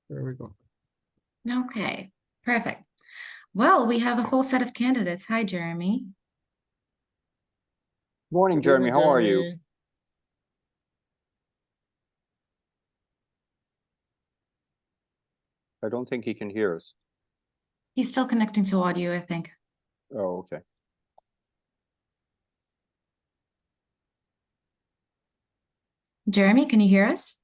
There we go. Okay, perfect. Well, we have a full set of candidates. Hi, Jeremy. Morning, Good Jeremy. evening, How are you? Jeremy. I don't think he can hear us. He's still connecting to audio, I think. Oh, okay. Jeremy, can you hear us?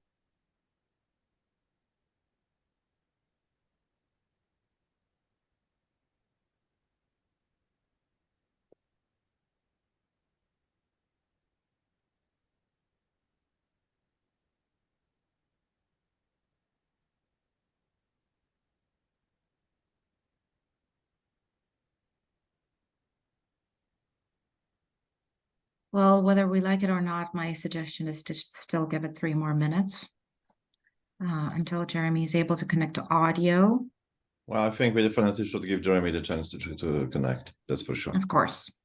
Well, whether we like it or not, my suggestion is to still give it 3 more minutes until Jeremy is able to connect to audio. Well, I think we definitely should give Jeremy the chance to connect. That's for sure. Of course.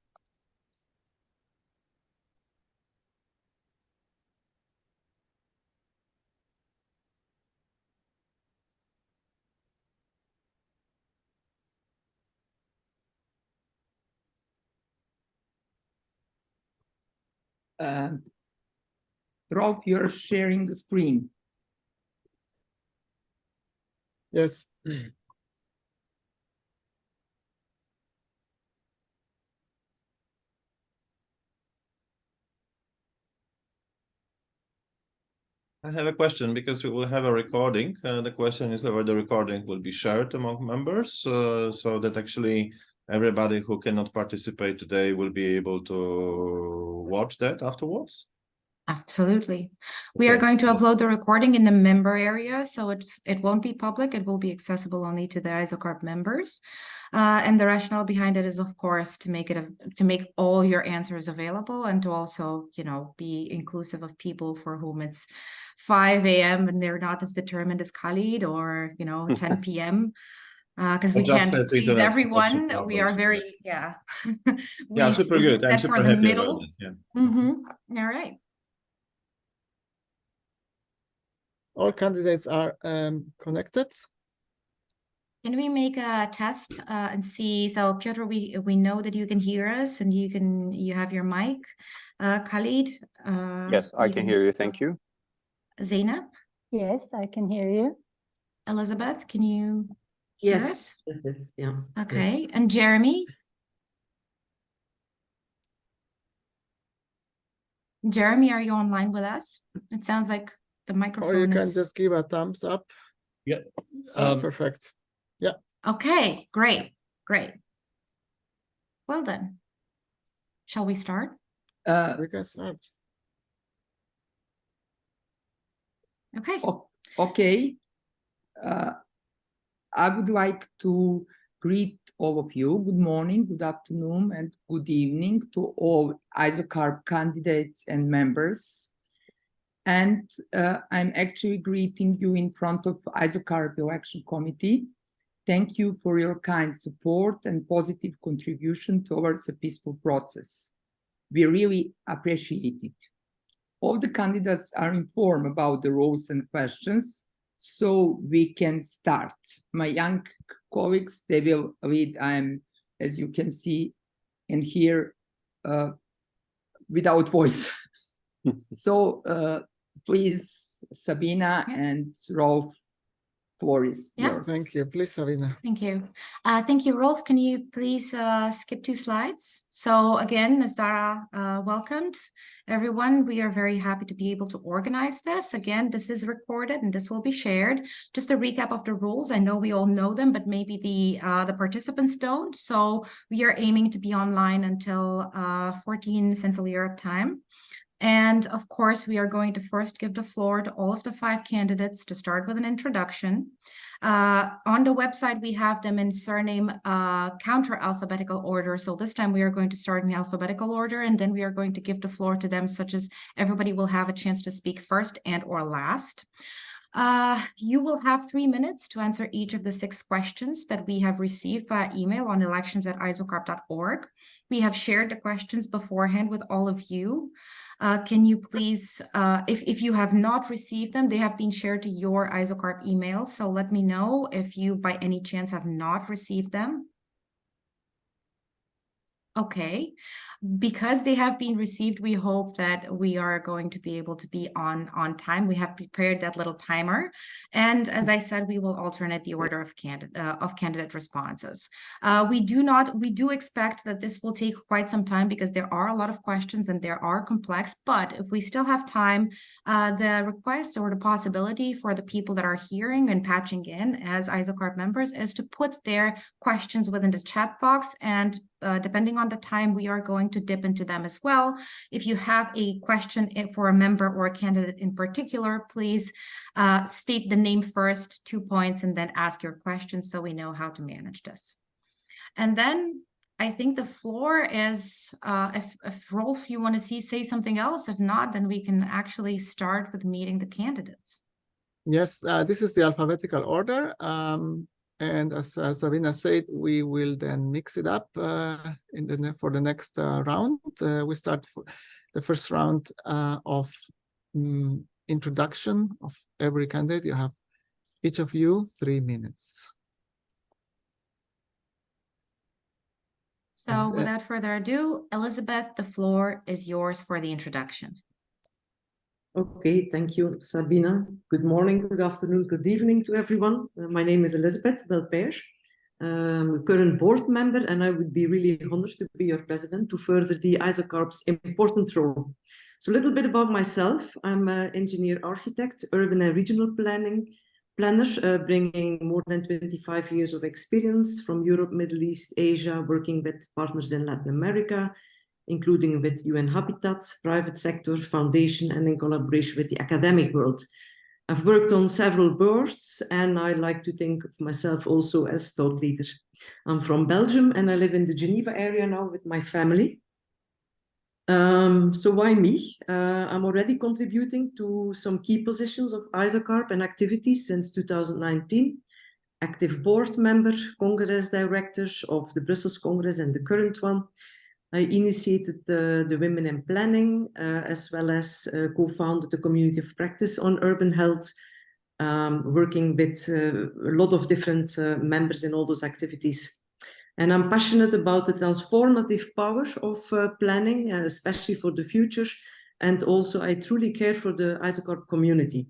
Rolf, you're sharing the screen. Yes. I have a question because we will have a recording. The question is whether the recording will be shared among members so that actually everybody who cannot participate today will be able to watch that afterwards. Absolutely. We are Okay. going to upload the recording in the member area, so it won't be public. It will be accessible only to the Isocarp members. And the rationale behind it is, of course, to make all your answers available and to also, be inclusive of people for whom it's 5 a.m. and they're not as determined as Khalid or, 10 p.m. Because we Or just can't have please internet everyone. connection We are problems. very, Yeah, we super good. I'm that super for the happy middle. about it. Yeah. All right. All candidates are connected. Can we make a test and see? So Piotr, we know that you can hear us and you have your mic. Khalid. Yes, I can hear you. Thank you. Zainab. Yes, I can hear you. Elizabeth, can you hear us? Yes, yeah. Okay, and Jeremy. Jeremy, are you online with us? It sounds like the microphone Or you can is... just give a thumbs up. Yeah. Perfect. Yeah. Okay, great. Well then, shall we start? We can start. Okay. Okay. I would like to greet all of you. Good morning, good afternoon, and good evening to all Isocarp candidates and members. And I'm actually greeting you in front of Isocarp Election Committee. Thank you for your kind support and positive contribution towards a peaceful process. We really appreciate it. All the candidates are informed about the rules and questions, so we can start. My young colleagues, they will lead. I'm, as you can see and hear, without voice. So please, Sabina and Rolf, floor is yours. Thank you. Please, Sabina. Thank you. Thank you, Rolf. Can you please skip 2 slides? So again, as Dara welcomed everyone, we are very happy to be able to organize this. Again, this is recorded and this will be shared. Just a recap of the rules. I know we all know them, but maybe the participants don't. So we are aiming to be online until 14 Central Europe time. And of course, we are going to first give the floor to all of the 5 candidates to start with an introduction. On the website, we have them in surname counter alphabetical order. So this time we are going to start in alphabetical order, and then we are going to give the floor to them such as everybody will have a chance to speak first and or last. You will have 3 minutes to answer each of the 6 questions that we have received via email on elections@isocarp.org. We have shared the questions beforehand with all of you. Can you please, if you have not received them, they have been shared to your Isocarp email. So let me know if you by any chance have not received them. Okay, because they have been received, we hope that we are going to be able to be on time. We have prepared that little timer, and as I said, we will alternate the order of candidate responses. We do expect that this will take quite some time because there are a lot of questions and they are complex. But if we still have time, the request or the possibility for the people that are hearing and patching in as Isocarp members is to put their questions within the chat box, and depending on the time, we are going to dip into them as well. If you have a question for a member or a candidate in particular, please state the name first, 2 points, and then ask your question so we know how to manage this. And then I think the floor is, if Rolf, you want to say something else. If not, then we can actually start with meeting the candidates. Yes, this is the alphabetical order. And as Sabina said, we will then mix it up for the next round. We start the first round of introduction of every candidate. You have each of you 3 minutes. So without further ado, Elizabeth, the floor is yours for the introduction. Okay, thank you, Sabina. Good morning, good afternoon, good evening to everyone. My name is Elizabeth Belper. I'm a current board member, and I would be really honored to be your president to further the Isocarp's important role. So a little bit about myself. I'm an engineer architect, urban and regional planner, bringing more than 25 years of experience from Europe, Middle East, Asia, working with partners in Latin America, including with UN Habitat, private sector, foundation, and in collaboration with the academic world. I've worked on several boards, and I like to think of myself also as thought leader. I'm from Belgium, and I live in the Geneva area now with my family. So why me? I'm already contributing to some key positions of Isocarp and activities since 2019. Active board member, Congress director of the Brussels Congress and the current one. I initiated the Women in Planning, as well as co-founded the Community of Practice on Urban Health, working with a lot of different members in all those activities. And I'm passionate about the transformative power of planning, especially for the future. And also I truly care for the Isocarp community.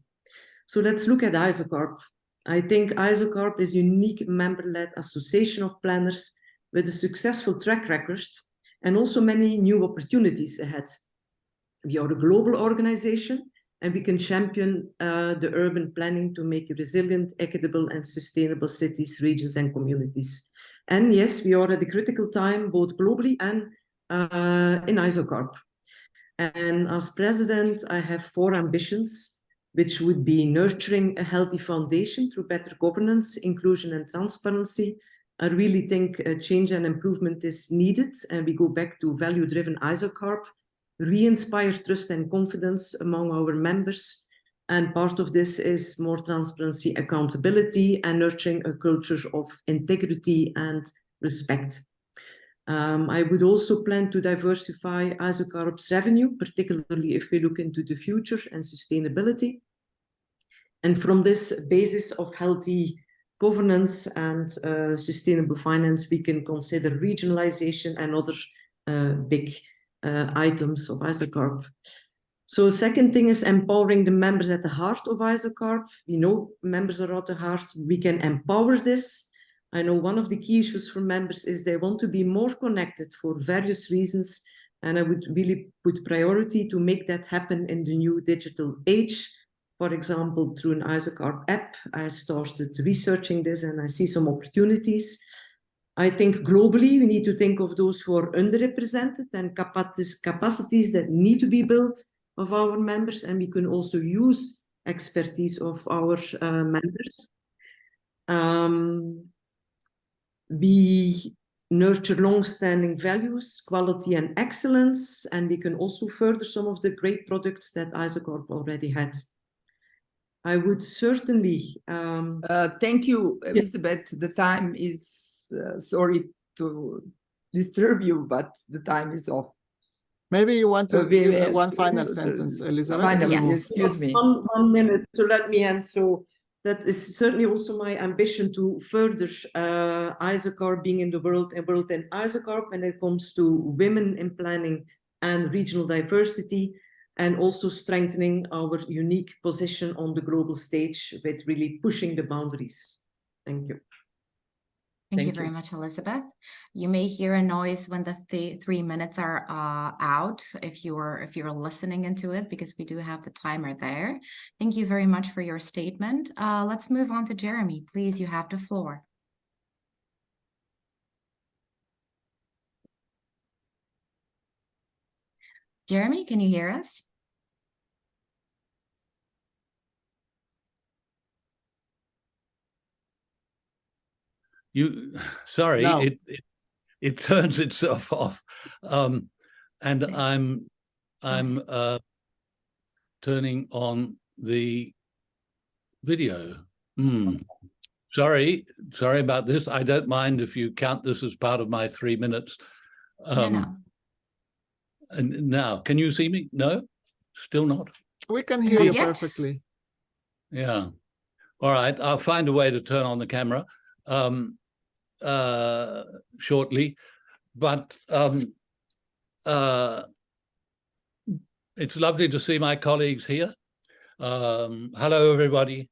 So let's look at Isocarp. I think Isocarp is a unique member-led association of planners with a successful track record and also many new opportunities ahead. We are a global organization, and we can champion the urban planning to make resilient, equitable, and sustainable cities, regions, and communities. And yes, we are at a critical time, both globally and in Isocarp. And as president, I have 4 ambitions, which would be nurturing a healthy foundation through better governance, inclusion, and transparency. I really think change and improvement is needed, and we go back to value-driven Isocarp, re-inspire trust and confidence among our members, and part of this is more transparency, accountability, and nurturing a culture of integrity and respect. I would also plan to diversify Isocarp's revenue, particularly if we look into the future and sustainability. And from this basis of healthy governance and sustainable finance, we can consider regionalization and other big items of Isocarp. So second thing is empowering the members at the heart of Isocarp. We know members are at the heart. We can empower this. I know one of the key issues for members is they want to be more connected for various reasons. And I would really put priority to make that happen in the new digital age. For example, through an Isocarp app, I started researching this and I see some opportunities. I think globally, we need to think of those who are underrepresented and capacities that need to be built of our members, and we can also use expertise of our members. We nurture long-standing values, quality and excellence, and we can also further some of the great products that Isocarp already had. I would certainly. Thank you, Elizabeth. The time is, sorry to disturb you, but the time is off. Maybe you want to give we- one final the- sentence, Elizabeth? Finally, Yes. excuse me. One minute, so let me end. So that is certainly also my ambition to further ISOCARP being in the world and world in ISOCARP when it comes to women in planning and regional diversity, and also strengthening our unique position on the global stage with really pushing the boundaries. Thank you. Thank you Thank very you. much, Elizabeth. You may hear a noise when the 3 minutes are out if you're listening into it, because we do have the timer there. Thank you very much for your statement. Let's move on to Jeremy. Please, you have the floor. Jeremy, can you hear us? Sorry, No. it turns itself off, and I'm turning on the video. Sorry about this. I don't mind if you count this as part of my 3 minutes. No. And now, can you see me? No, still not. We can hear you Not yet. perfectly. Yeah. All right. I'll find a way to turn on the camera shortly, but it's lovely to see my colleagues here. Hello, everybody.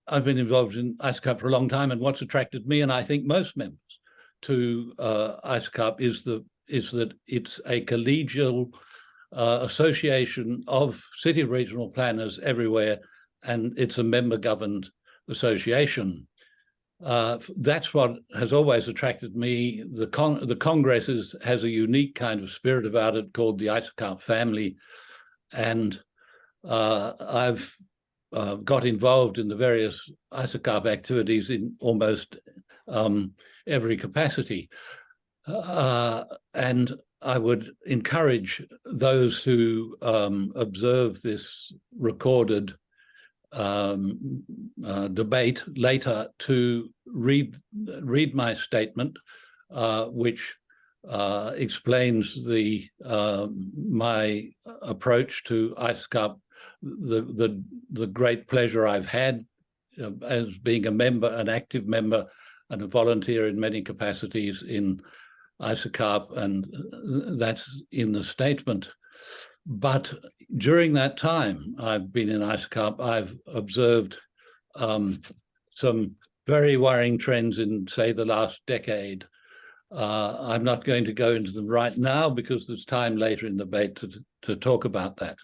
I've been involved in ISOCARP for a long time, and what's attracted me, and I think most members, to ISOCARP is that it's a collegial association of city regional planners everywhere, and it's a member-governed association. That's what has always attracted me. The Congress has a unique kind of spirit about it called the ISOCARP family, and I've got involved in the various ISOCARP activities in almost every capacity. And I would encourage those who observe this recorded debate later to read my statement, which explains my approach to ISOCARP, the great pleasure I've had as being a member, an active member, and a volunteer in many capacities in ISOCARP, and that's in the statement. But during that time I've been in ISOCARP, I've observed some very worrying trends in, say, the last decade. I'm not going to go into them right now because there's time later in the debate to talk about that.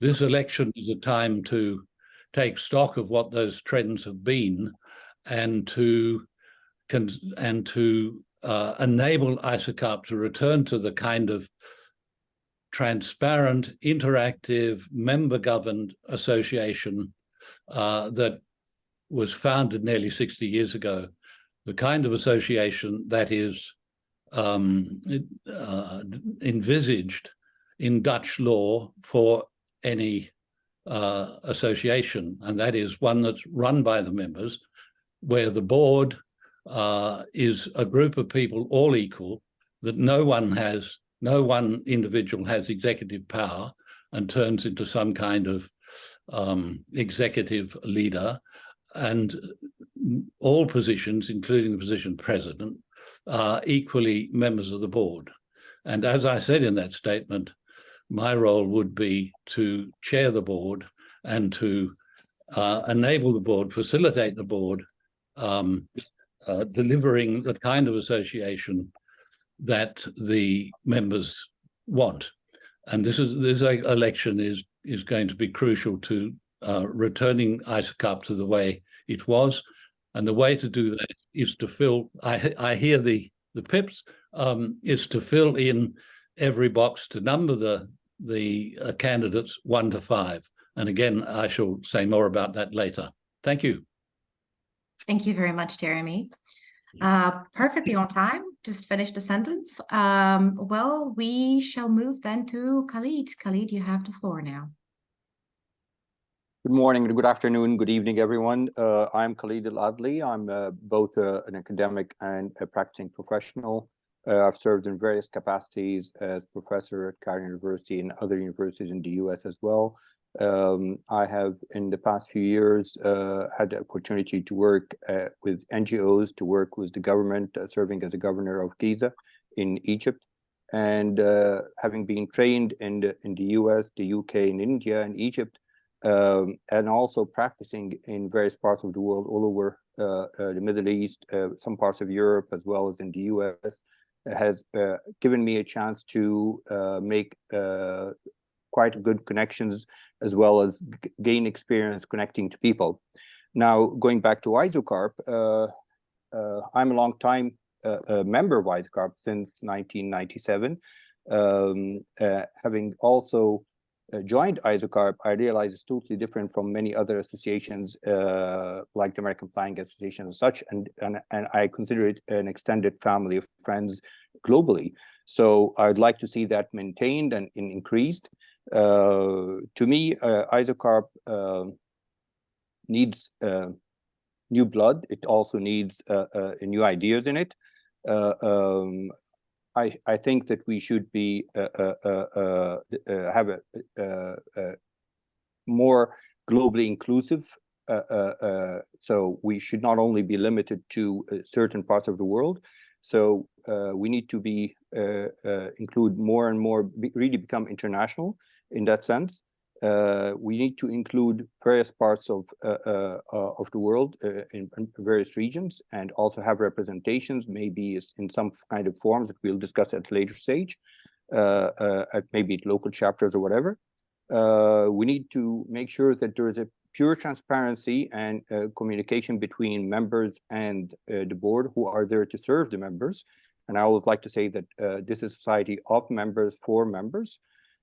This election is a time to take stock of what those trends have been, and to enable ISOCARP to return to the kind of transparent, interactive, member-governed association that was founded nearly 60 years ago. The kind of association that is envisaged in Dutch law for any association, and that is one that's run by the members, where the board is a group of people all equal, that no one individual has executive power and turns into some kind of executive leader, and all positions, including the position of president, are equally members of the board. And as I said in that statement, my role would be to chair the board and to enable the board, facilitate the board, delivering the kind of association that the members want. And this election is going to be crucial to returning ISOCARP to the way it was. And the way to do that is to fill, I hear the pips, is to fill in every box, to number the candidates 1 to 5. And again, I shall say more about that later. Thank you. Thank you very much, Jeremy. Perfectly on time. just finish the sentence. Well, we shall move then to Khalid. Khalid, you have the floor now. Good morning, good afternoon, good evening, everyone. I'm Khalid Al-Adli. I'm both an academic and a practicing professional. I've served in various capacities as professor at Cairo University and other universities in the US as well. I have, in the past few years, had the opportunity to work with NGOs, to work with the government, serving as a governor of Giza in Egypt. And having been trained in the US, the UK, and India, and Egypt, and also practicing in various parts of the world, all over the Middle East, some parts of Europe, as well as in the US, has given me a chance to make quite good connections, as well as gain experience connecting to people. Now, going back to ISOCARP, I'm a long time member of ISOCARP since 1997. Having also joined ISOCARP, I realized it's totally different from many other associations like the American Planning Association and such, and I consider it an extended family of friends globally. So I'd like to see that maintained and increased. To me, ISOCARP needs new blood. It also needs new ideas in it. I think that we should be have a more globally inclusive. So we should not only be limited to certain parts of the world. So we need to be include more and more, really become international in that sense. We need to include various parts of the world in various regions, and also have representations, maybe in some kind of forms that we'll discuss at a later stage, at maybe local chapters or whatever. We need to make sure that there is a pure transparency and communication between members and the board, who are there to serve the members. And I would like to say that this is a society of members for members.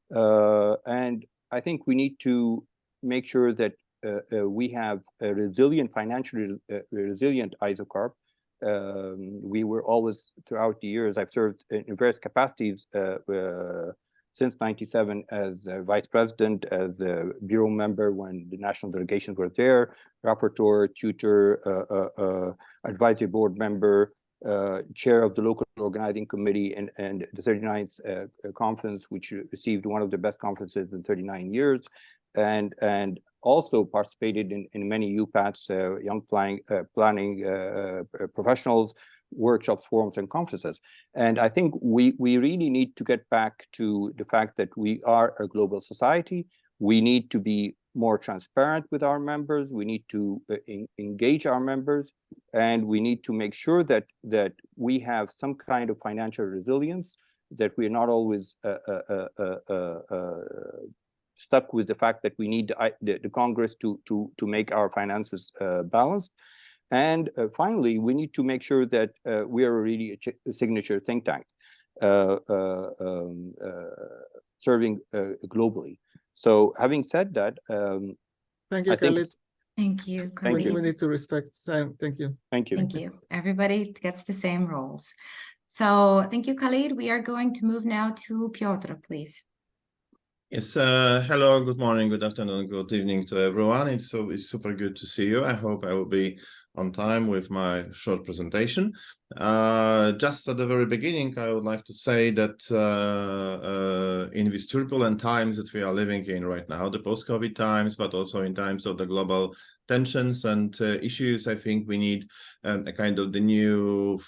And I think we need to make sure that we have a resilient, financially resilient ISOCARP. We were always, throughout the years, I've served in various capacities since '97 as vice president, as a bureau member when the national delegations were there, rapporteur, tutor, advisory board member, chair of the local organizing committee, and the 39th conference, which received one of the best conferences in 39 years, and also participated in many UPATs, young planning professionals, workshops, forums, and conferences. And I think we really need to get back to the fact that we are a global society. We need to be more transparent with our members. We need to engage our members, and we need to make sure that we have some kind of financial resilience, that we're not always stuck with the fact that we need the Congress to make our finances balanced. And finally, we need to make sure that we are really a signature think tank serving globally. So having said that, thank you, Khalid. Thank you. Thank you. We need to respect time. Thank you. Thank you. Thank you. Everybody gets the same roles. So thank you, Khalid. We are going to move now to Piotr, please. Yes, hello, good morning, good afternoon, good evening to everyone. It's super good to see you. I hope I will be on time with my short presentation. Just at the very beginning, I would like to say that in these turbulent times that we are living in right now, the post-COVID times, but also in times of the global tensions and issues, I think we need a kind of the new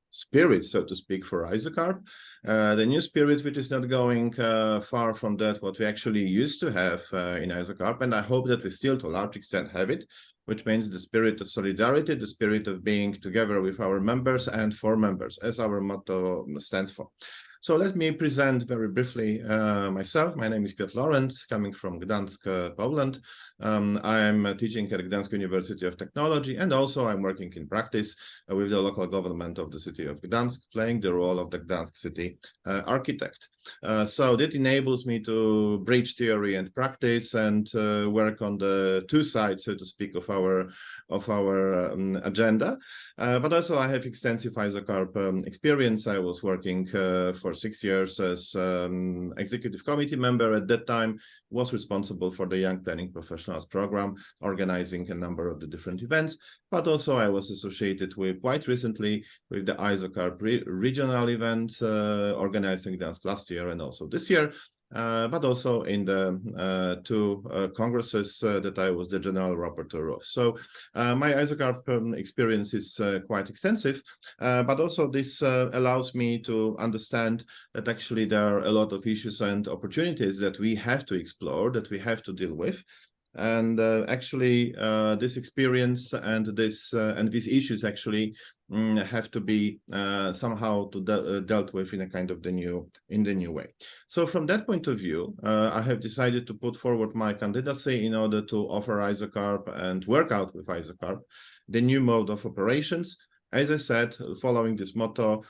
spirit, so to speak, for ISOCARP. The new spirit, which is not going far from that what we actually used to have in ISOCARP, and I hope that we still to a large extent have it, which means the spirit of solidarity, the spirit of being together with our members and for members, as our motto stands for. So let me present very briefly myself. My name is Piotr Lorenz, coming from Gdansk, Poland. I'm teaching at Gdansk University of Technology, and also I'm working in practice with the local government of the city of Gdansk, playing the role of the Gdansk city architect. So that enables me to bridge theory and practice and work on the two sides, so to speak, of our agenda. But also I have extensive ISOCARP experience. I was working for 6 years as executive committee member at that time, was responsible for the Young Planning Professionals program, organizing a number of the different events. But also I was associated with, quite recently, with the ISOCARP regional event, organizing them last year and also this year. But also in the two congresses that I was the general rapporteur of. So my ISOCARP experience is quite extensive, but also this allows me to understand that actually there are a lot of issues and opportunities that we have to explore, that we have to deal with. And actually this experience and these issues actually have to be somehow dealt with in a kind of the new way. So from that point of view, I have decided to put forward my candidacy in order to offer ISOCARP and work out with ISOCARP the new mode of operations. As I said, following this motto,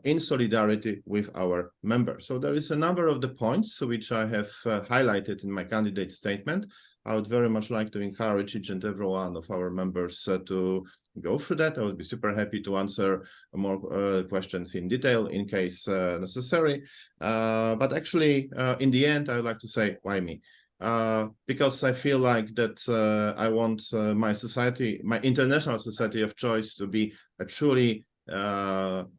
in solidarity with our members. So there is a number of the points which I have highlighted in my candidate statement. I would very much like to encourage each and every one of our members to go through that. I would be super happy to answer more questions in detail in case necessary. But actually, in the end, I would like to say, why me? Because I feel like that I want my society, my international society of choice, to be a truly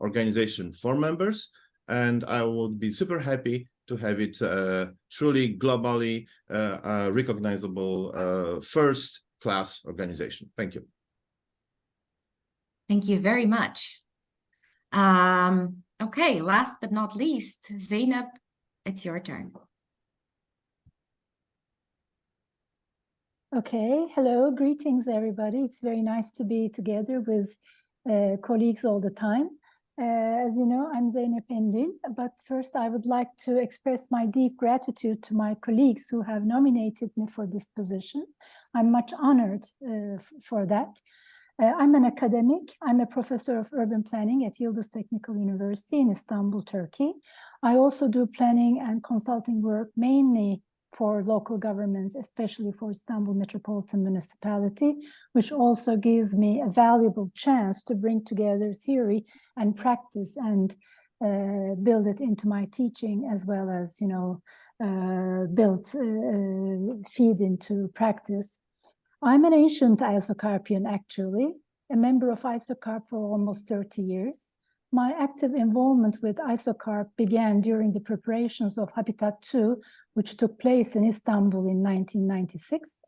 organization for members. And I would be super happy to have it truly globally recognizable first-class organization. Thank you. Thank you very much. Okay, last but not least, Zeynep, it's your turn. Okay, hello, greetings everybody. It's very nice to be together with colleagues all the time. As you know, I'm Zeynep Endin, but first I would like to express my deep gratitude to my colleagues who have nominated me for this position. I'm much honored for that. I'm an academic. I'm a professor of urban planning at Yıldız Technical University in Istanbul, Turkey. I also do planning and consulting work mainly for local governments, especially for Istanbul Metropolitan Municipality, which also gives me a valuable chance to bring together theory and practice and build it into my teaching, as well as, feed into practice. I'm an ancient ISOCARPian, actually, a member of ISOCARP for almost 30 years. My active involvement with ISOCARP began during the preparations of Habitat II, which took place in Istanbul in 1996.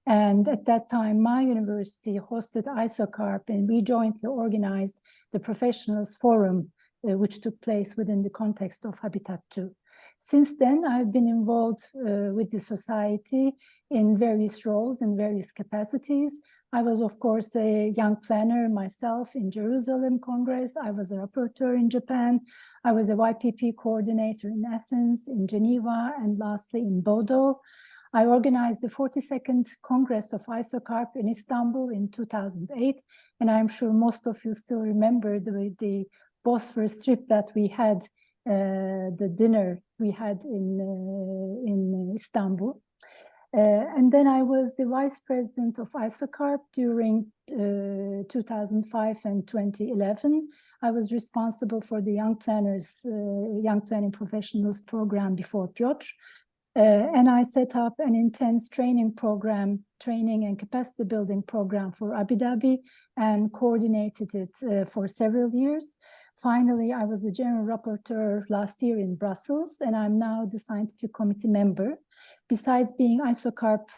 And at that time, my university hosted ISOCARP, and we jointly organized the Professionals Forum, which took place within the context of Habitat II. Since then, I've been involved with the society in various roles, in various capacities. I was, of course, a young planner myself in Jerusalem Congress. I was a rapporteur in Japan. I was a YPP coordinator in Athens, in Geneva, and lastly in Bodo. I organized the 42nd Congress of ISOCARP in Istanbul in 2008, and I'm sure most of you still remember the Bosphorus trip that we had, the dinner we had in Istanbul. And then I was the vice president of ISOCARP during 2005 and 2011. I was responsible for the Young Planning Professionals program before Piotr. And I set up an intense training and capacity building program for Abu Dhabi, and coordinated it for several years. Finally, I was the general rapporteur last year in Brussels, and I'm now the scientific committee member. Besides being ISOCARP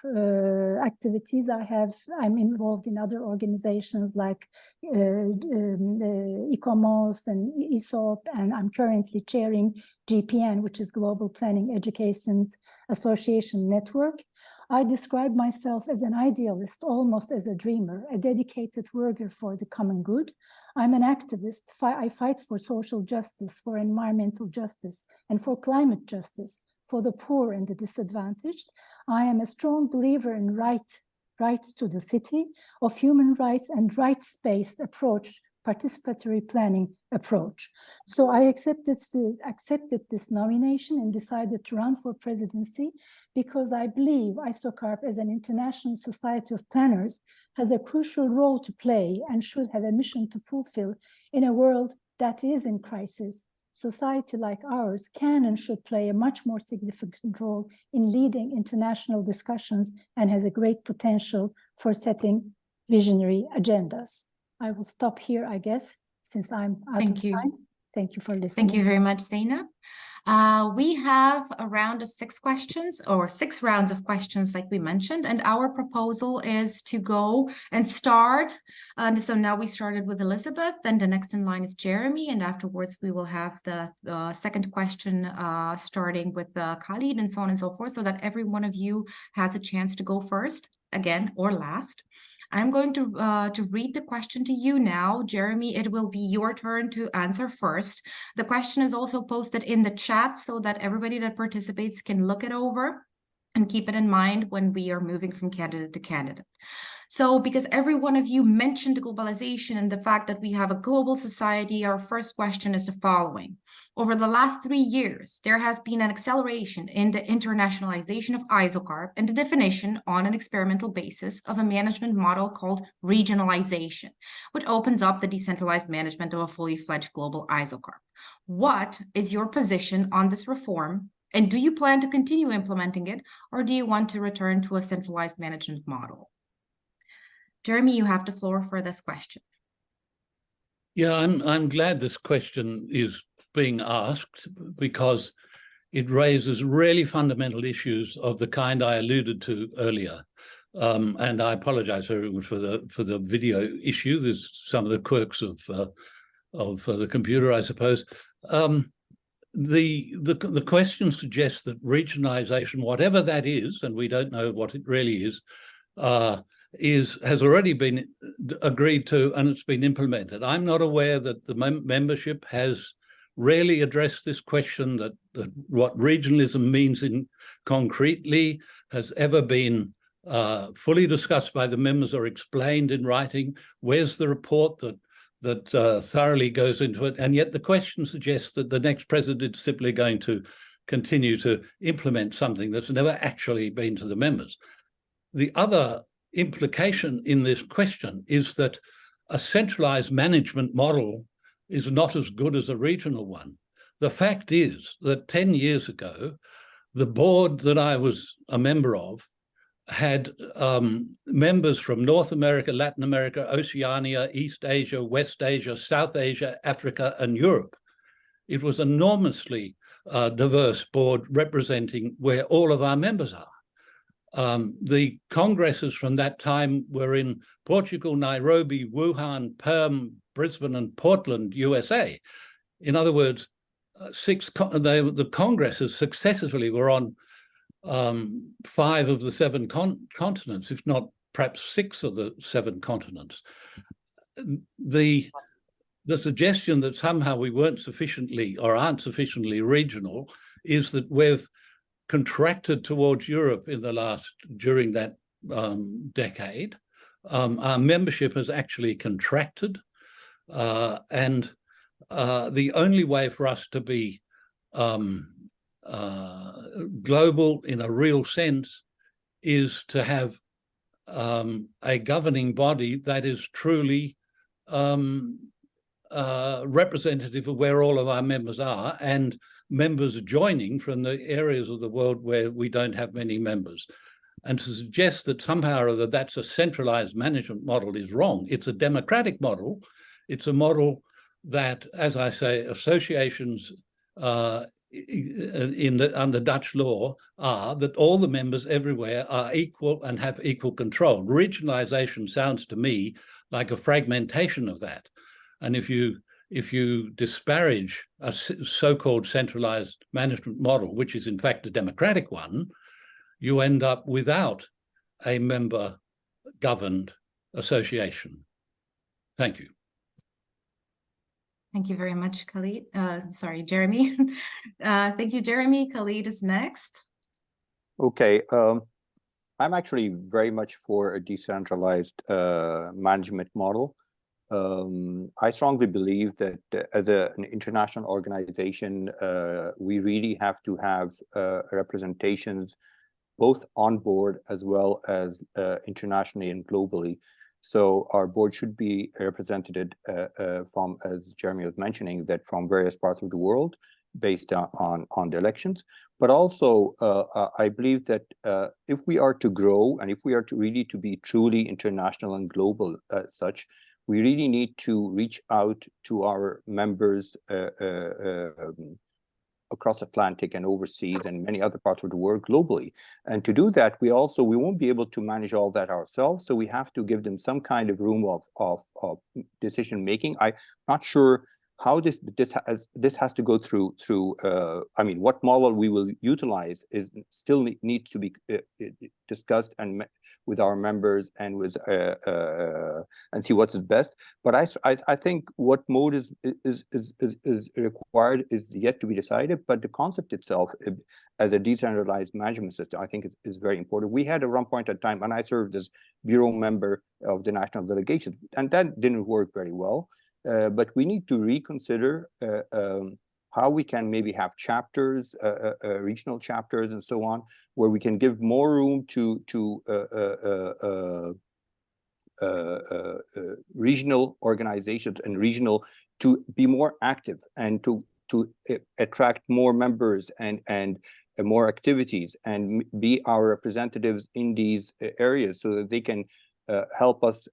activities, I'm involved in other organizations like ICOMOS and ESOP, and I'm currently chairing GPN, which is Global Planning Education Association Network. I describe myself as an idealist, almost as a dreamer, a dedicated worker for the common good. I'm an activist. I fight for social justice, for environmental justice, and for climate justice, for the poor and the disadvantaged. I am a strong believer in rights to the city, of human rights and rights-based approach participatory planning approach. So I accepted this nomination and decided to run for presidency because I believe ISOCARP as an international society of planners has a crucial role to play and should have a mission to fulfill in a world that is in crisis. Society like ours can and should play a much more significant role in leading international discussions and has a great potential for setting visionary agendas. I will stop here, I guess, since I'm out of time. Thank you for listening. Thank you very much, Zeynep. We have a round of 6 questions, or 6 rounds of questions, like we mentioned, and our proposal is to go and start. So now we started with Elizabeth, then the next in line is Jeremy, and afterwards we will have the second question starting with Khalid, and so on and so forth, so that every one of you has a chance to go first, again, or last. I'm going to read the question to you now. Jeremy, it will be your turn to answer first. The question is also posted in the chat so that everybody that participates can look it over and keep it in mind when we are moving from candidate to candidate. So because every one of you mentioned globalization and the fact that we have a global society, our first question is the following. Over the last 3 years, there has been an acceleration in the internationalization of ISOCARP and the definition on an experimental basis of a management model called regionalization, which opens up the decentralized management of a fully fledged global ISOCARP. What is your position on this reform? And do you plan to continue implementing it, or do you want to return to a centralized management model? Jeremy, you have the floor for this question. Yeah, I'm glad this question is being asked because it raises really fundamental issues of the kind I alluded to earlier. And I apologize everyone for the video issue. There's some of the quirks of the computer, I suppose. The question suggests that regionalization, whatever that is, and we don't know what it really is, has already been agreed to and it's been implemented. I'm not aware that the membership has really addressed this question, that what regionalism means in concretely has ever been fully discussed by the members or explained in writing. Where's the report that thoroughly goes into it? And yet the question suggests that the next president is simply going to continue to implement something that's never actually been to the members. The other implication in this question is that a centralized management model is not as good as a regional one. The fact is that 10 years ago, the board that I was a member of had members from North America, Latin America, Oceania, East Asia, West Asia, South Asia, Africa, and Europe. It was an enormously diverse board representing where all of our members are. The congresses from that time were in Portugal, Nairobi, Wuhan, Perth, Brisbane, and Portland, USA. In other words, the congresses successively were on 5 of the 7 continents, if not perhaps 6 of the 7 continents. The suggestion that somehow we weren't sufficiently or aren't sufficiently regional is that we've contracted towards Europe during that decade. Our membership has actually contracted, and the only way for us to be global in a real sense is to have a governing body that is truly representative of where all of our members are, and members joining from the areas of the world where we don't have many members. And to suggest that somehow or other that's a centralized management model is wrong. It's a democratic model. It's a model that, as I say, associations under Dutch law are that all the members everywhere are equal and have equal control. Regionalization sounds to me like a fragmentation of that. And if you disparage a so-called centralized management model, which is in fact a democratic one, you end up without a member-governed association. Thank you. Thank you very much, Khalid. Sorry, Jeremy. Thank you, Jeremy. Khalid is next. Okay. I'm actually very much for a decentralized management model. I strongly believe that as an international organization, we really have to have representations both on board as well as internationally and globally. So our board should be represented from, as Jeremy was mentioning, that from various parts of the world based on the elections. But also, I believe that if we are to grow and if we are to really to be truly international and global such, we really need to reach out to our members across Atlantic and overseas and many other parts of the world globally. And to do that, we won't be able to manage all that ourselves. So we have to give them some kind of room of decision making. I'm not sure how this has to go through. I mean, what model we will utilize is still needs to be discussed and with our members and with and see what's best. But I think what mode is required is yet to be decided. But the concept itself, as a decentralized management system, I think is very important. We had at one point in time, and I served as bureau member of the national delegation, and that didn't work very well. But we need to reconsider how we can maybe have chapters, regional chapters, and so on, where we can give more room to regional organizations and regional to be more active and to attract more members and more activities and be our representatives in these areas so that they can help us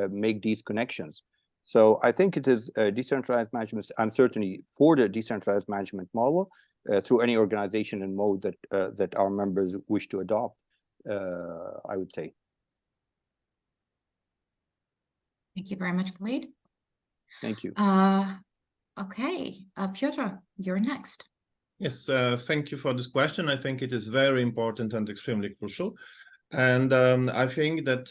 make these connections. So I think it is a decentralized management. I'm certainly for the decentralized management model through any organization and mode that our members wish to adopt, I would say. Thank you very much, Khalid. Thank you. Okay, Piotr, you're next. Yes, thank you for this question. I think it is very important and extremely crucial. And I think that,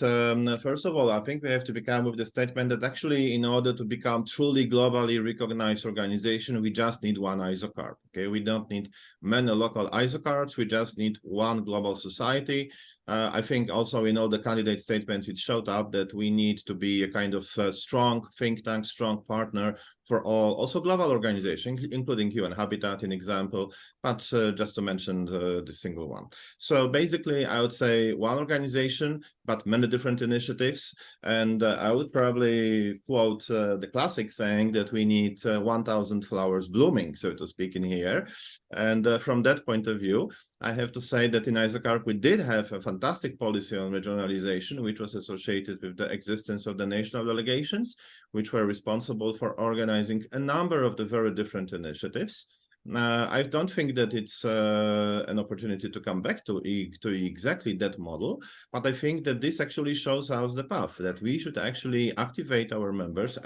first of all, I think we have to become with the statement that actually, in order to become truly globally recognized organization, we just need one ISOCARP, okay? We don't need many local ISOCARPs, we just need one global society. I think also in all the candidate statements, it showed up that we need to be a kind of strong think tank, strong partner for all, also global organizations, including UN Habitat, in example, but just to mention the single one. So basically, I would say one organization, but many different initiatives. And I would probably quote the classic saying that we need 1,000 flowers blooming, so to speak, in here. And from that point of view, I have to say that in ISOCARP, we did have a fantastic policy on regionalization, which was associated with the existence of the national delegations, which were responsible for organizing a number of the very different initiatives. I don't think that it's an opportunity to come back to exactly that model, but I think that this actually shows us the path, that we should actually activate our members,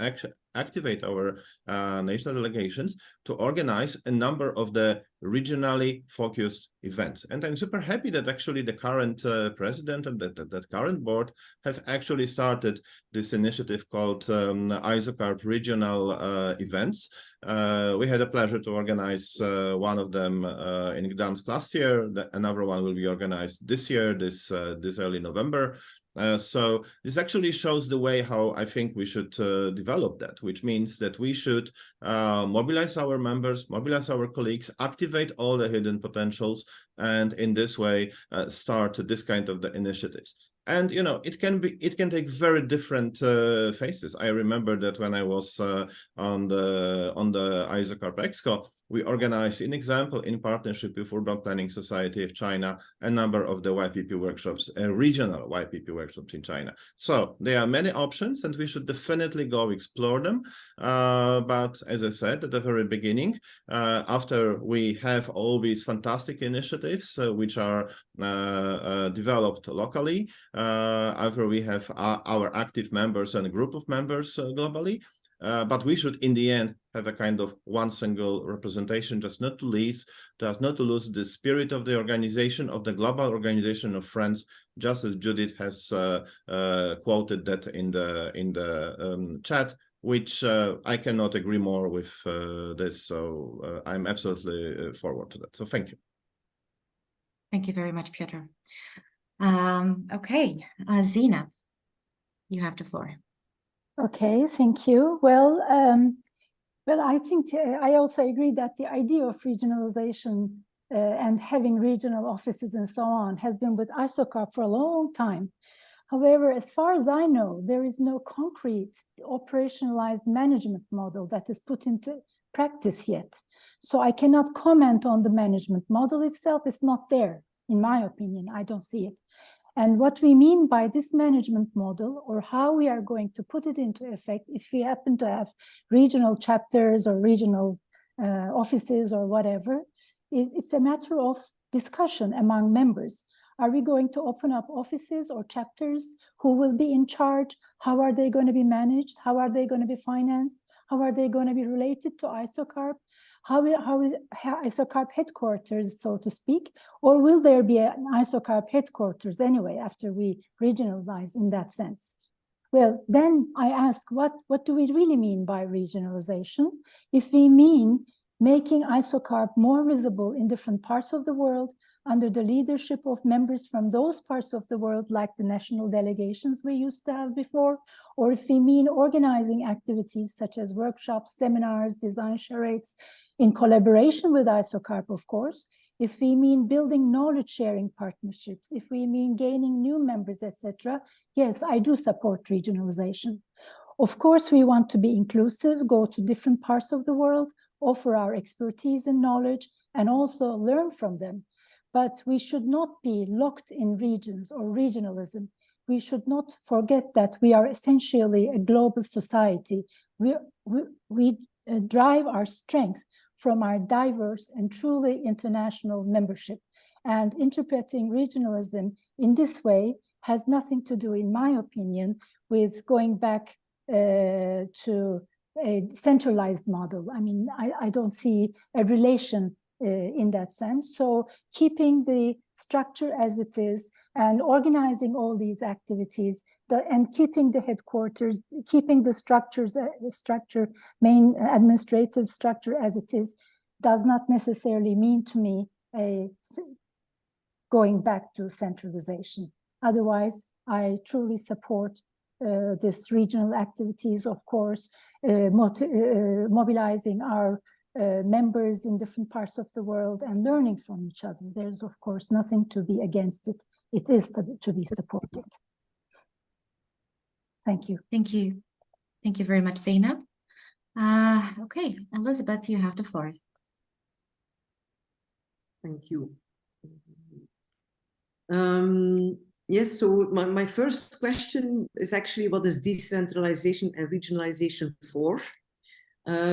activate our national delegations to organize a number of the regionally focused events. And I'm super happy that actually the current president and that current board have actually started this initiative called ISOCARP Regional Events. We had a pleasure to organize one of them in Gdansk last year. Another one will be organized this year, this early November. So this actually shows the way how I think we should develop that, which means that we should mobilize our members, mobilize our colleagues, activate all the hidden potentials, and in this way start this kind of the initiatives. And you know, it can take very different faces. I remember that when I was on the ISOCARP Exco, we organized, in example, in partnership with Urban Planning Society of China, a number of the YPP workshops, regional YPP workshops in China. So there are many options and we should definitely go explore them. But as I said at the very beginning, after we have all these fantastic initiatives which are developed locally, after we have our active members and a group of members globally, but we should, in the end, have a kind of one single representation, just not to lose the spirit of the organization, of the global organization of friends, just as Judith has quoted that in the chat, which I cannot agree more with this. So I'm absolutely forward to that. So thank you. Thank you very much, Piotr. Okay, Zeynep, you have the floor. Okay, thank you. Well, I think I also agree that the idea of regionalization and having regional offices and so on has been with ISOCARP for a long time. However, as far as I know, there is no concrete operationalized management model that is put into practice yet. So I cannot comment on the management model itself. It's not there, in my opinion. I don't see it. And what we mean by this management model, or how we are going to put it into effect, if we happen to have regional chapters or regional offices or whatever, it's a matter of discussion among members. Are we going to open up offices or chapters? Who will be in charge? How are they going to be managed? How are they going to be financed? How are they going to be related to ISOCARP? How is ISOCARP headquarters, so to speak? Or will there be an ISOCARP headquarters anyway after we regionalize in that sense? Well, then I ask, what do we really mean by regionalization? If we mean making ISOCARP more visible in different parts of the world, under the leadership of members from those parts of the world, like the national delegations we used to have before, or if we mean organizing activities such as workshops, seminars, design charrettes, in collaboration with ISOCARP, of course, if we mean building knowledge-sharing partnerships, if we mean gaining new members, etc., yes, I do support regionalization. Of course, we want to be inclusive, go to different parts of the world, offer our expertise and knowledge, and also learn from them. But we should not be locked in regions or regionalism. We should not forget that we are essentially a global society. We drive our strength from our diverse and truly international membership. And interpreting regionalism in this way has nothing to do, in my opinion, with going back to a centralized model. I mean, I don't see a relation in that sense. So keeping the structure as it is and organizing all these activities and keeping the headquarters, keeping the main administrative structure as it is, does not necessarily mean to me going back to centralization. Otherwise, I truly support this regional activities, of course, mobilizing our members in different parts of the world and learning from each other. There's, of course, nothing to be against it. It is to be supported. Thank you. Thank you. Thank you very much, Zeynep. Okay, Elizabeth, you have the floor. Thank you. Yes, so my first question is actually, what is decentralization and regionalization for?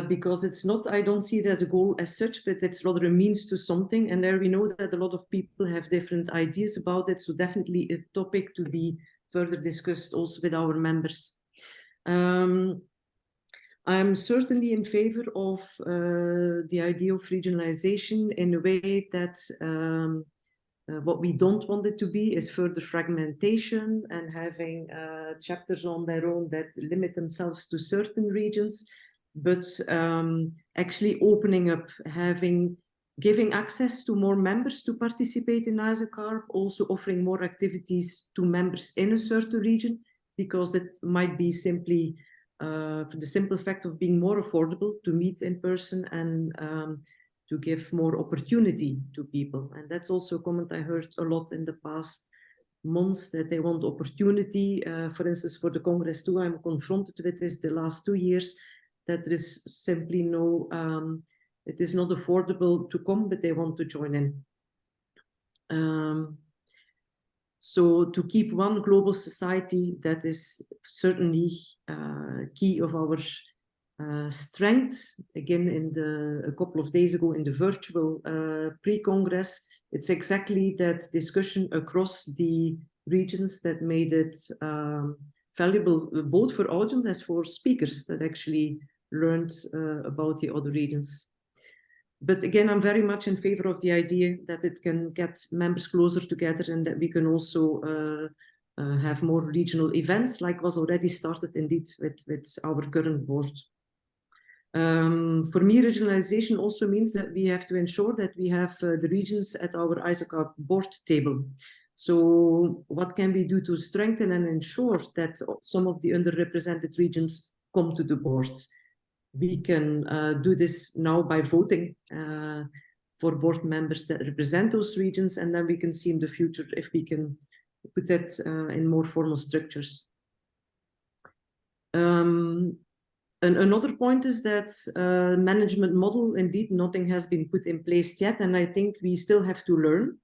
Because it's not, I don't see it as a goal as such, but it's rather a means to something. And there we know that a lot of people have different ideas about it. So definitely a topic to be further discussed also with our members. I'm certainly in favor of the idea of regionalization in a way that what we don't want it to be is further fragmentation and having chapters on their own that limit themselves to certain regions, but actually opening up, giving access to more members to participate in ISOCARP, also offering more activities to members in a certain region, because it might be simply for the simple fact of being more affordable to meet in person and to give more opportunity to people. And that's also a comment I heard a lot in the past months, that they want opportunity. For instance, for the Congress too, I'm confronted with this the last 2 years, that there is simply no, it is not affordable to come, but they want to join in. So to keep one global society, that is certainly key of our strength. Again, a couple of days ago in the virtual pre-Congress, it's exactly that discussion across the regions that made it valuable, both for audience as for speakers that actually learned about the other regions. But again, I'm very much in favor of the idea that it can get members closer together and that we can also have more regional events, like was already started indeed with our current board. For me, regionalization also means that we have to ensure that we have the regions at our ISOCARP board table. So what can we do to strengthen and ensure that some of the underrepresented regions come to the boards? We can do this now by voting for board members that represent those regions, and then we can see in the future if we can put that in more formal structures. Another point is that management model, indeed, nothing has been put in place yet, and I think we still have to learn.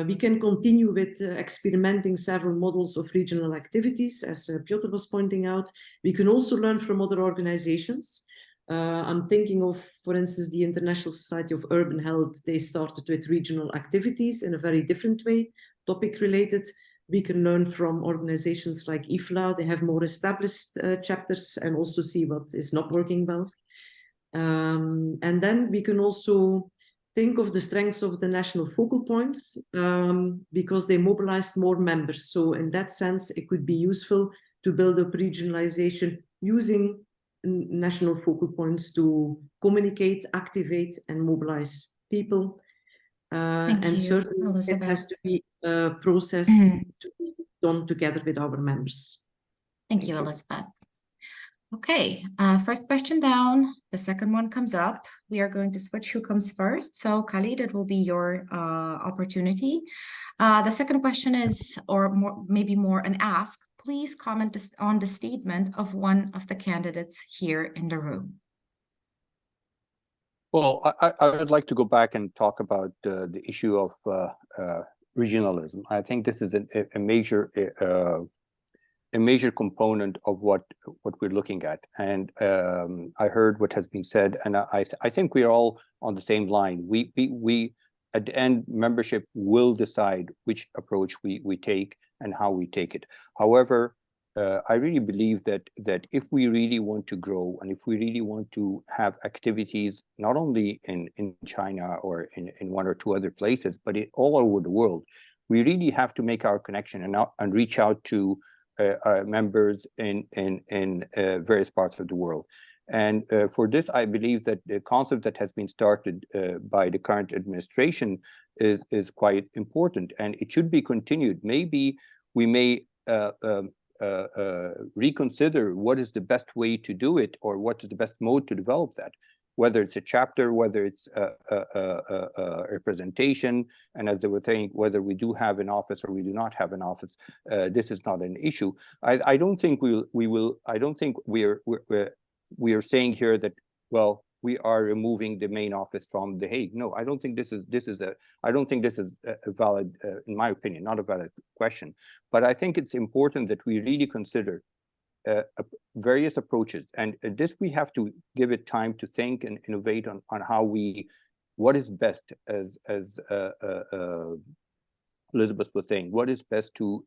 We can continue with experimenting several models of regional activities, as Piotr was pointing out. We can also learn from other organizations. I'm thinking of, for instance, the International Society of Urban Health. They started with regional activities in a very different way, topic related. We can learn from organizations like IFLA. They have more established chapters and also see what is not working well. And then we can also think of the strengths of the national focal points because they mobilized more members. So in that sense, it could be useful to build up regionalization using national focal points to communicate, activate, and mobilize people. And certainly Elizabeth. It has to be a process to be done together with our members. Thank you, Elizabeth. Okay, first question down, the second one comes up. We are going to switch who comes first. So Khalid, it will be your opportunity. The second question is, or maybe more an ask, please comment on the statement of one of the candidates here in the room. Well, I would like to go back and talk about the issue of regionalism. I think this is a major component of what we're looking at. And I heard what has been said, and I think we are all on the same line. We at the end, membership will decide which approach we take and how we take it. However, I really believe that if we really want to grow and if we really want to have activities not only in China or in one or two other places, but all over the world, we really have to make our connection and reach out to our members in various parts of the world. And for this, I believe that the concept that has been started by the current administration is quite important, and it should be continued. Maybe we may reconsider what is the best way to do it, or what is the best mode to develop that, whether it's a chapter, whether it's a representation, and as they were saying, whether we do have an office or we do not have an office. This is not an issue. I don't think I don't think we are saying here that, well, we are removing the main office from The Hague. No, I don't think this is a valid, in my opinion, not a valid question. But I think it's important that we really consider various approaches, and this we have to give it time to think and innovate on what is best, as Elizabeth was saying, what is best to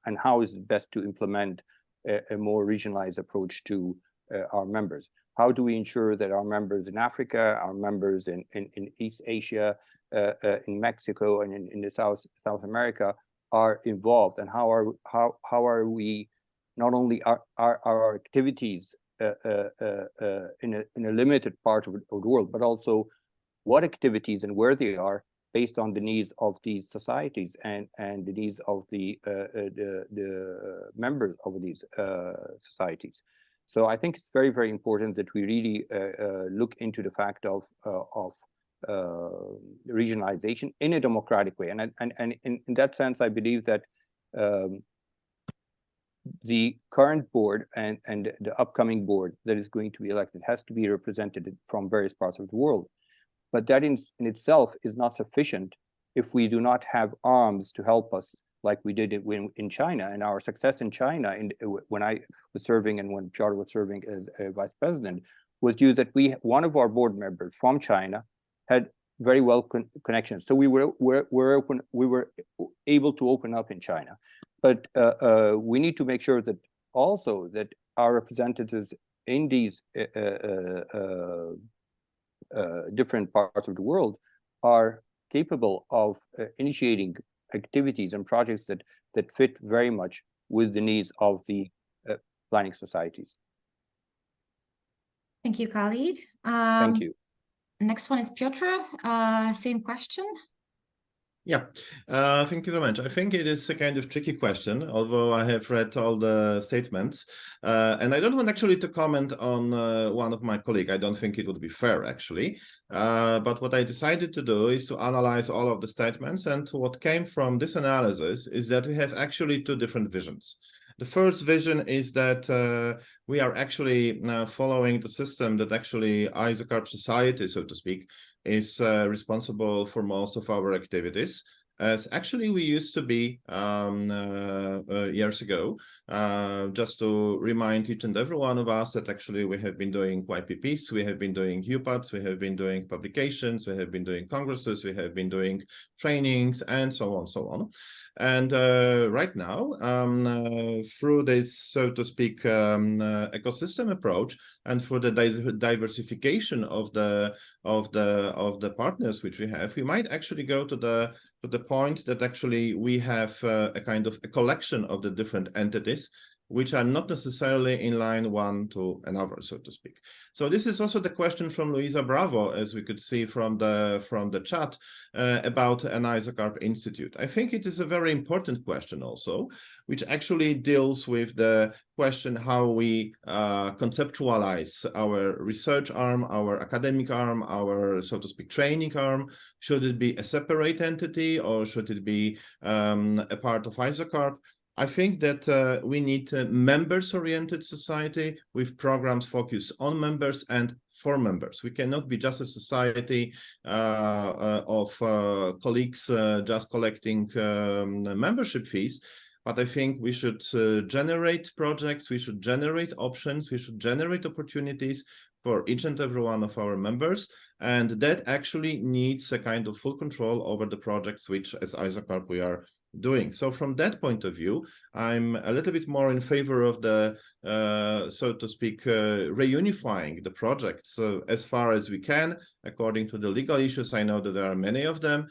and how is it best to implement a more regionalized approach to our members. How do we ensure that our members in Africa, our members in East Asia, in Mexico, and in the South America are involved, and how are we not only our activities in a limited part of the world, but also what activities and where they are based on the needs of these societies and the needs of the members of these societies. So I think it's very, very important that we really look into the fact of regionalization in a democratic way. And in that sense, I believe that the current board and the upcoming board that is going to be elected has to be represented from various parts of the world. But that in itself is not sufficient if we do not have arms to help us, like we did it in China. And our success in China, when I was serving and when Piotr was serving as a vice president, was due that one of our board members from China had very well connections. So we were able to open up in China. But we need to make sure that also that our representatives in these different parts of the world are capable of initiating activities and projects that fit very much with the needs of the planning societies. Thank you, Khalid. Thank you. Next one is Piotr. Same question. Yeah, thank you very much. I think it is a kind of tricky question, although I have read all the statements. And I don't want actually to comment on one of my colleagues. I don't think it would be fair, actually. But what I decided to do is to analyze all of the statements. And what came from this analysis is that we have actually two different visions. The first vision is that we are actually following the system that actually ISOCARP society, so to speak, is responsible for most of our activities, as actually we used to be years ago. Just to remind each and every one of us that actually we have been doing YPPs, we have been doing UPATs, we have been doing publications, we have been doing congresses, we have been doing trainings, and so on, so on. And right now, through this, so to speak, ecosystem approach, and for the diversification of the partners which we have, we might actually go to the point that actually we have a kind of a collection of the different entities which are not necessarily in line one to another, so to speak. So this is also the question from Luisa Bravo, as we could see from the chat, about an ISOCARP Institute. I think it is a very important question also, which actually deals with the question how we conceptualize our research arm, our academic arm, our, so to speak, training arm. Should it be a separate entity, or should it be a part of ISOCARP? I think that we need a members-oriented society with programs focused on members and for members. We cannot be just a society of colleagues just collecting membership fees, but I think we should generate projects, we should generate options, we should generate opportunities for each and every one of our members, and that actually needs a kind of full control over the projects which, as ISOCARP, we are doing. So from that point of view, I'm a little bit more in favor of the, so to speak, reunifying the projects as far as we can, according to the legal issues. I know that there are many of them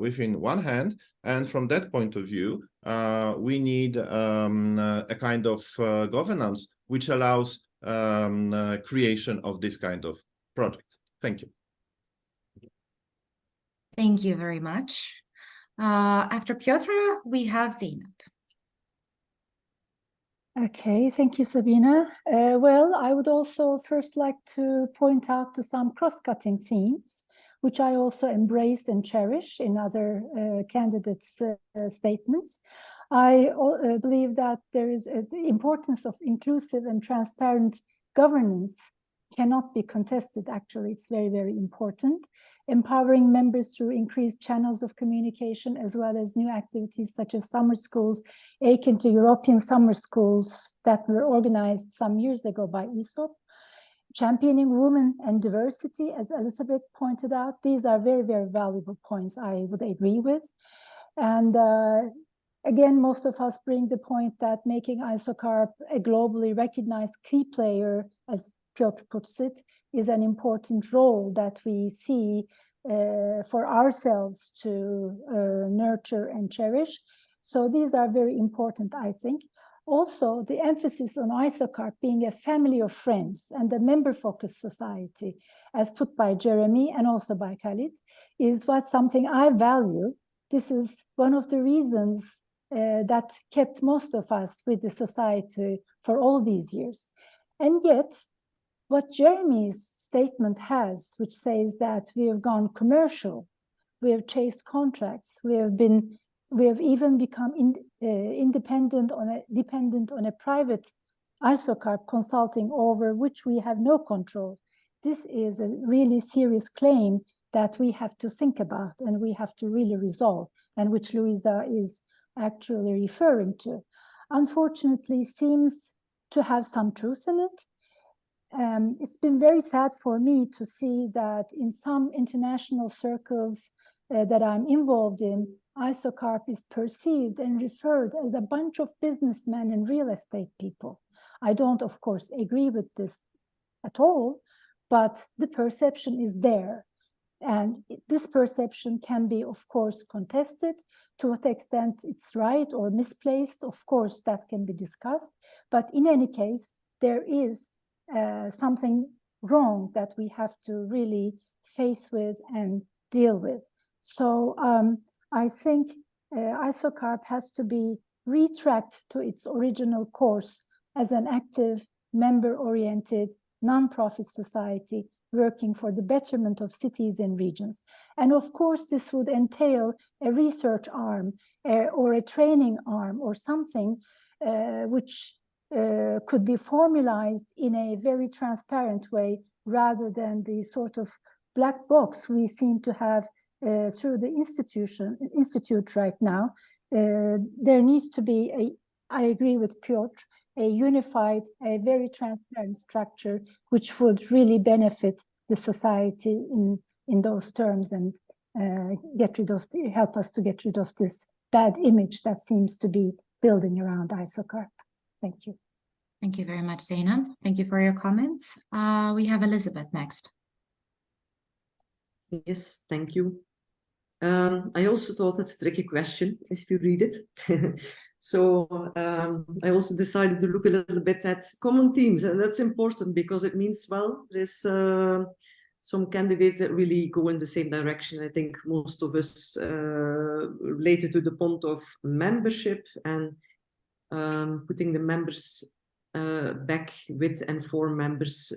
within one hand. And from that point of view, we need a kind of governance which allows creation of this kind of projects. Thank you. Thank you very much. After Piotr, we have Zeynep. Okay, thank you, Sabina. Well, I would also first like to point out to some cross-cutting themes, which I also embrace and cherish in other candidates' statements. I believe that there is the importance of inclusive and transparent governance cannot be contested. Actually, it's very, very important. Empowering members through increased channels of communication, as well as new activities such as summer schools, akin to European summer schools that were organized some years ago by ESOP. Championing women and diversity, as Elizabeth pointed out, these are very, very valuable points I would agree with. And again, most of us bring the point that making ISOCARP a globally recognized key player, as Piotr puts it, is an important role that we see for ourselves to nurture and cherish. So these are very important, I think. Also, the emphasis on ISOCARP being a family of friends and a member-focused society, as put by Jeremy and also by Khalid, is something I value. This is one of the reasons that kept most of us with the society for all these years. And yet, what Jeremy's statement has, which says that we have gone commercial, we have chased contracts, we have even become dependent on a private ISOCARP consulting over which we have no control. This is a really serious claim that we have to think about and we have to really resolve, and which Luisa is actually referring to. Unfortunately, seems to have some truth in it. It's been very sad for me to see that in some international circles that I'm involved in, ISOCARP is perceived and referred as a bunch of businessmen and real estate people. I don't, of course, agree with this at all, but the perception is there. And this perception can be, of course, contested. To what extent it's right or misplaced, of course, that can be discussed. But in any case, there is something wrong that we have to really face with and deal with. So I think ISOCARP has to be retracked to its original course as an active, member-oriented, non-profit society working for the betterment of cities and regions. And of course, this would entail a research arm or a training arm or something which could be formalized in a very transparent way rather than the sort of black box we seem to have through the institute right now. There needs to be I agree with Piotr, a unified, a very transparent structure, which would really benefit the society in those terms and help us to get rid of this bad image that seems to be building around ISOCARP. Thank you. Thank you very much, Zainab. Thank you for your comments. We have Elizabeth next. Yes, thank you. I also thought it's a tricky question if you read it. So I also decided to look a little bit at common themes, and that's important because it means, well, there's some candidates that really go in the same direction. I think most of us related to the point of membership and putting the members back with and for members,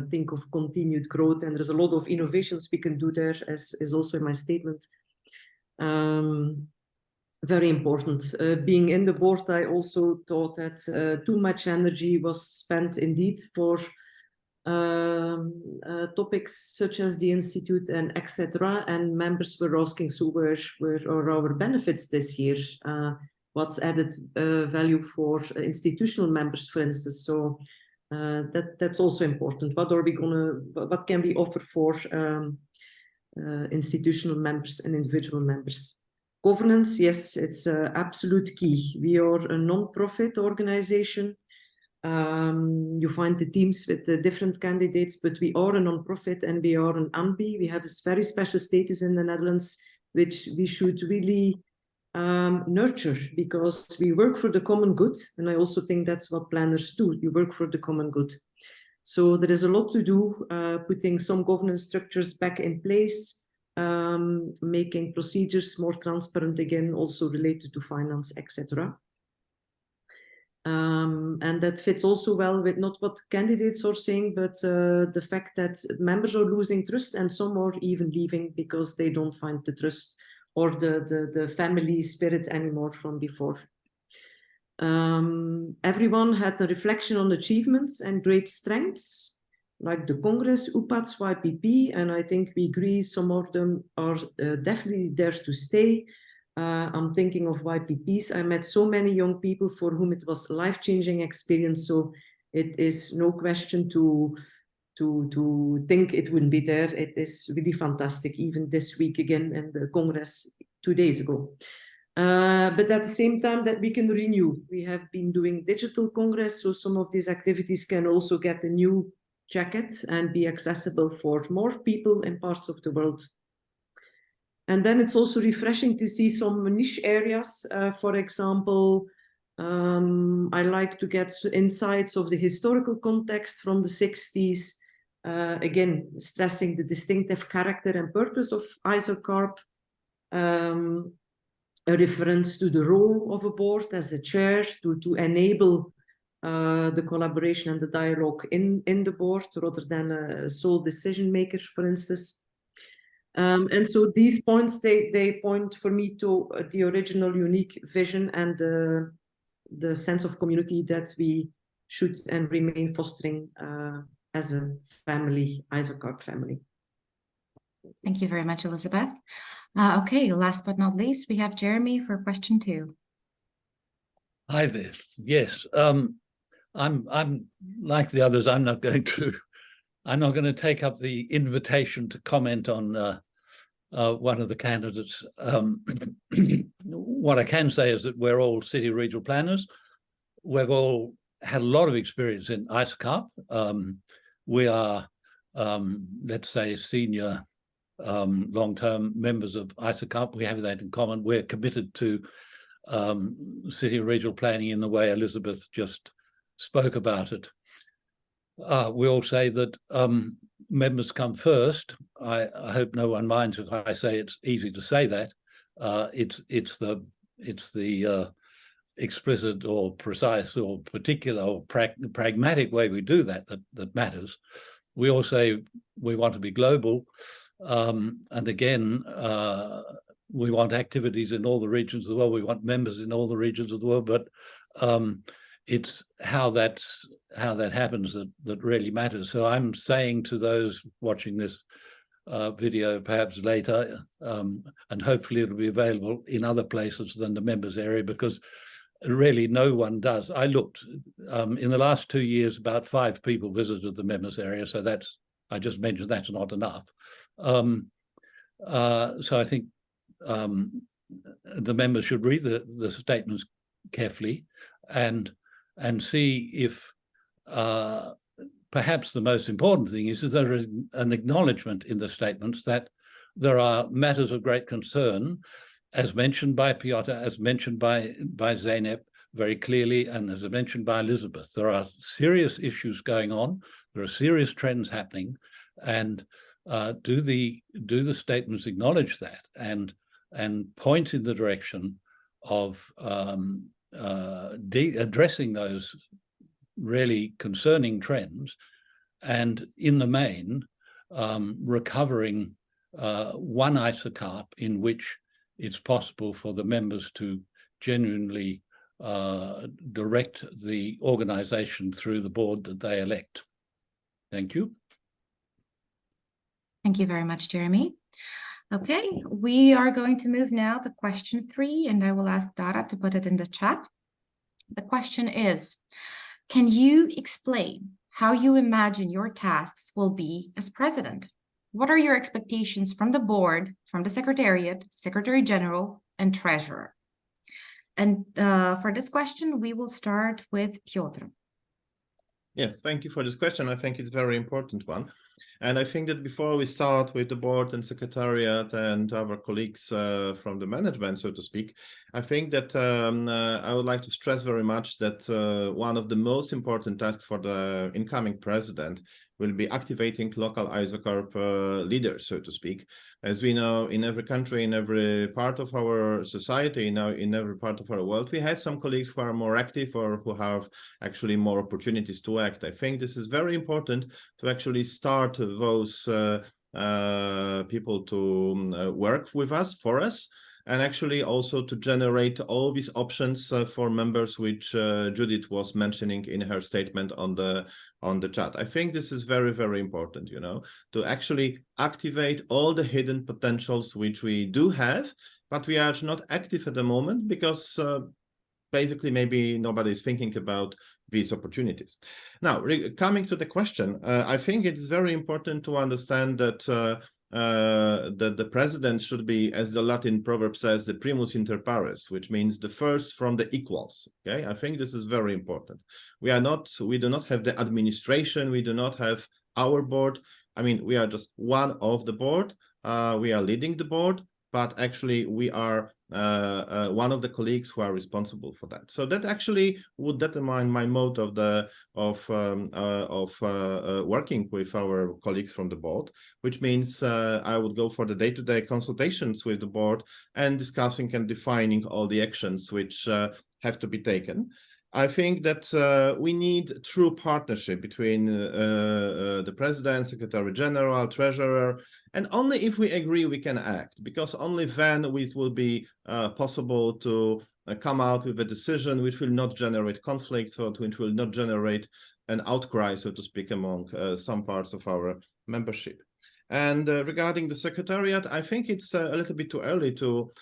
think of continued growth, and there's a lot of innovations we can do there, as is also in my statement. Very important. Being in the board, I also thought that too much energy was spent indeed for topics such as the institute and etc. And members were asking, so where are our benefits this year? What's added value for institutional members, for instance? So that's also important. What can we offer for institutional members and individual members? Governance, yes, it's absolute key. We are a non-profit organization. You find the teams with the different candidates, but we are a non-profit and we are an ANBI. We have a very special status in the Netherlands, which we should really nurture, because we work for the common good. And I also think that's what planners do. You work for the common good. So there is a lot to do, putting some governance structures back in place, making procedures more transparent again, also related to finance, etc. And that fits also well with not what candidates are saying, but the fact that members are losing trust and some are even leaving because they don't find the trust or the family spirit anymore from before. Everyone had a reflection on achievements and great strengths, like the Congress, UPATS, YPP, and I think we agree some of them are definitely there to stay. I'm thinking of YPPs. I met so many young people for whom it was a life-changing experience, so it is no question to think it wouldn't be there. It is really fantastic, even this week again in the Congress 2 days ago. But at the same time that we can renew. We have been doing digital Congress, so some of these activities can also get a new jacket and be accessible for more people in parts of the world. And then it's also refreshing to see some niche areas. For example, I like to get insights of the historical context from the 60s. Again, stressing the distinctive character and purpose of ISOCARP. A reference to the role of a board as a chair to enable the collaboration and the dialogue in the board rather than a sole decision maker, for instance. And so these points, they point for me to the original unique vision and the sense of community that we should and remain fostering as a family, ISOCARP family. Thank you very much, Elizabeth. Okay, last but not least, we have Jeremy for question 2. Hi there. Yes, I'm like the others. I'm not going to take up the invitation to comment on one of the candidates. What I can say is that we're all city regional planners. We've all had a lot of experience in ISOCARP. We are, let's say, senior long-term members of ISOCARP. We have that in common. We're committed to city and regional planning in the way Elizabeth just spoke about it. we all say that members come first. I hope no one minds if I say it's easy to say that. It's the explicit or precise or particular or pragmatic way we do that matters. We all say we want to be global, and again, we want activities in all the regions of the world. We want members in all the regions of the world, but it's how that happens that really matters. So I'm saying to those watching this video perhaps later, and hopefully it'll be available in other places than the members area, because really no one does. I looked in the last 2 years, about 5 people visited the members area, so that's, I just mentioned that's not enough. So I think the members should read the statements carefully and see if perhaps the most important thing is there is an acknowledgement in the statements that there are matters of great concern, as mentioned by Piotr, as mentioned by Zeynep very clearly, and as mentioned by Elizabeth. There are serious issues going on. There are serious trends happening, and do the statements acknowledge that and point in the direction of addressing those really concerning trends, and in the main recovering one ISOCARP in which it's possible for the members to genuinely direct the organization through the board that they elect. Thank you. Thank you very much, Jeremy. Okay, we are going to move now to question 3, and I will ask Dara to put it in the chat. The question is, can you explain how you imagine your tasks will be as president? What are your expectations from the board, from the Secretariat, Secretary General, and Treasurer? And for this question, we will start with Piotr. Yes, thank you for this question. I think it's a very important one. And I think that before we start with the board and secretariat and our colleagues from the management, so to speak, I think that I would like to stress very much that one of the most important tasks for the incoming president will be activating local ISOCARP leaders, so to speak. As we know, in every country, in every part of our society, now in every part of our world, we have some colleagues who are more active or who have actually more opportunities to act. I think this is very important to actually start those people to work with us, for us, and actually also to generate all these options for members, which Judith was mentioning in her statement on the chat. I think this is very, very important, you know, to actually activate all the hidden potentials which we do have, but we are not active at the moment because basically maybe nobody is thinking about these opportunities. Now, coming to the question, I think it's very important to understand that that the president should be, as the Latin proverb says, the primus inter pares, which means the first from the equals. Okay, I think this is very important. We do not have the administration, we do not have our board. I mean, we are just one of the board. We are leading the board, but actually we are one of the colleagues who are responsible for that. So that actually would determine my mode of working with our colleagues from the board, which means I would go for the day-to-day consultations with the board and discussing and defining all the actions which have to be taken. I think that we need true partnership between the president, secretary general, treasurer, and only if we agree we can act, because only then it will be possible to come out with a decision which will not generate conflict, or which will not generate an outcry, so to speak, among some parts of our membership. And regarding the secretariat, I think it's a little bit too early to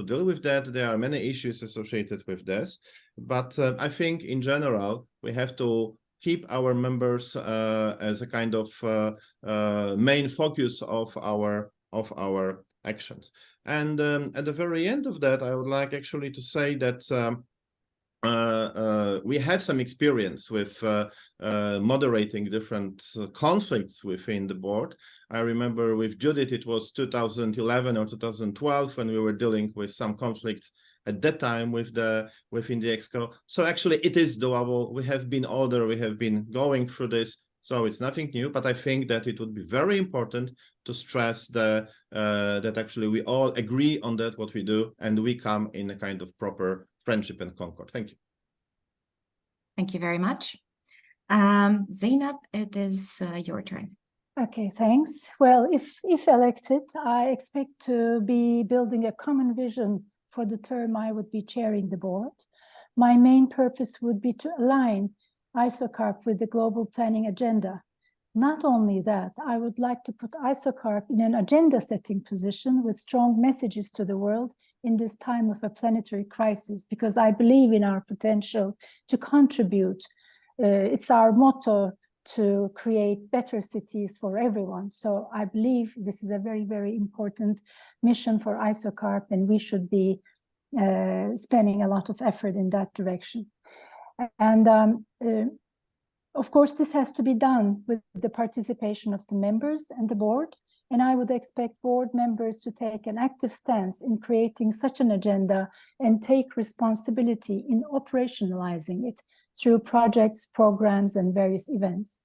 deal with that. There are many issues associated with this, but I think in general we have to keep our members as a kind of main focus of our actions. And at the very end of that, I would like actually to say that we have some experience with moderating different conflicts within the board. I remember with Judith, it was 2011 or 2012 when we were dealing with some conflicts at that time within the EXCO. So actually it is doable. We have been older, we have been going through this. So it's nothing new, but I think that it would be very important to stress that actually we all agree on that, what we do, and we come in a kind of proper friendship and concord. Thank you. Thank you very much. Zeynep, it is your turn. Okay, thanks. Well, if elected, I expect to be building a common vision for the term I would be chairing the board. My main purpose would be to align ISOCARP with the global planning agenda. Not only that, I would like to put ISOCARP in an agenda-setting position with strong messages to the world in this time of a planetary crisis, because I believe in our potential to contribute. It's our motto to create better cities for everyone. So I believe this is a very, very important mission for ISOCARP, and we should be spending a lot of effort in that direction. And of course, this has to be done with the participation of the members and the board. And I would expect board members to take an active stance in creating such an agenda and take responsibility in operationalizing it through projects, programs, and various events.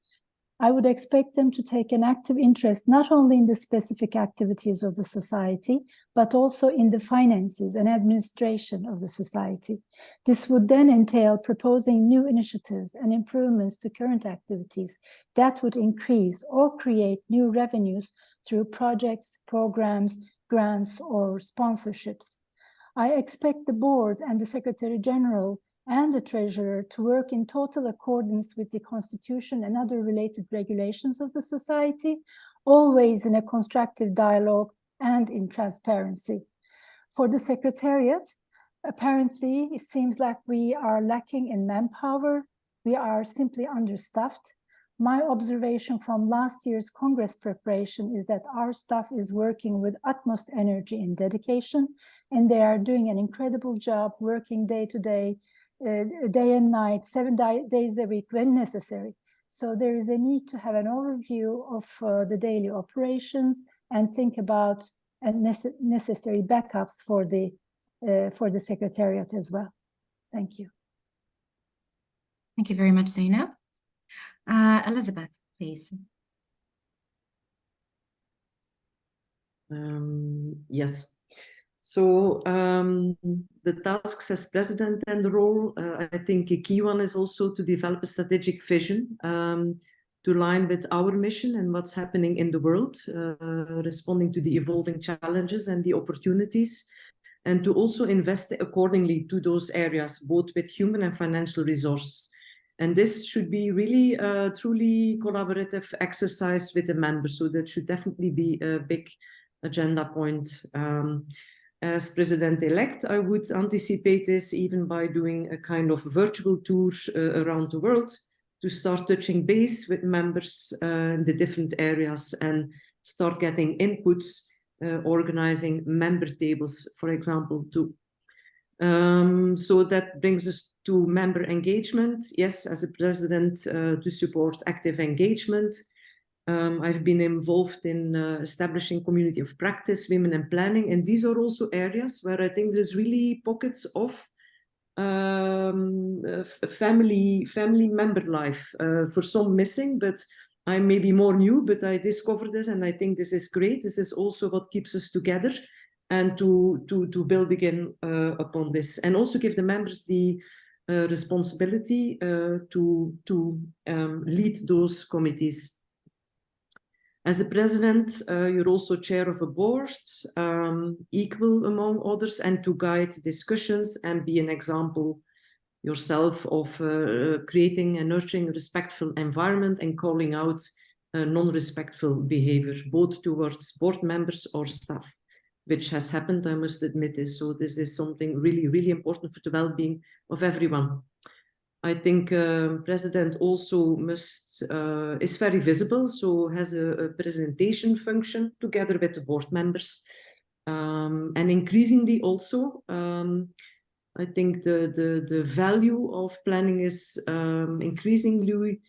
I would expect them to take an active interest not only in the specific activities of the society, but also in the finances and administration of the society. This would then entail proposing new initiatives and improvements to current activities that would increase or create new revenues through projects, programs, grants, or sponsorships. I expect the board and the Secretary General and the Treasurer to work in total accordance with the Constitution and other related regulations of the society, always in a constructive dialogue and in transparency. For the Secretariat, apparently it seems like we are lacking in manpower. We are simply understaffed. My observation from last year's Congress preparation is that our staff is working with utmost energy and dedication, and they are doing an incredible job working day to day, day and night, 7 days a week when necessary. So there is a need to have an overview of the daily operations and think about necessary backups for the Secretariat as well. Thank you. Thank you very much, Zeynep. Elizabeth, please. Yes. So the tasks as president and the role, I think a key one is also to develop a strategic vision to align with our mission and what's happening in the world, responding to the evolving challenges and the opportunities, and to also invest accordingly to those areas, both with human and financial resources. And this should be really a truly collaborative exercise with the members. So that should definitely be a big agenda point. As president-elect, I would anticipate this even by doing a kind of virtual tour around the world to start touching base with members in the different areas and start getting inputs, organizing member tables, for example, too. So that brings us to member engagement. Yes, as a president, to support active engagement. I've been involved in establishing community of practice, women in planning, and these are also areas where I think there's really pockets of family member life. For some missing, but I may be more new, but I discovered this and I think this is great. This is also what keeps us together and to build again upon this, and also give the members the responsibility to lead those committees. As a president, you're also chair of a board, equal among others, and to guide discussions and be an example yourself of creating and nurturing a respectful environment and calling out non-respectful behavior, both towards board members or staff, which has happened, I must admit this. So this is something really, really important for the well-being of everyone. I think president also is very visible, so has a presentation function together with the board members. And increasingly also, I think the value of planning is increasingly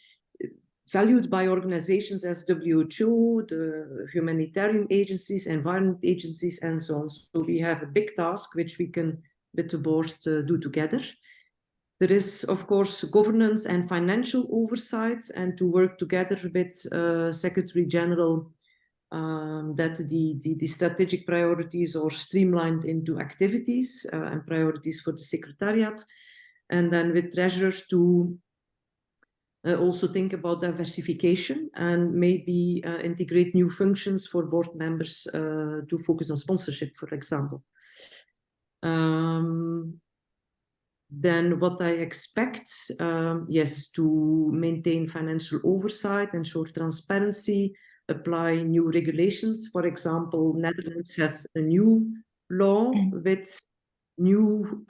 valued by organizations as WHO, the humanitarian agencies, environment agencies, and so on. So we have a big task which we can, with the board, do together. There is, of course, governance and financial oversight, and to work together with Secretary General that the strategic priorities are streamlined into activities and priorities for the Secretariat. And then with treasurers to also think about diversification and maybe integrate new functions for board members to focus on sponsorship, for example. Then what I expect, yes, to maintain financial oversight, ensure transparency, apply new regulations. For example, Netherlands has a new law with new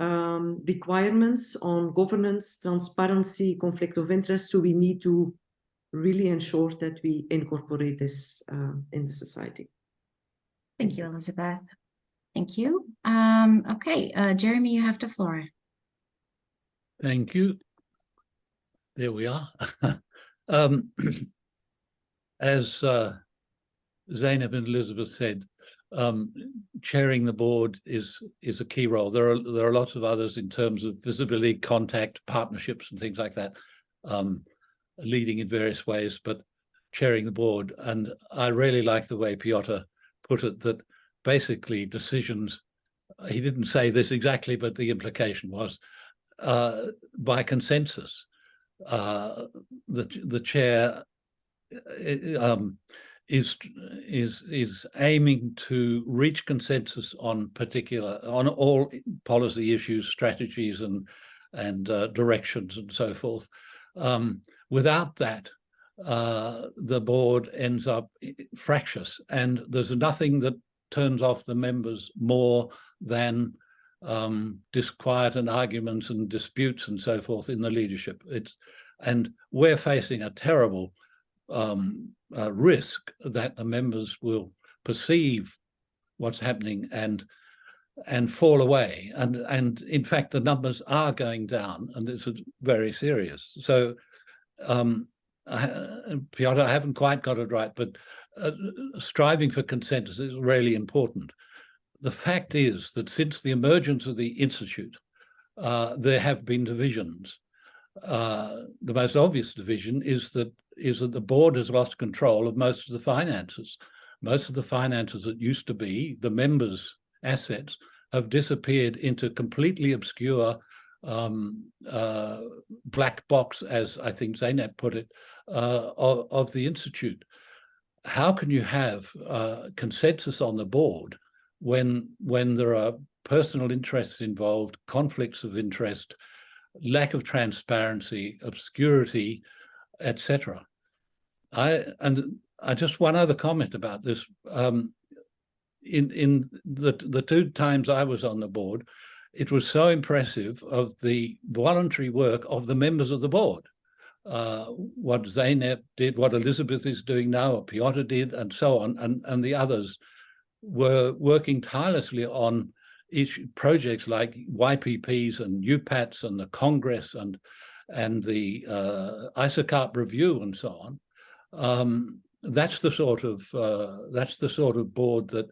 requirements on governance, transparency, conflict of interest. So we need to really ensure that we incorporate this in the society. Thank you, Elizabeth. Thank you. Okay, Jeremy, you have the floor. Thank you. There we are. As Zeynep and Elizabeth said, chairing the board is a key role. There are lots of others in terms of visibility, contact, partnerships, and things like that, leading in various ways, but chairing the board. And I really like the way Piotr put it, that basically decisions, he didn't say this exactly, but the implication was by consensus. The chair is aiming to reach consensus on all policy issues, strategies, and directions, and so forth. Without that, the board ends up fractious, and there's nothing that turns off the members more than disquiet and arguments and disputes and so forth in the leadership. And we're facing a terrible risk that the members will perceive what's happening and fall away. And in fact, the numbers are going down, and this is very serious. So Piotr, I haven't quite got it right, but striving for consensus is really important. The fact is that since the emergence of the Institute, there have been divisions. The most obvious division is that the board has lost control of most of the finances. Most of the finances that used to be the members' assets have disappeared into completely obscure black box, as I think Zeynep put it, of the Institute. How can you have consensus on the board when there are personal interests involved, conflicts of interest, lack of transparency, obscurity, etc.? Just one other comment about this. In the two times I was on the board, it was so impressive of the voluntary work of the members of the board. What Zeynep did, what Elizabeth is doing now, what Piotr did, and so on, and the others were working tirelessly on each projects like YPPs and UPATs and the Congress and the ISOCARP review and so on. That's the sort of board that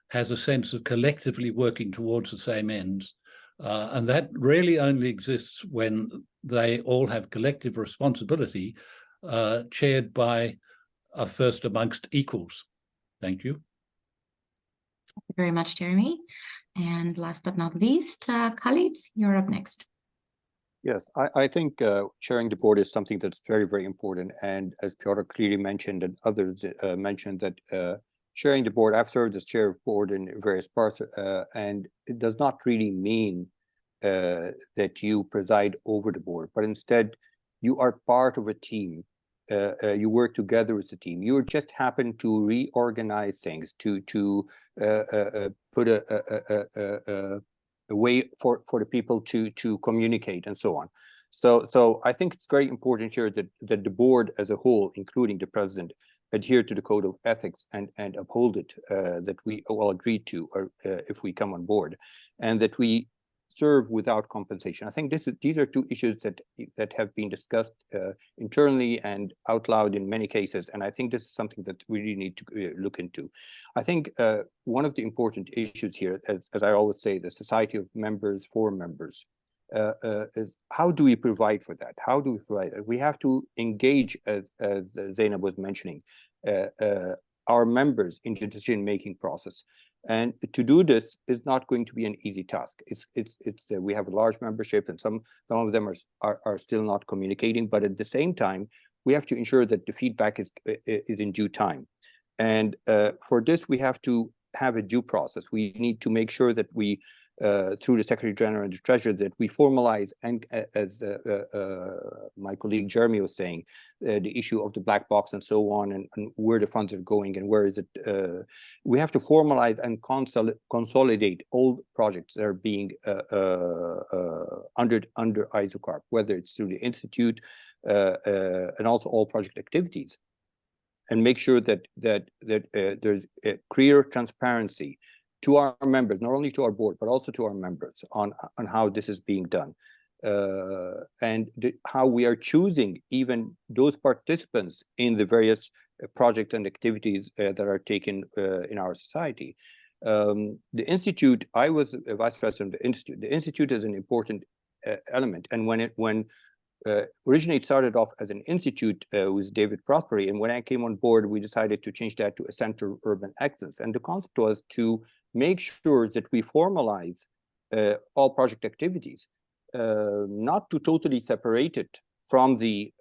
has a sense of collectively working towards the same ends, and that really only exists when they all have collective responsibility, chaired by a first amongst equals. Thank you. Thank you very much, Jeremy. And last but not least, Khalid, you're up next. Yes, I think chairing the board is something that's very, very important. And as Piotr clearly mentioned, and others mentioned, that chairing the board, I've served as chair of board in various parts, and it does not really mean that you preside over the board, but instead you are part of a team. You work together as a team. You just happen to reorganize things, to put a way for the people to communicate and so on. So I think it's very important here that the board as a whole, including the president, adhere to the code of ethics and uphold it, that we all agreed to, or if we come on board, and that we serve without compensation. I think these are two issues that have been discussed internally and out loud in many cases, and I think this is something that we really need to look into. I think one of the important issues here, as I always say, the society of members for members. is how do we provide for that? How do we provide it? We have to engage, as Zainab was mentioning, our members in the decision-making process. And to do this is not going to be an easy task. We have a large membership, and some of them are still not communicating, but at the same time, we have to ensure that the feedback is in due time. And for this, we have to have a due process. We need to make sure that we, through the Secretary General and the Treasurer, that we formalize, and as my colleague Jeremy was saying, the issue of the black box and so on, and where the funds are going and where is it. We have to formalize and consolidate all projects that are being under ISOCARP, whether it's through the Institute and also all project activities, and make sure that there's a clear transparency to our members, not only to our board, but also to our members on how this is being done, and how we are choosing even those participants in the various projects and activities that are taken in our society. The Institute, I was a vice president of the Institute. The Institute is an important element, and when originally it started off as an institute with David Prosperi, and when I came on board, we decided to change that to a Center of Urban Excellence. And the concept was to make sure that we formalize all project activities, not to totally separate it from the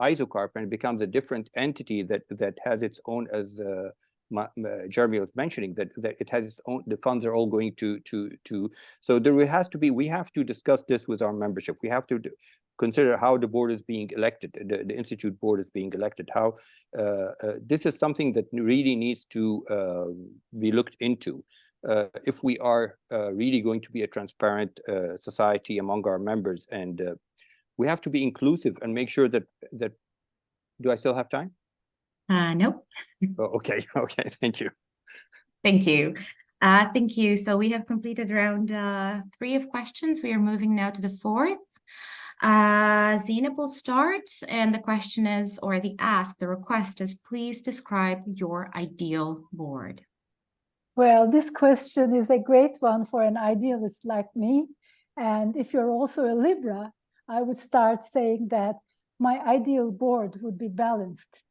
ISOCARP, and it becomes a different entity that has its own, as Jeremy was mentioning, that it has its own, the funds are all going to so there has to be, we have to discuss this with our membership. We have to consider how the board is being elected, the Institute board is being elected, how this is something that really needs to be looked into. If we are really going to be a transparent society among our members, and we have to be inclusive and make sure that, do I still have time? Nope. Oh, okay, thank you. Thank you. Thank you. So we have completed round 3 of questions. We are moving now to the 4th. Zainab will start, and the question is, or the request is, please describe your ideal board. Well, this question is a great one for an idealist like me. And if you're also a Libra, I would start saying that my ideal board would be balanced.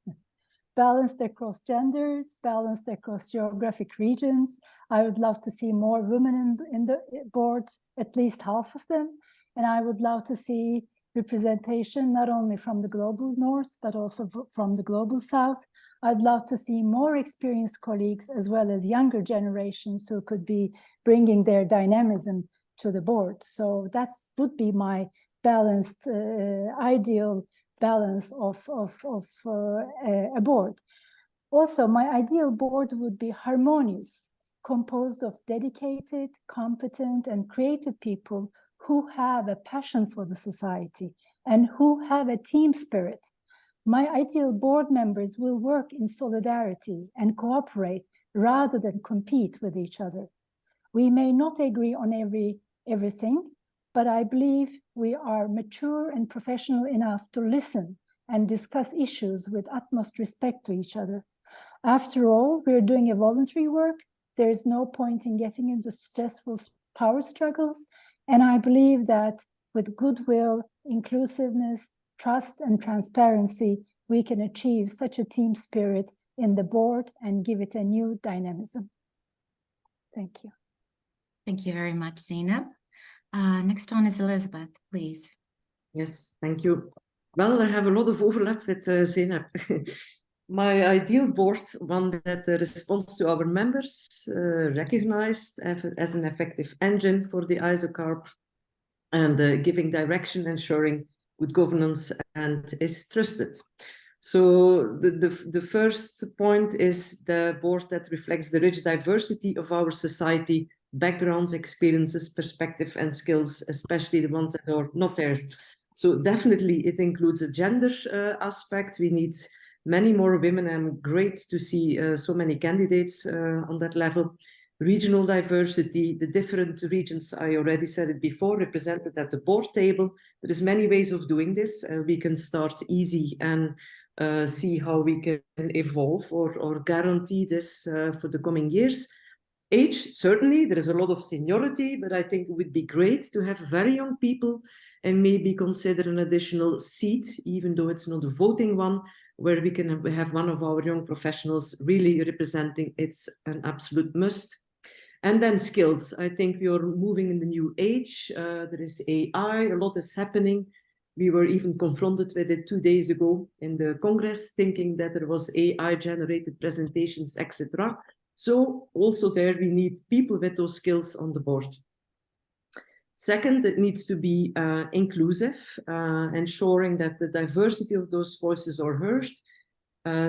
Balanced across genders, balanced across geographic regions. I would love to see more women in the board, at least half of them. And I would love to see representation not only from the global north, but also from the global south. I'd love to see more experienced colleagues, as well as younger generations who could be bringing their dynamism to the board. So that would be my balanced, ideal balance of a board. Also, my ideal board would be harmonious, composed of dedicated, competent, and creative people who have a passion for the society and who have a team spirit. My ideal board members will work in solidarity and cooperate rather than compete with each other. We may not agree on everything, but I believe we are mature and professional enough to listen and discuss issues with utmost respect to each other. After all, we're doing a voluntary work. There is no point in getting into stressful power struggles. And I believe that with goodwill, inclusiveness, trust, and transparency, we can achieve such a team spirit in the board and give it a new dynamism. Thank you. Thank you very much, Zainab. Next one is Elizabeth, please. Yes, thank you. Well, I have a lot of overlap with Zainab. My ideal board, one that responds to our members, recognized as an effective engine for the ISOCARP, and giving direction, ensuring good governance, and is trusted. So the first point is the board that reflects the rich diversity of our society, backgrounds, experiences, perspective, and skills, especially the ones that are not there. So definitely it includes a gender aspect. We need many more women, and great to see so many candidates on that level. Regional diversity, the different regions, I already said it before, represented at the board table. There is many ways of doing this. We can start easy and see how we can evolve or guarantee this for the coming years. Age, certainly, there is a lot of seniority, but I think it would be great to have very young people and maybe consider an additional seat, even though it's not a voting one, where we can have one of our young professionals really representing. It's an absolute must. And then skills. I think we are moving in the new age. There is AI, a lot is happening. We were even confronted with it 2 days ago in the Congress, thinking that there was AI-generated presentations, etc. So also there we need people with those skills on the board. Second, it needs to be inclusive, ensuring that the diversity of those voices are heard.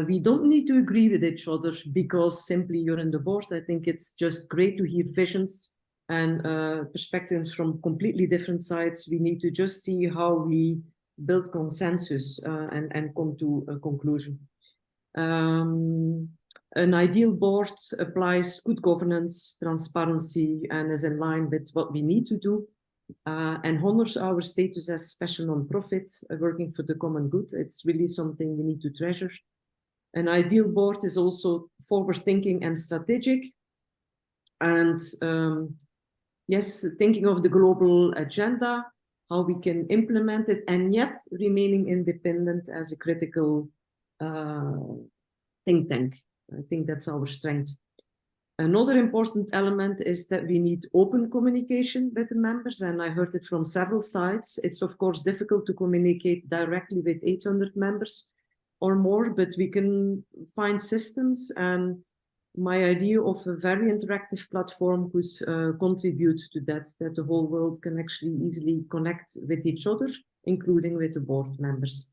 We don't need to agree with each other because simply you're in the board. I think it's just great to hear visions and perspectives from completely different sides. We need to just see how we build consensus and come to a conclusion. An ideal board applies good governance, transparency, and is in line with what we need to do, and honors our status as special non-profit, working for the common good. It's really something we need to treasure. An ideal board is also forward-thinking and strategic. And yes, thinking of the global agenda, how we can implement it, and yet remaining independent as a critical think tank. I think that's our strength. Another important element is that we need open communication with the members, and I heard it from several sides. It's of course difficult to communicate directly with 800 members or more, but we can find systems, and my idea of a very interactive platform could contribute to that the whole world can actually easily connect with each other, including with the board members.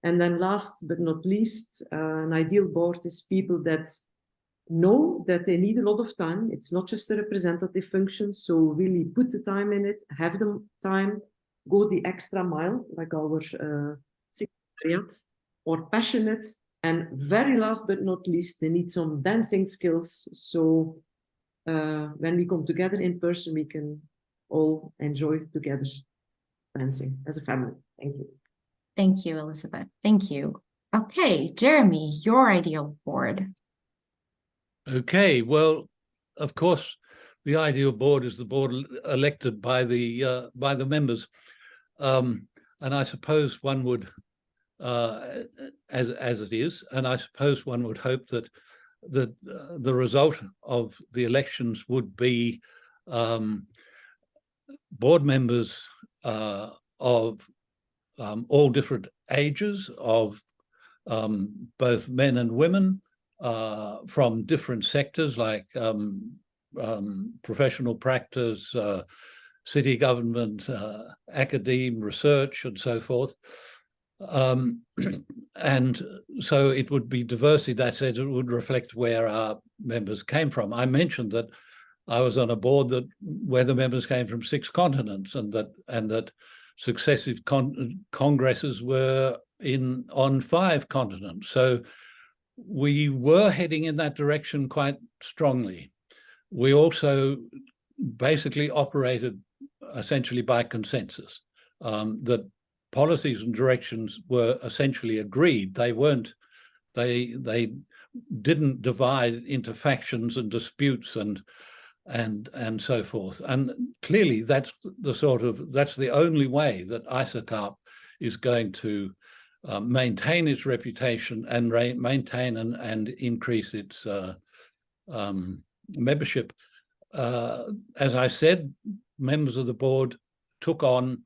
And then last but not least, an ideal board is people that know that they need a lot of time. It's not just a representative function, so really put the time in it, have the time, go the extra mile, like our secretariat, or passionate, and very last but not least, they need some dancing skills. So when we come together in person, we can all enjoy together dancing as a family. Thank you. Thank you, Elizabeth. Thank you. Okay, Jeremy, your ideal board. Okay, well, of course, the ideal board is the board elected by the members, and I suppose one would, as it is, and I suppose one would hope that the result of the elections would be board members of all different ages, of both men and women, from different sectors like professional practice, city government, academe, research, and so forth. And so it would be diversity. That said, it would reflect where our members came from. I mentioned that I was on a board where the members came from 6 continents, and that successive congresses were on 5 continents. So we were heading in that direction quite strongly. We also basically operated essentially by consensus, that policies and directions were essentially agreed. They didn't divide into factions and disputes and so forth. And clearly that's the only way that ISOCARP is going to maintain its reputation and maintain and increase its membership. As I said, members of the board took on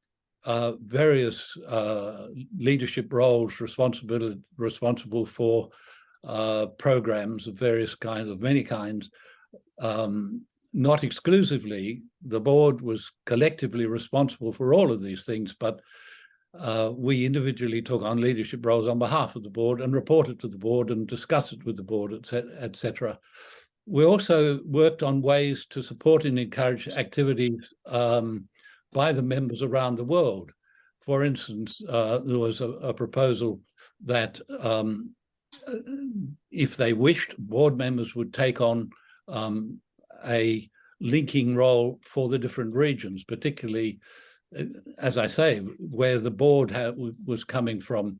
various leadership roles, responsible for programs of various kinds, of many kinds. Not exclusively, the board was collectively responsible for all of these things, but we individually took on leadership roles on behalf of the board and reported to the board and discussed it with the board, etc. We also worked on ways to support and encourage activities by the members around the world. For instance, there was a proposal that if they wished, board members would take on a linking role for the different regions, particularly, as I say, where the board was coming from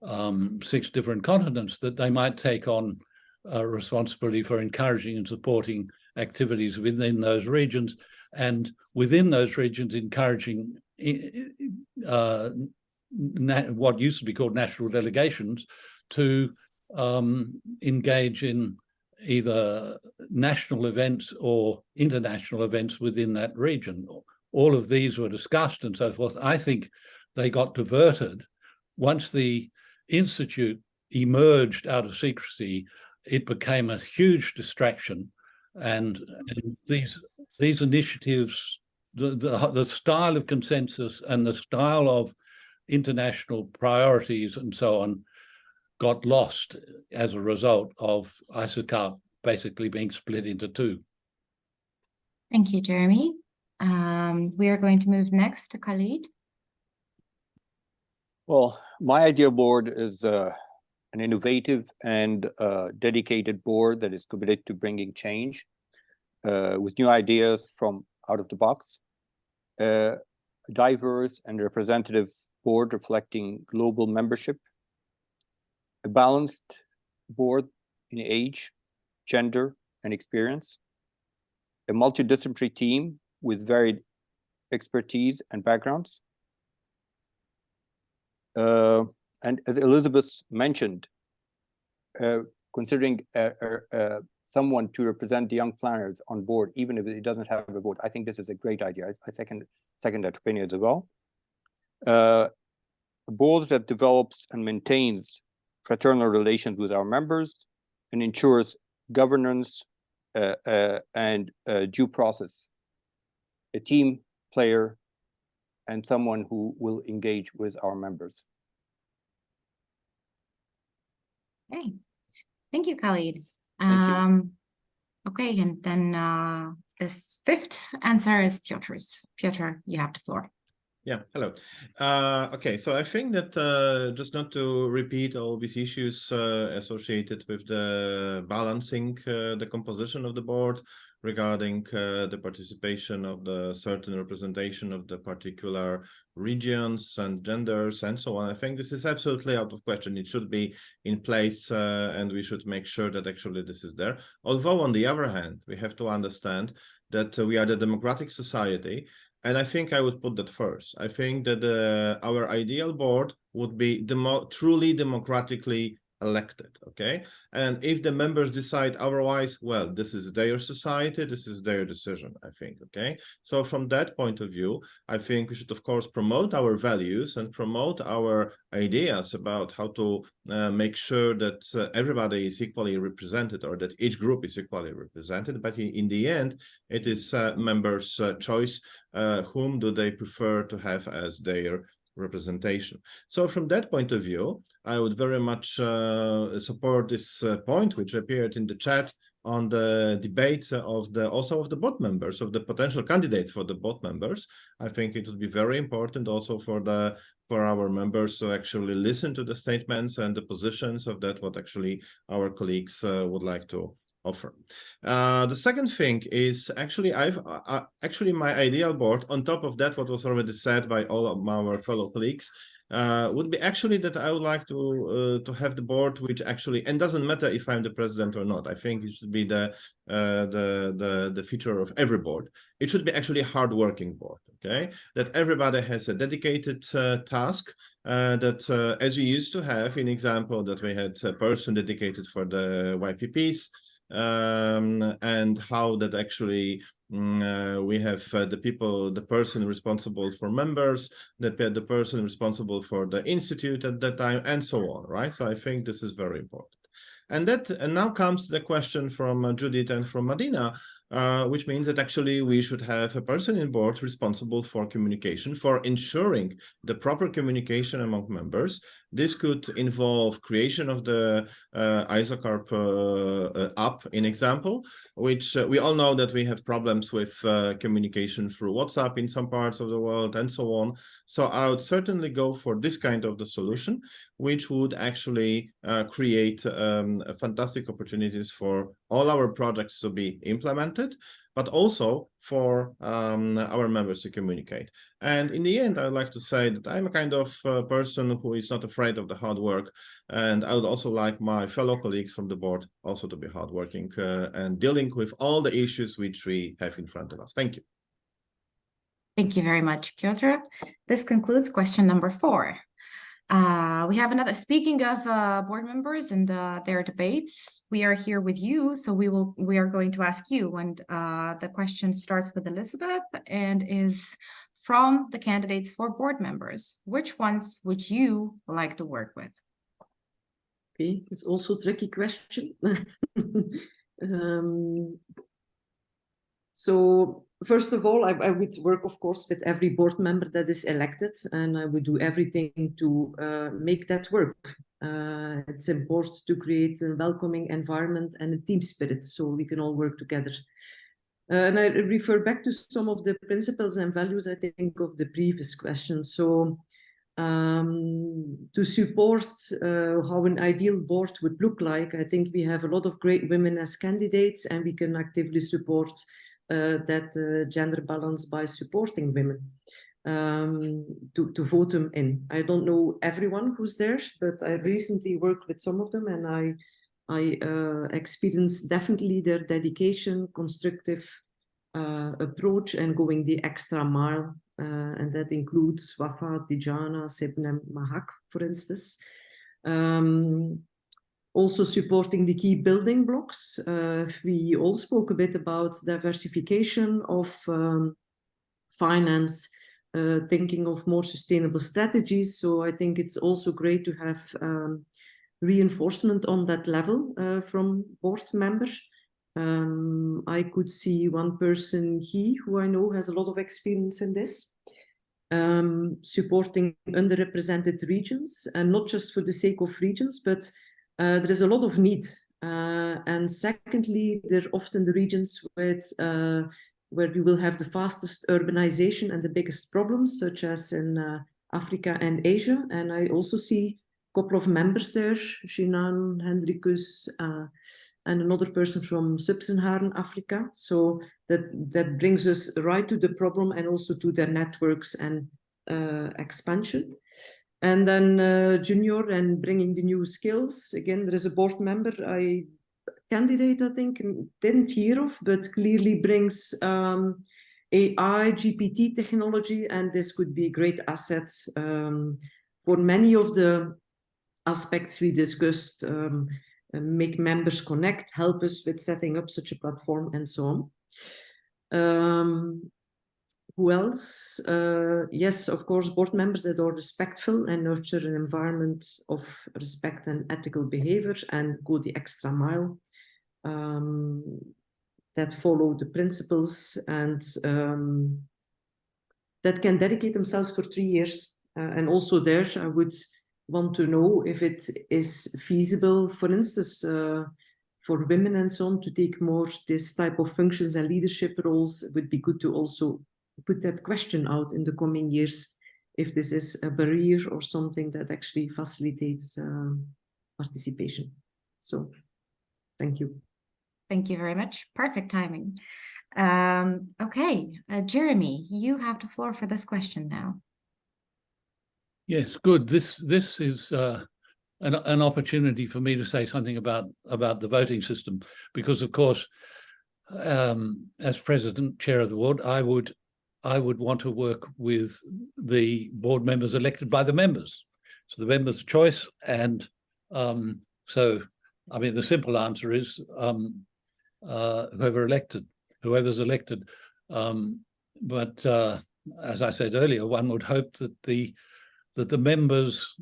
6 different continents, that they might take on responsibility for encouraging and supporting activities within those regions, and within those regions encouraging what used to be called national delegations to engage in either national events or international events within that region. All of these were discussed and so forth. I think they got diverted. Once the Institute emerged out of secrecy, it became a huge distraction. And these initiatives, the style of consensus and the style of international priorities and so on got lost as a result of ISOCARP basically being split into two. Thank you, Jeremy. We are going to move next to Khalid. Well, my idea board is an innovative and dedicated board that is committed to bringing change with new ideas from out of the box. A diverse and representative board reflecting global membership. A balanced board in age, gender, and experience. A multidisciplinary team with varied expertise and backgrounds. And as Elizabeth mentioned, considering someone to represent the young planners on board, even if it doesn't have a vote, I think this is a great idea. I second that opinion as well. A board that develops and maintains fraternal relations with our members and ensures governance and due process. A team player and someone who will engage with our members. Okay, thank you, Khalid. Thank you. Okay, and then this fifth answer is Piotr's. Piotr, you have the floor. Yeah, hello. Okay, so I think that just not to repeat all these issues associated with the balancing the composition of the board regarding the participation of the certain representation of the particular regions and genders and so on. I think this is absolutely out of question. It should be in place and we should make sure that actually this is there. Although on the other hand, we have to understand that we are the democratic society. And I think I would put that first. I think that our ideal board would be truly democratically elected, okay? And if the members decide otherwise, well, this is their society, this is their decision, I think, okay? So from that point of view, I think we should, of course, promote our values and promote our ideas about how to make sure that everybody is equally represented or that each group is equally represented. But in the end, it is members' choice whom do they prefer to have as their representation. So from that point of view, I would very much support this point which appeared in the chat on the debate of the board members, of the potential candidates for the board members. I think it would be very important also for our members to actually listen to the statements and the positions of that what actually our colleagues would like to offer. The second thing is actually my ideal board, on top of that what was already said by all of our fellow colleagues, would be actually that I would like to have the board which actually, and doesn't matter if I'm the president or not, I think it should be the feature of every board. It should be actually a hard-working board, okay? That everybody has a dedicated task, that as we used to have, in example, that we had a person dedicated for the YPPs, and how that actually we have the person responsible for members, the person responsible for the institute at that time, and so on, right? So I think this is very important. And now comes the question from Judith and from Madina, which means that actually we should have a person in board responsible for communication, for ensuring the proper communication among members. This could involve creation of the ISOCARP app, in example, which we all know that we have problems with communication through WhatsApp in some parts of the world and so on. So I would certainly go for this kind of the solution, which would actually create fantastic opportunities for all our projects to be implemented. but also for our members to communicate. And in the end, I'd like to say that I'm a kind of person who is not afraid of the hard work. And I would also like my fellow colleagues from the board also to be hardworking and dealing with all the issues which we have in front of us. Thank you. Thank you very much, Piotr. This concludes question number 4. We have another, speaking of board members and their debates, we are here with you, so we are going to ask you, and the question starts with Elizabeth and is from the candidates for board members. Which ones would you like to work with? Okay, it's also a tricky question. So first of all, I would work, of course, with every board member that is elected, and I would do everything to make that work. It's important to create a welcoming environment and a team spirit so we can all work together. And I refer back to some of the principles and values, I think, of the previous question. So to support how an ideal board would look like, I think we have a lot of great women as candidates, and we can actively support that gender balance by supporting women to vote them in. I don't know everyone who's there, but I recently worked with some of them, and I experienced definitely their dedication, constructive approach, and going the extra mile. And that includes Wafa, Tijana, Sebnem, Mahak, for instance. Also supporting the key building blocks. We all spoke a bit about diversification of finance, thinking of more sustainable strategies. So I think it's also great to have reinforcement on that level from board members. I could see one person, who I know has a lot of experience in this, supporting underrepresented regions, and not just for the sake of regions, but there is a lot of need. And secondly, they're often the regions with, where you will have the fastest urbanization and the biggest problems, such as in Africa and Asia. And I also see a couple of members there, Shinan, Hendrikus, and another person from Sub-Saharan Africa. So that brings us right to the problem and also to their networks and expansion. And then junior and bringing the new skills. Again, there is a board member, candidate, I think, didn't hear of, but clearly brings AI, GPT technology, and this could be a great asset for many of the aspects we discussed, make members connect, help us with setting up such a platform, and so on. Who else? Yes, of course, board members that are respectful and nurture an environment of respect and ethical behavior and go the extra mile, that follow the principles and that can dedicate themselves for 3 years. And also there, I would want to know if it is feasible, for instance, for women and so on, to take more this type of functions and leadership roles. It would be good to also put that question out in the coming years, if this is a barrier or something that actually facilitates participation. So, thank you. Thank you very much. Perfect timing. Okay, Jeremy, you have the floor for this question now. Yes, good. This is an opportunity for me to say something about the voting system, because of course, as president, chair of the board, I would want to work with the board members elected by the members. So the members' choice, and so I mean the simple answer is whoever's elected. But as I said earlier, one would hope that the members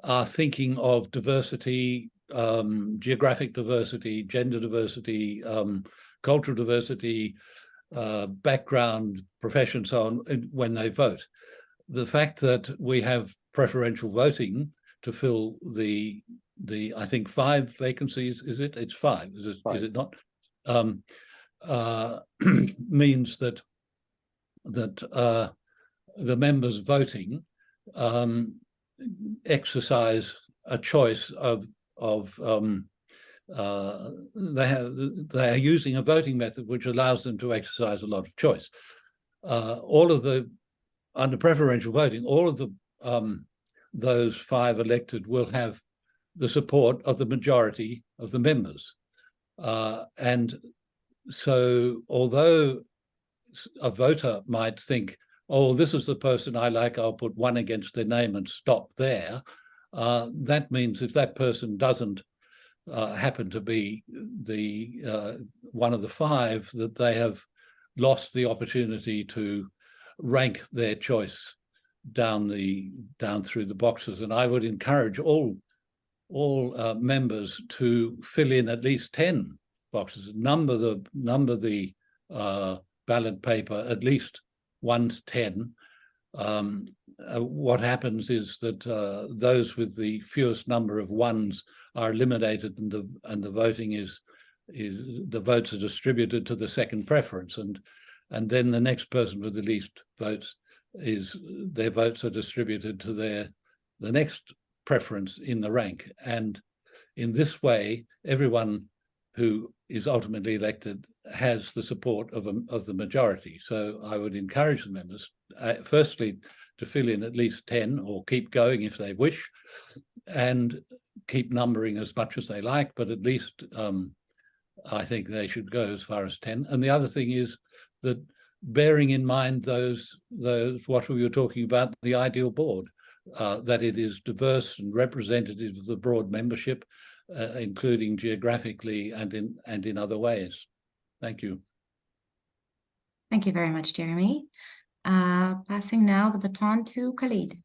are thinking of diversity, geographic diversity, gender diversity, cultural diversity, background, profession, so on, when they vote. The fact that we have preferential voting to fill the I think 5 vacancies, is it? It's 5, is it not? Means that the members voting exercise a choice of they are using a voting method which allows them to exercise a lot of choice. Under preferential voting, all of those 5 elected will have the support of the majority of the members. And so although a voter might think, oh, this is the person I like, I'll put 1 against their name and stop there, that means if that person doesn't happen to be one of the 5, that they have lost the opportunity to rank their choice down through the boxes. And I would encourage all members to fill in at least 10 boxes, number the ballot paper at least 1 to 10. What happens is that those with the fewest number of 1s are eliminated, and the voting the votes are distributed to the second preference, and then the next person with the least votes their votes are distributed to the next preference in the rank. And in this way, everyone who is ultimately elected has the support of the majority. So I would encourage the members, firstly, to fill in at least 10, or keep going if they wish, and keep numbering as much as they like, but at least I think they should go as far as 10. And the other thing is that, bearing in mind those what we were talking about, the ideal board, that it is diverse and representative of the broad membership, including geographically and in other ways. Thank you. Thank you very much, Jeremy. Passing now the baton to Khalid.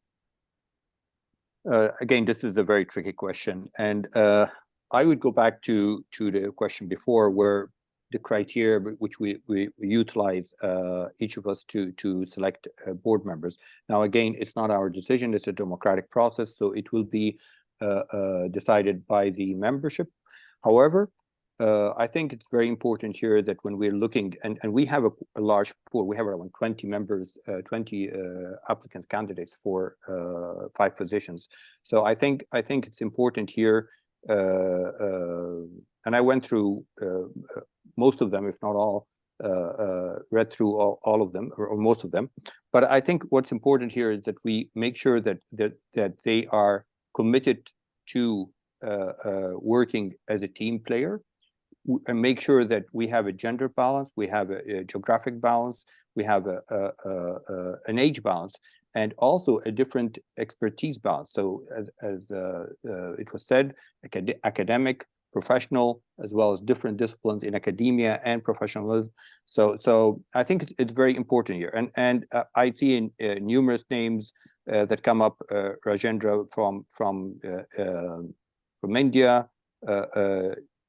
Again, this is a very tricky question, and I would go back to the question before, where the criteria which we utilize, each of us to select board members. Now, again, it's not our decision, it's a democratic process, so it will be decided by the membership. However, I think it's very important here that when we're looking, and we have a large pool, we have around 20 members, 20 applicants, candidates for 5 positions. So I think it's important here, and I went through most of them, if not all, read through all of them, or most of them. But I think what's important here is that we make sure that they are committed to working as a team player, and make sure that we have a gender balance, we have a geographic balance, we have an age balance, and also a different expertise balance. So as it was said, academic, professional, as well as different disciplines in academia and professionalism. So I think it's very important here. And I see in numerous names that come up, Rajendra from India,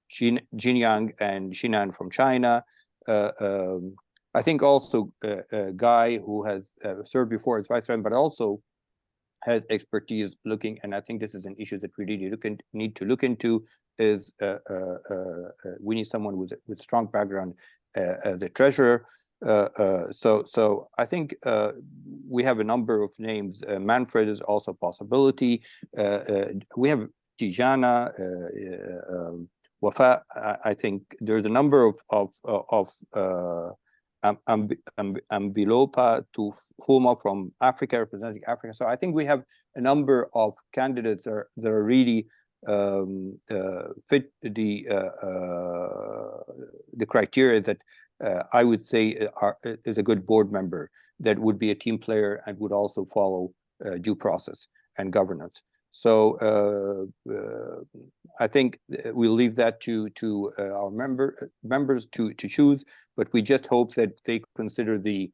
Jinyang and Shinan from China. I think also a guy who has served before as vice president, but also has expertise looking, and I think this is an issue that we really need to look into, is we need someone with strong background as a treasurer. So I think we have a number of names. Manfred is also a possibility. We have Tijana, Wafa. I think there's a number of Ambilopa to Homa from Africa, representing Africa. So I think we have a number of candidates that are really fit the criteria that I would say is a good board member, that would be a team player and would also follow due process and governance. So I think we'll leave that to our members to choose, but we just hope that they consider the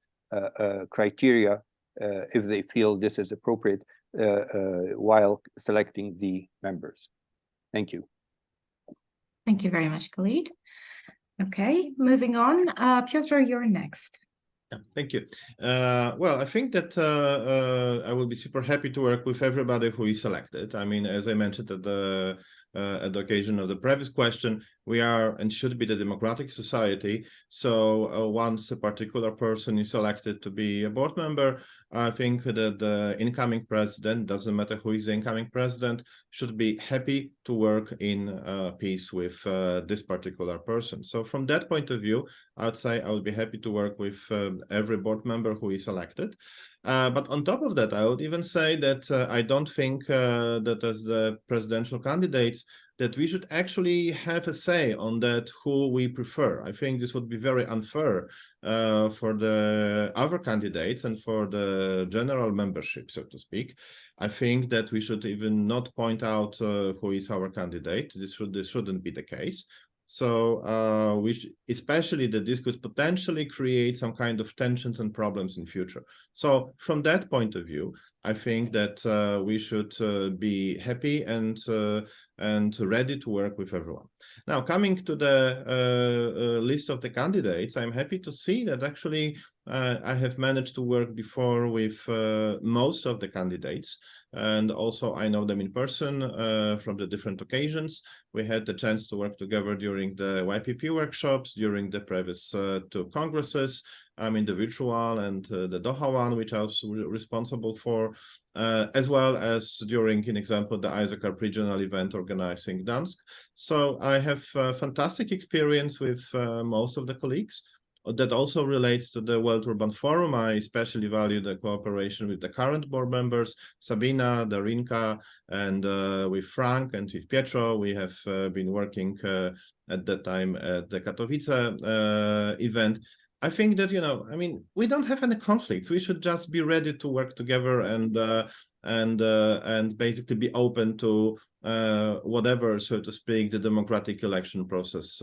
criteria if they feel this is appropriate while selecting the members. Thank you. Thank you very much, Khalid. Okay, moving on. Piotr, you're next. Yeah, thank you. Well, I think that I will be super happy to work with everybody who is selected. I mean, as I mentioned at the occasion of the previous question, we are and should be the democratic society. So once a particular person is selected to be a board member, I think that the incoming president, doesn't matter who is the incoming president, should be happy to work in peace with this particular person. So from that point of view, I'd say I would be happy to work with every board member who is elected. But on top of that, I would even say that I don't think that as the presidential candidates, that we should actually have a say on that who we prefer. I think this would be very unfair for the other candidates and for the general membership, so to speak. I think that we should even not point out who is our candidate. This shouldn't be the case. So especially that this could potentially create some kind of tensions and problems in future. So from that point of view, I think that we should be happy and ready to work with everyone. Now, coming to the list of the candidates, I'm happy to see that actually I have managed to work before with most of the candidates, and also I know them in person from the different occasions. We had the chance to work together during the YPP workshops, during the previous two congresses. I mean, the virtual and the Doha one, which I was responsible for, as well as during, in example, the ISOCARP regional event organizing Gdansk. So I have fantastic experience with most of the colleagues. That also relates to the World Urban Forum. I especially value the cooperation with the current board members, Sabina, Darinka, and with Frank and with Pietro. We have been working at that time at the Katowice event. I think that, I mean, we don't have any conflicts. We should just be ready to work together and basically be open to whatever, so to speak, the democratic election process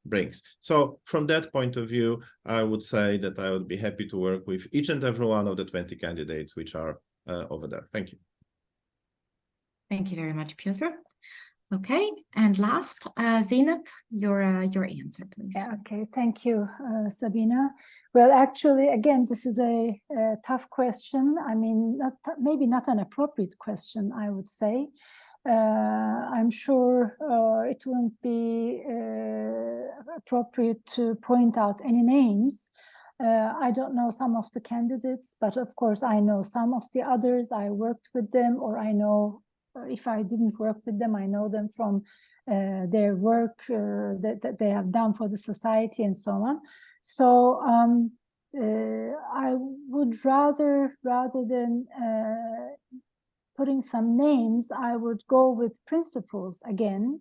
brings. So from that point of view, I would say that I would be happy to work with each and every one of the 20 candidates which are over there. Thank you. Thank you very much, Piotr. Okay, and last, Zeynep, your answer, please. Yeah, okay, thank you, Sabina. Well, actually, again, this is a tough question. I mean, maybe not an appropriate question, I would say. I'm sure it wouldn't be appropriate to point out any names. I don't know some of the candidates, but of course, I know some of the others. I worked with them, or I know, if I didn't work with them, I know them from their work that they have done for the society and so on. So I would rather than putting some names, I would go with principles again,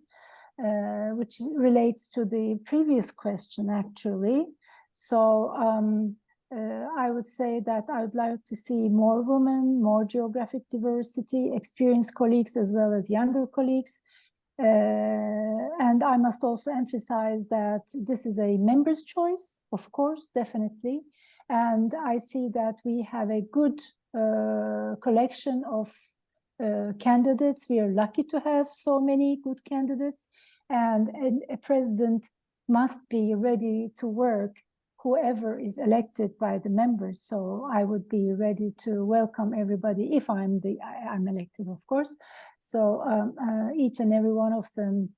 which relates to the previous question, actually. So I would say that I would like to see more women, more geographic diversity, experienced colleagues as well as younger colleagues. And I must also emphasize that this is a member's choice, of course, definitely. And I see that we have a good collection of candidates. We are lucky to have so many good candidates, and a president must be ready to work whoever is elected by the members. So I would be ready to welcome everybody if I'm elected, of course. So each and every one of them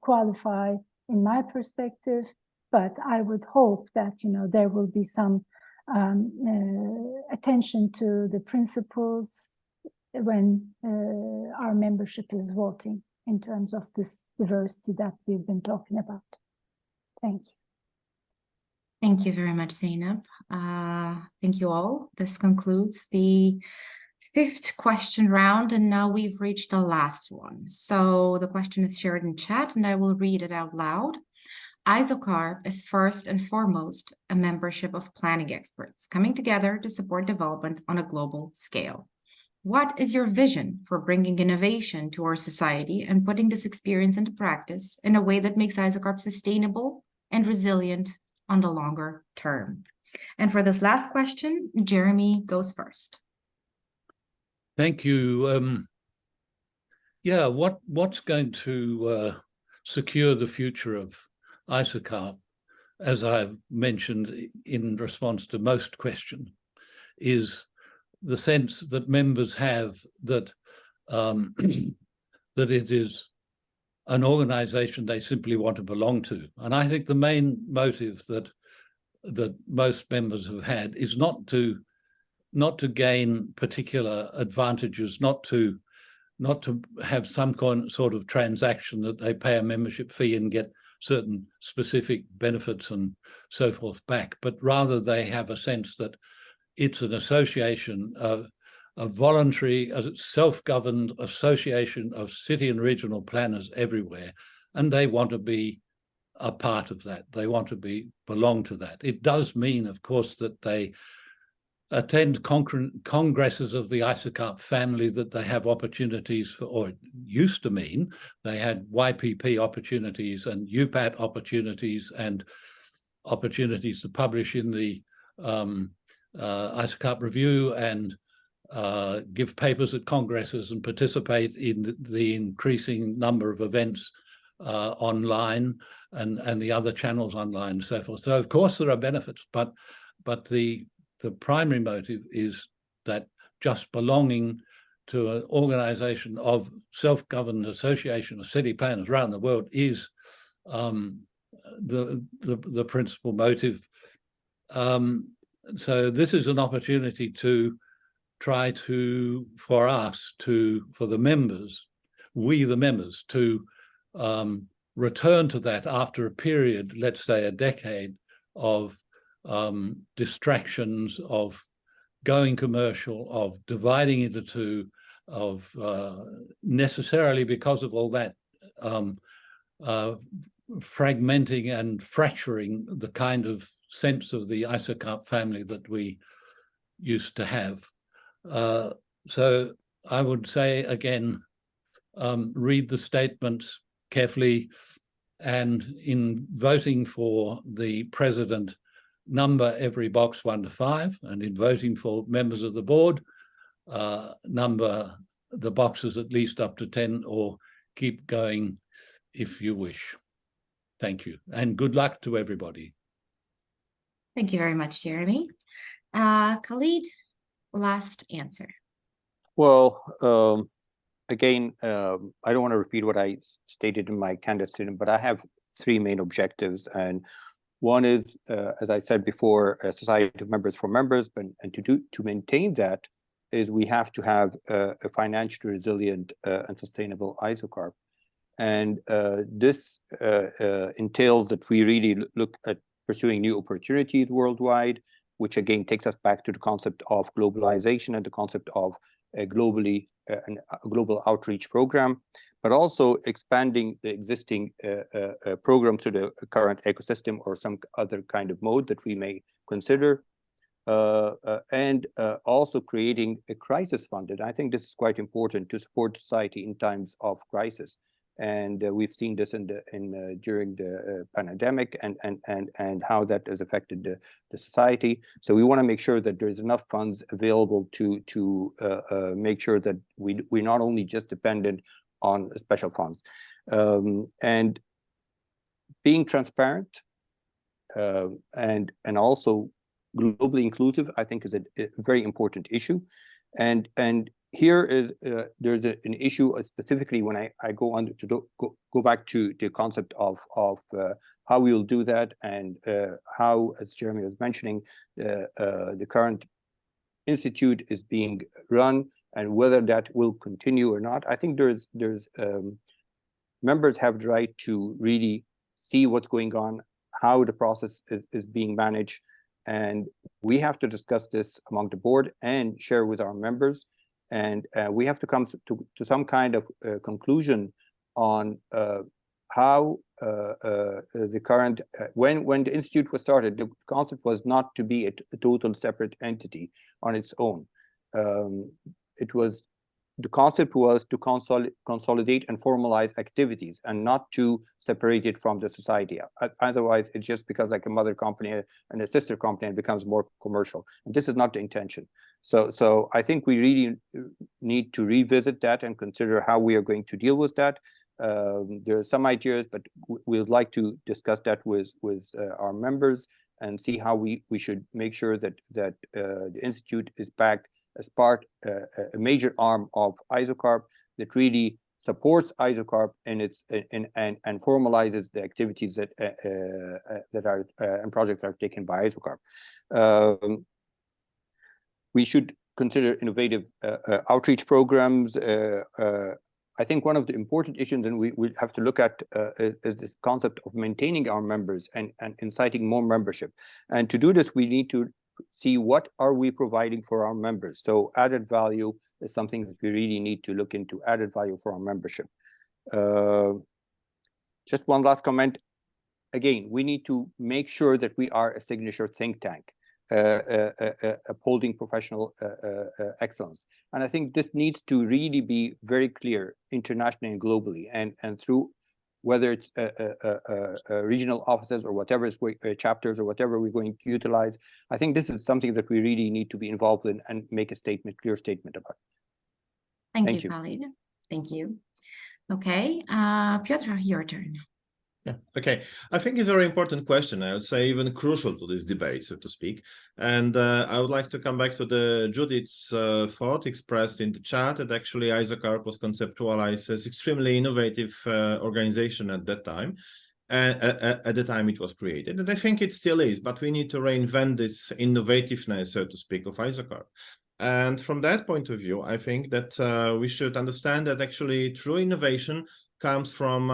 qualify in my perspective, but I would hope that there will be some attention to the principles when our membership is voting in terms of this diversity that we've been talking about. Thank you. Thank you very much, Zeynep. Thank you all. This concludes the 5th question round, and now we've reached the last one. So the question is shared in chat, and I will read it out loud. ISOCARP is first and foremost a membership of planning experts coming together to support development on a global scale. What is your vision for bringing innovation to our society and putting this experience into practice in a way that makes ISOCARP sustainable and resilient on the longer term? And for this last question, Jeremy goes first. Thank you. Yeah, what's going to secure the future of ISOCARP, as I've mentioned in response to most questions, is the sense that members have that that it is an organization they simply want to belong to. And I think the main motive that most members have had is not to not to gain particular advantages, not to have some sort of transaction that they pay a membership fee and get certain specific benefits and so forth back, but rather they have a sense that it's an association, a voluntary, self-governed association of city and regional planners everywhere, and they want to be a part of that. They want to belong to that. It does mean, of course, that they attend congresses of the ISOCARP family, that they have opportunities for, or it used to mean they had YPP opportunities and UPAT opportunities and opportunities to publish in the ISOCARP Review and give papers at congresses and participate in the increasing number of events online and the other channels online and so forth. So of course there are benefits, but the primary motive is that just belonging to an organization of self-governed association of city planners around the world is the principal motive. So this is an opportunity to try to, for the members, we the members, to return to that after a period, let's say a decade, of distractions, of going commercial, of dividing into two, of necessarily because of all that fragmenting and fracturing the kind of sense of the ISOCARP family that we used to have. So I would say again, read the statements carefully, and in voting for the president, number every box 1 to 5, and in voting for members of the board, number the boxes at least up to 10, or keep going if you wish. Thank you, and good luck to everybody. Thank you very much, Jeremy. Khalid, last answer. Well, again, I don't want to repeat what I stated in my candidate statement, but I have 3 main objectives. And one is, as I said before, a society of members for members, but and to maintain that is we have to have a financially resilient and sustainable ISOCARP. And this entails that we really look at pursuing new opportunities worldwide, which again takes us back to the concept of globalization and the concept of a global outreach program, but also expanding the existing program to the current ecosystem or some other kind of mode that we may consider, and also creating a crisis fund. And I think this is quite important to support society in times of crisis. And we've seen this during the pandemic and how that has affected the society. So we want to make sure that there's enough funds available to make sure that we're not only just dependent on special funds. And being transparent and also globally inclusive, I think, is a very important issue. And here is there's an issue specifically when I go on to go back to the concept of how we will do that, and how, as Jeremy was mentioning, the current institute is being run and whether that will continue or not. I think there's members have the right to really see what's going on, how the process is being managed, and we have to discuss this among the board and share with our members. And we have to come to some kind of conclusion on how the current, when the institute was started, the concept was not to be a total separate entity on its own. The concept was to consolidate and formalize activities and not to separate it from the society. Otherwise, it just becomes like a mother company and a sister company and becomes more commercial. And this is not the intention. So I think we really need to revisit that and consider how we are going to deal with that. There are some ideas, but we would like to discuss that with our members and see how we should make sure that the institute is backed as part, a major arm of ISOCARP that really supports ISOCARP in its and formalizes the activities that are and projects that are taken by ISOCARP. we should consider innovative outreach programs. I think one of the important issues, and we have to look at, is this concept of maintaining our members and inciting more membership. And to do this, we need to see what are we providing for our members. So added value is something that we really need to look into, added value for our membership. Just one last comment. Again, we need to make sure that we are a signature think tank, upholding professional excellence. And I think this needs to really be very clear internationally and globally, and through whether it's regional offices or whatever is chapters or whatever we're going to utilize. I think this is something that we really need to be involved in and make a statement, clear statement about. Thank you, Khalid. Thank you. Okay, Piotr, your turn. Yeah, okay. I think it's a very important question. I would say even crucial to this debate, so to speak. And I would like to come back to the Judith's thought expressed in the chat that actually ISOCARP was conceptualized as extremely innovative organization at that time. At the time it was created. And I think it still is, but we need to reinvent this innovativeness, so to speak, of ISOCARP. And from that point of view, I think that we should understand that actually true innovation comes from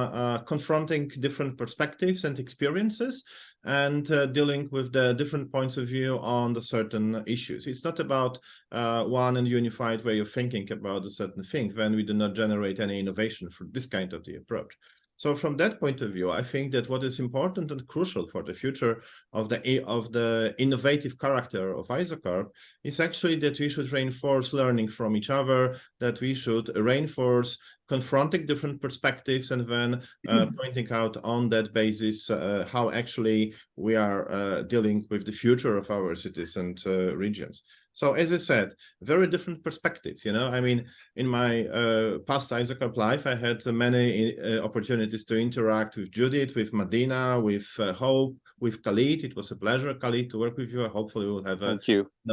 confronting different perspectives and experiences and dealing with the different points of view on the certain issues. It's not about one and unified way of thinking about a certain thing when we do not generate any innovation for this kind of the approach. So from that point of view, I think that what is important and crucial for the future of the innovative character of ISOCARP is actually that we should reinforce learning from each other, that we should reinforce confronting different perspectives, and then pointing out on that basis how actually we are dealing with the future of our cities and regions. So as I said, very different perspectives, you know, I mean, in my past ISOCARP life, I had many opportunities to interact with Judith, with Madina, with Hope, with Khalid. It was a pleasure, Khalid, to work with you. Hopefully we'll have a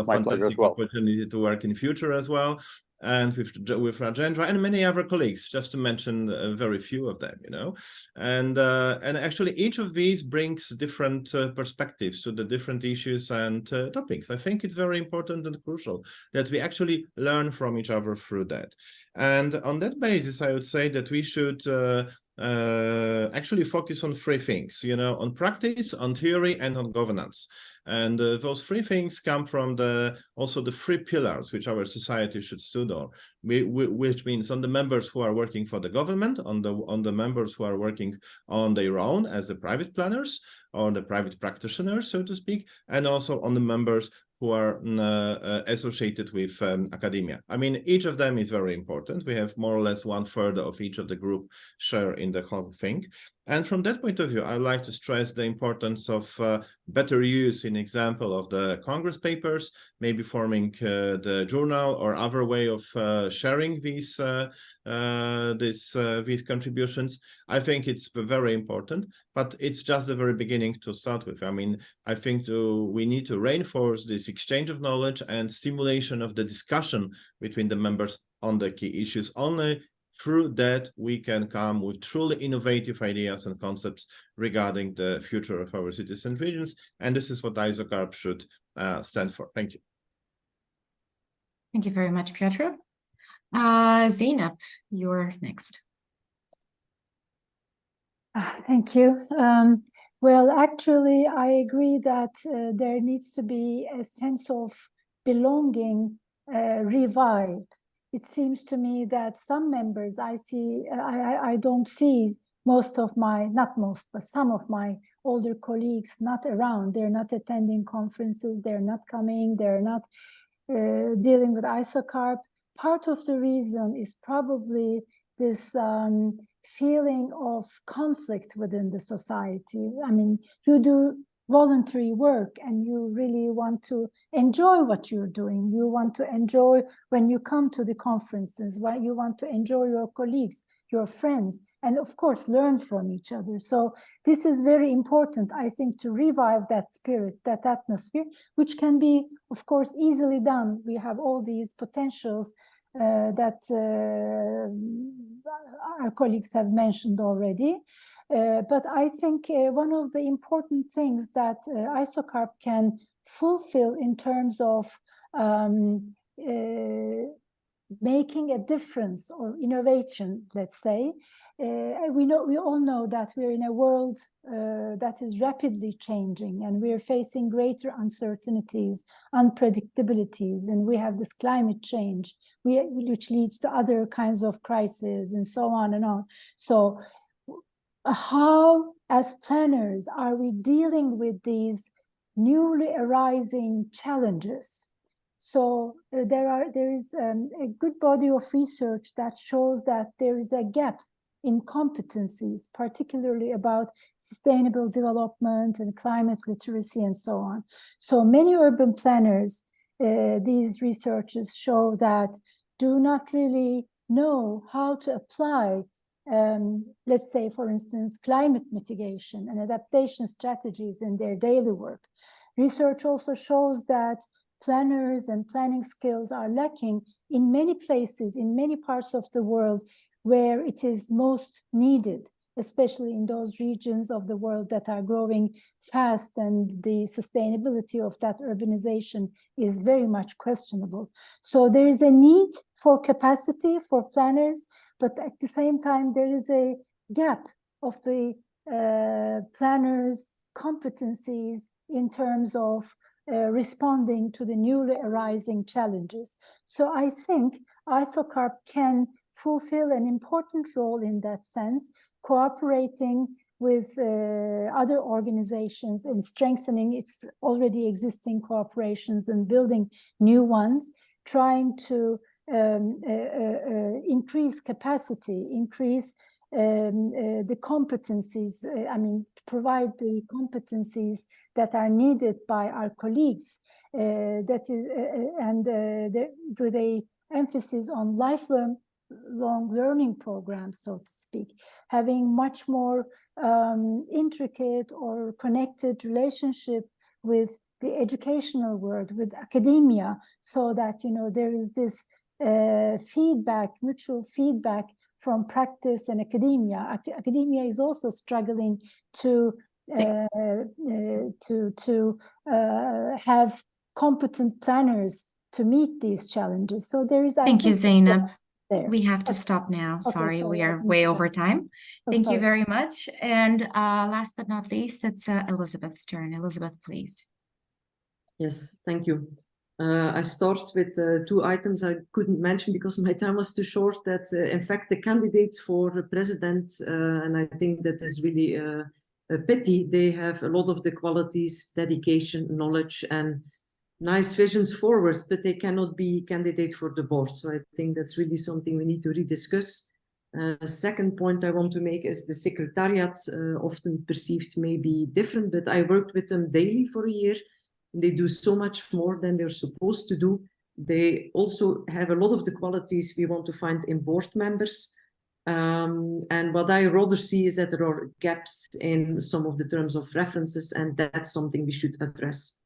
fantastic opportunity to work in future as well. And with Rajendra and many other colleagues, just to mention very few of them, you know. And actually each of these brings different perspectives to the different issues and topics. I think it's very important and crucial that we actually learn from each other through that. And on that basis, I would say that we should actually focus on three things, you know, on practice, on theory, and on governance. And those three things come from also the three pillars which our society should stand on, which means on the members who are working for the government, on the members who are working on their own as the private planners or the private practitioners, so to speak, and also on the members who are associated with academia. I mean, each of them is very important. We have more or less 1/3 of each of the group share in the whole thing. And from that point of view, I'd like to stress the importance of better use, in example, of the Congress papers, maybe forming the journal or other way of sharing these contributions. I think it's very important, but it's just the very beginning to start with. I mean, I think we need to reinforce this exchange of knowledge and stimulation of the discussion between the members on the key issues. Only through that, we can come with truly innovative ideas and concepts regarding the future of our cities and regions. And this is what ISOCARP should stand for. Thank you. Thank you very much, Piotr. Zeynep, you're next. Thank you. Well, actually, I agree that there needs to be a sense of belonging revived. It seems to me that some members I don't see most of my, not most, but some of my older colleagues not around. They're not attending conferences, they're not coming, they're not dealing with ISOCARP. Part of the reason is probably this feeling of conflict within the society. I mean, you do voluntary work and you really want to enjoy what you're doing. You want to enjoy when you come to the conferences, you want to enjoy your colleagues, your friends, and of course learn from each other. So this is very important, I think, to revive that spirit, that atmosphere, which can be, of course, easily done. We have all these potentials that our colleagues have mentioned already. But I think one of the important things that ISOCARP can fulfill in terms of making a difference or innovation, let's say. We all know that we're in a world that is rapidly changing, and we're facing greater uncertainties, unpredictabilities, and we have this climate change, which leads to other kinds of crises and so on and on. So how, as planners, are we dealing with these newly arising challenges? So there is a good body of research that shows that there is a gap in competencies, particularly about sustainable development and climate literacy and so on. So many urban planners, these researchers show that do not really know how to apply, let's say, for instance, climate mitigation and adaptation strategies in their daily work. Research also shows that planners and planning skills are lacking in many places, in many parts of the world where it is most needed, especially in those regions of the world that are growing fast and the sustainability of that urbanization is very much questionable. So there is a need for capacity for planners, but at the same time, there is a gap of the planners' competencies in terms of responding to the newly arising challenges. So I think ISOCARP can fulfill an important role in that sense, cooperating with other organizations and strengthening its already existing cooperations and building new ones, trying to increase capacity, increase the competencies, provide the competencies that are needed by our colleagues, with a emphasis on lifelong learning programs, so to speak, having much more intricate or connected relationship with the educational world, with academia, so that, there is this feedback, mutual feedback from practice and academia. Academia is also struggling to have competent planners to meet these challenges. So there is. Thank you, Zeynep. There. We have to stop now. Okay, sorry, we are way over time. Thank you very much. And last but not least, it's Elizabeth's turn. Elizabeth, please. Yes, thank you. I start with two items I couldn't mention because my time was too short, that in fact the candidates for president, and I think that is really a pity, they have a lot of the qualities, dedication, knowledge, and nice visions forward, but they cannot be candidate for the board. So I think that's really something we need to rediscuss. Second point I want to make is the secretariat, often perceived may be different, but I worked with them daily for a year. They do so much more than they're supposed to do. They also have a lot of the qualities we want to find in board members. And what I rather see is that there are gaps in some of the terms of references, and that's something we should address.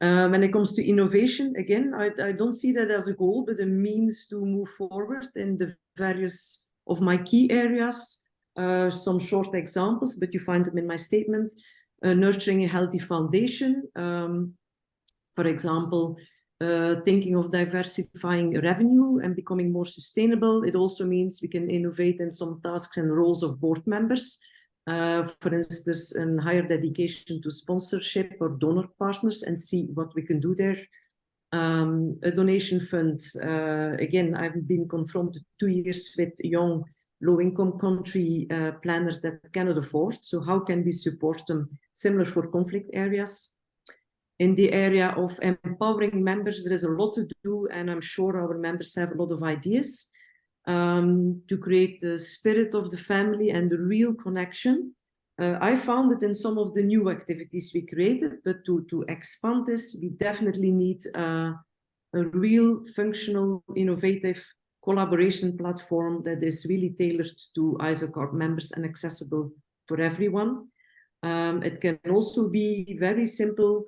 When it comes to innovation, again, I don't see that as a goal, but a means to move forward in the various of my key areas. Some short examples, but you find them in my statement. Nurturing a healthy foundation, for example, thinking of diversifying revenue and becoming more sustainable. It also means we can innovate in some tasks and roles of board members. For instance, a higher dedication to sponsorship or donor partners, and see what we can do there. A donation fund. Again, I've been confronted 2 years with young low-income country planners that cannot afford. So how can we support them? Similar for conflict areas. In the area of empowering members, there is a lot to do, and I'm sure our members have a lot of ideas to create the spirit of the family and the real connection. I found it in some of the new activities we created, but to expand this, we definitely need a real functional, innovative collaboration platform that is really tailored to ISOCARP members and accessible for everyone. It can also be very simple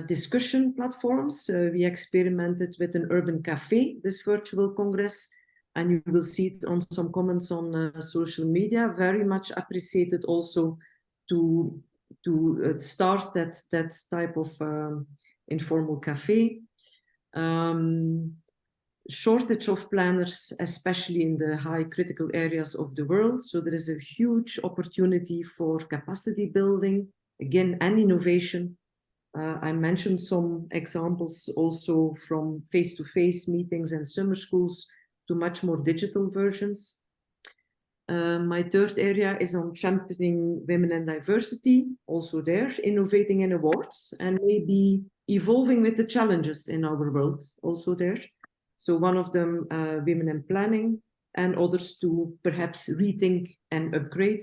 discussion platforms. We experimented with an urban cafe, this virtual congress, and you will see it on some comments on social media. Very much appreciated also to start that type of informal cafe. Shortage of planners, especially in the high critical areas of the world. So there is a huge opportunity for capacity building, again, and innovation. I mentioned some examples also from face-to-face meetings and summer schools to much more digital versions. My third area is on championing women and diversity, also there, innovating in awards and maybe evolving with the challenges in our world, also there. So one of them, women in planning, and others to perhaps rethink and upgrade.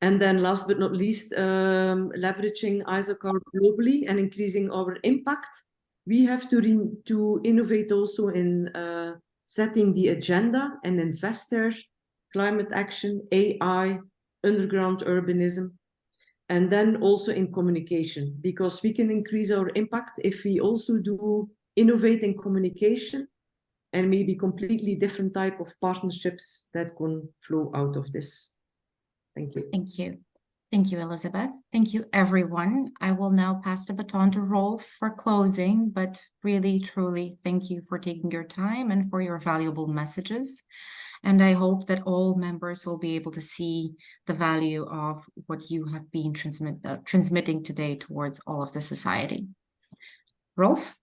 And then last but not least, leveraging ISOCARP globally and increasing our impact. We have to innovate also in setting the agenda and invest there, climate action, AI, underground urbanism, and then also in communication, because we can increase our impact if we also do innovate in communication and maybe completely different type of partnerships that can flow out of this. Thank you. Thank you. Thank you, Elizabeth. Thank you, everyone. I will now pass the baton to Rolf for closing, but really, truly, thank you for taking your time and for your valuable messages. And I hope that all members will be able to see the value of what you have been transmitting today towards all of the society. Rolf?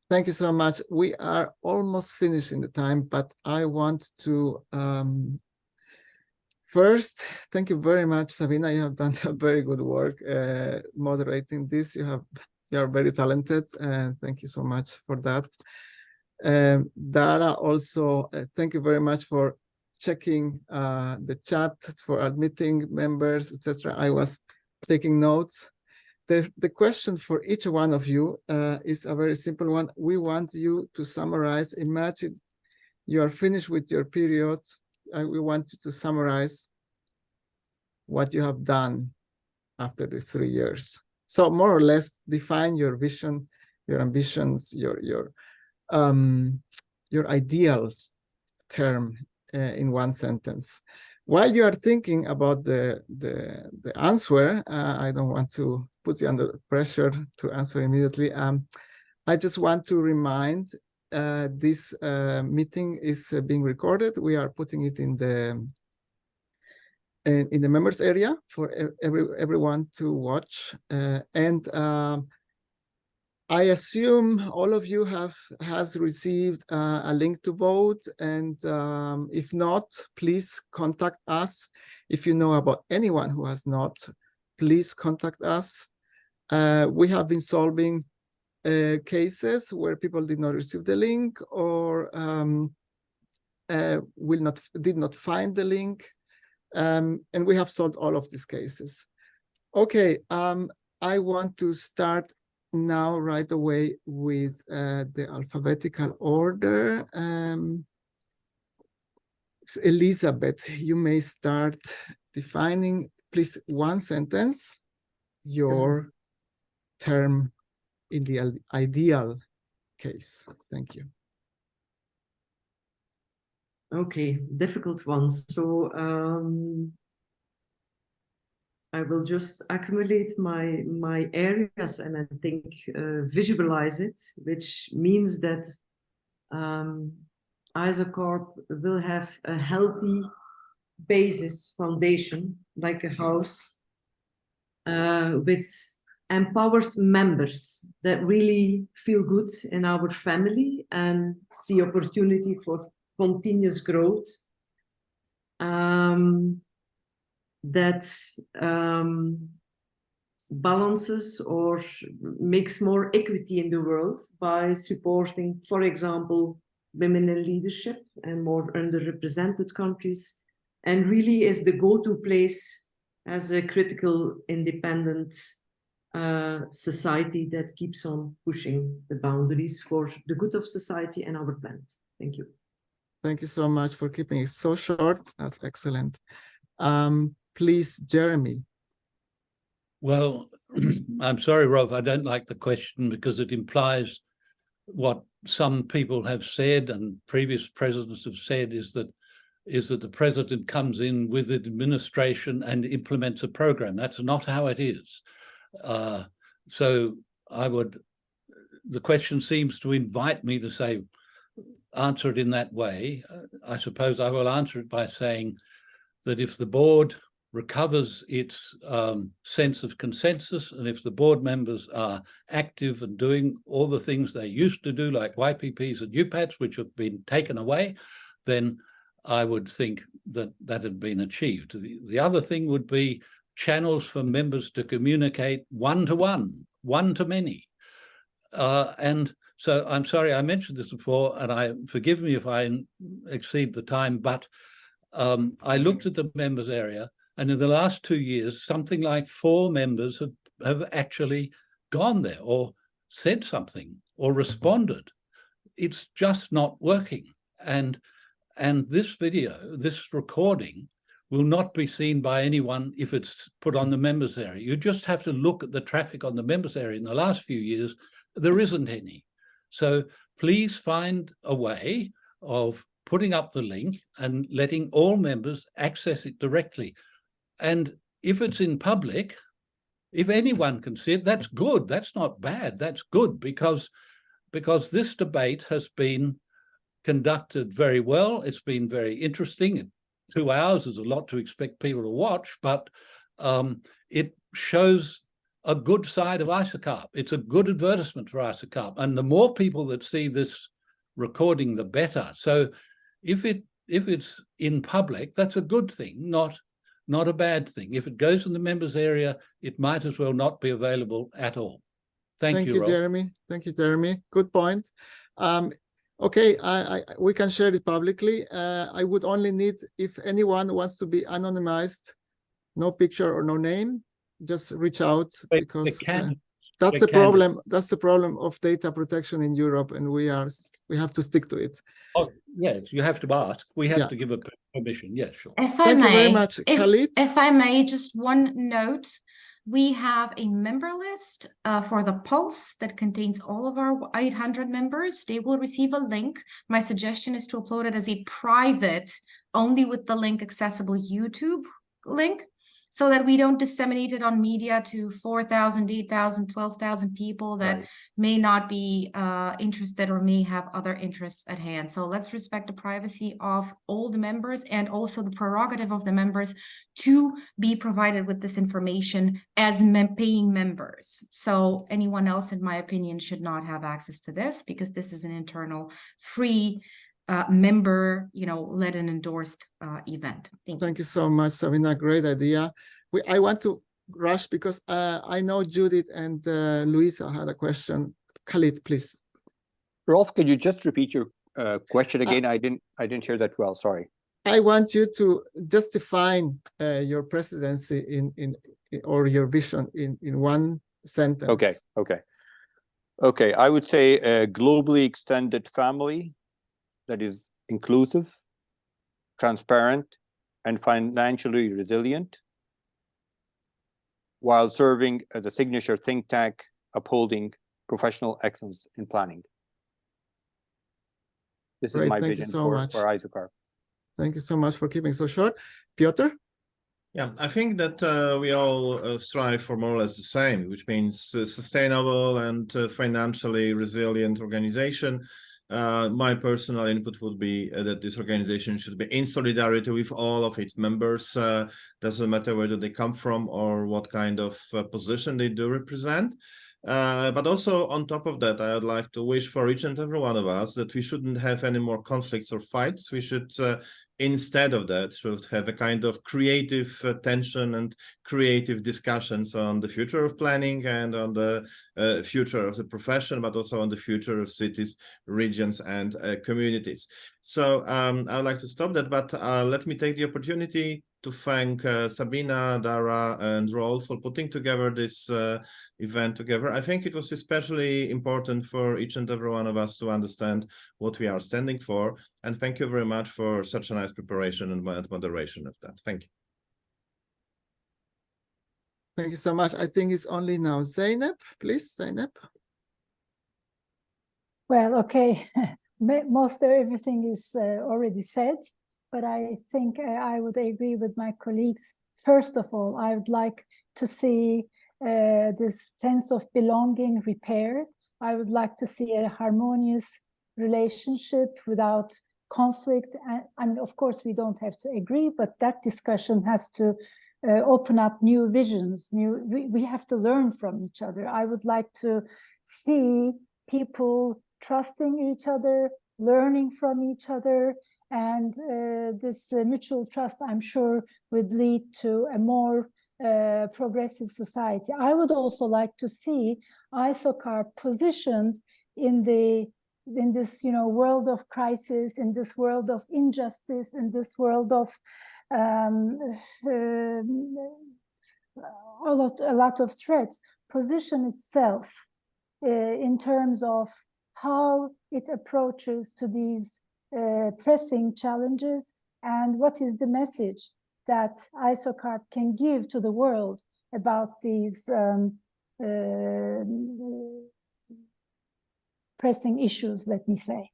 Thank you so much. We are almost finishing the time, but I want to first, thank you very much, Sabina. You have done a very good work moderating this. You are very talented, and thank you so much for that. Dara, also, thank you very much for checking the chat, for admitting members, etc. I was taking notes. The question for each one of you is a very simple one. We want you to summarize. Imagine you are finished with your period. We want you to summarize what you have done after the 3 years. So more or less define your vision, your ambitions, your ideal term in one sentence. While you are thinking about the answer, I don't want to put you under pressure to answer immediately. I just want to remind this meeting is being recorded. We are putting it in the members area for everyone to watch. I assume all of you has received a link to vote, and if not, please contact us. If you know about anyone who has not, please contact us. We have been solving cases where people did not receive the link or did not find the link, and we have solved all of these cases. Okay, I want to start now right away with the alphabetical order. Elizabeth, you may start defining, please, one sentence, your term in the ideal case. Thank you. Okay, difficult ones. So I will just accumulate my areas and I think visualize it, which means that ISOCARP will have a healthy basis foundation, like a house, with empowered members that really feel good in our family and see opportunity for continuous growth. That balances or makes more equity in the world by supporting, for example, women in leadership and more underrepresented countries, and really is the go-to place as a critical independent society that keeps on pushing the boundaries for the good of society and our planet. Thank you. Thank you so much for keeping it so short. That's excellent. Please, Jeremy. Well, I'm sorry, Rolf, I don't like the question because it implies what some people have said and previous presidents have said is that the president comes in with administration and implements a program. That's not how it is. So the question seems to invite me to say, answer it in that way. I suppose I will answer it by saying that if the board recovers its sense of consensus, and if the board members are active and doing all the things they used to do, like YPPs and UPATs, which have been taken away, then I would think that that had been achieved. The other thing would be channels for members to communicate one-to-one, one-to-many. And so I'm sorry, I mentioned this before, and forgive me if I exceed the time, but I looked at the members area, and in the last 2 years, something like 4 members have actually gone there or said something or responded. It's just not working. And this video, this recording, will not be seen by anyone if it's put on the members area. You just have to look at the traffic on the members area. In the last few years, there isn't any. So please find a way of putting up the link and letting all members access it directly. And if it's in public, if anyone can see it, that's good. That's not bad. That's good, because this debate has been conducted very well. It's been very interesting. 2 hours is a lot to expect people to watch, but it shows a good side of ISOCARP. It's a good advertisement for ISOCARP, and the more people that see this recording, the better. So if it's in public, that's a good thing, not a bad thing. If it goes in the members area, it might as well not be available at all. Thank you, Rolf. Jeremy. Thank you, Jeremy. Good point. Okay, we can share it publicly. I would only need, if anyone wants to be anonymized, no picture or no name, just reach out, because that's the problem. That's the problem of data protection in Europe, and we have to stick to it. Oh yes, you have to ask. We have to give a permission. Yes, sure. Thank you very much, Khalid. If I may, just one note. We have a member list for the Pulse that contains all of our 800 members. They will receive a link. My suggestion is to upload it as a private, only with the link accessible YouTube link, so that we don't disseminate it on media to 4,000, 8,000, 12,000 people that may not be interested or may have other interests at hand. So let's respect the privacy of all the members, and also the prerogative of the members to be provided with this information as paying members. So anyone else, in my opinion, should not have access to this, because this is an internal free member, led and endorsed event. Thank you so much, Sabina. Great idea. I want to rush because I know Judith and Luisa had a question. Khalid, please. Rolf, could you just repeat your question again? I didn't hear that well. Sorry. I want you to just define your presidency in or your vision in one sentence. Okay. I would say a globally extended family that is inclusive, transparent, and financially resilient, while serving as a signature think tank upholding professional excellence in planning. This is my vision for ISOCARP. Thank you so much for keeping so short. Piotr? Yeah, I think that we all strive for more or less the same, which means sustainable and financially resilient organization. My personal input would be that this organization should be in solidarity with all of its members. Doesn't matter where they come from or what kind of position they do represent. But also on top of that, I would like to wish for each and every one of us that we shouldn't have any more conflicts or fights. We should, instead of that, should have a kind of creative tension and creative discussions on the future of planning and on the future of the profession, but also on the future of cities, regions, and communities. So I would like to stop that, but let me take the opportunity to thank Sabina, Dara, and Rolf for putting together this event together. I think it was especially important for each and every one of us to understand what we are standing for. And thank you very much for such a nice preparation and moderation of that. Thank you. Thank you so much. I think it's only now Zeynep, please, Zeynep. Well, okay, most of everything is already said. But I think I would agree with my colleagues. First of all, I would like to see this sense of belonging repaired. I would like to see a harmonious relationship without conflict. And of course, we don't have to agree, but that discussion has to open up new visions. We have to learn from each other. I would like to see people trusting each other, learning from each other, and this mutual trust, I'm sure, would lead to a more progressive society. I would also like to see ISOCARP positioned in this world of crisis, in this world of injustice, in this world of a lot of threats, position itself in terms of how it approaches to these pressing challenges, and what is the message that ISOCARP can give to the world about these pressing issues, let me say.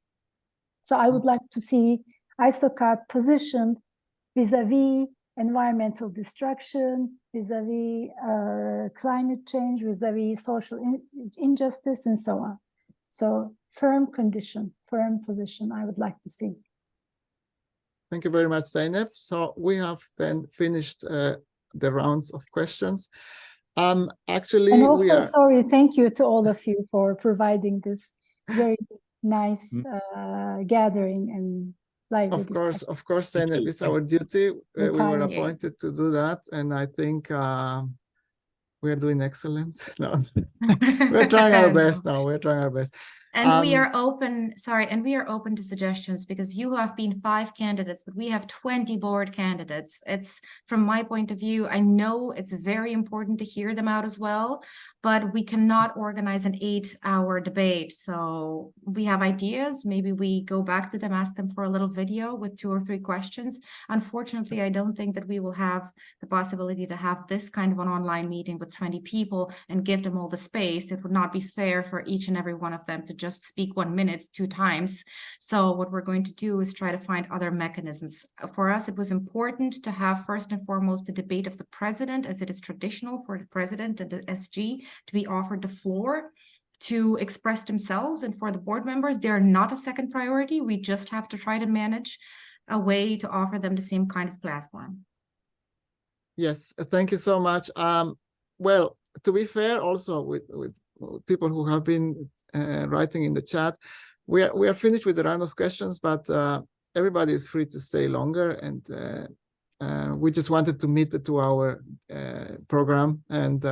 So I would like to see ISOCARP positioned vis-a-vis environmental destruction, vis-a-vis climate change, vis-a-vis social injustice, and so on. So firm position, I would like to see. Thank you very much, Zeynep. So we have then finished the rounds of questions. Actually, and also, we are sorry, thank you to all of you for providing this very nice gathering and lively discussion. Of course, Zeynep, it's our duty. We were Time. appointed to do that, and I think we're doing excellent. No, we're trying our best now. We're trying our best. And we are open, and we are open to suggestions, because you have been 5 candidates, but we have 20 board candidates. It's, from my point of view, I know it's very important to hear them out as well, but we cannot organize an 8-hour debate. So we have ideas. Maybe we go back to them, ask them for a little video with 2 or 3 questions. Unfortunately, I don't think that we will have the possibility to have this kind of an online meeting with 20 people and give them all the space. It would not be fair for each and every one of them to just speak 1 minute 2 times. So what we're going to do is try to find other mechanisms. For us, it was important to have first and foremost the debate of the president, as it is traditional for the president and the SG to be offered the floor to express themselves. And for the board members, they're not a second priority. We just have to try to manage a way to offer them the same kind of platform. Yes, thank you so much. Well, to be fair, also with people who have been writing in the chat, we are finished with the round of questions, but everybody is free to stay longer, and we just wanted to meet the 2-hour program. And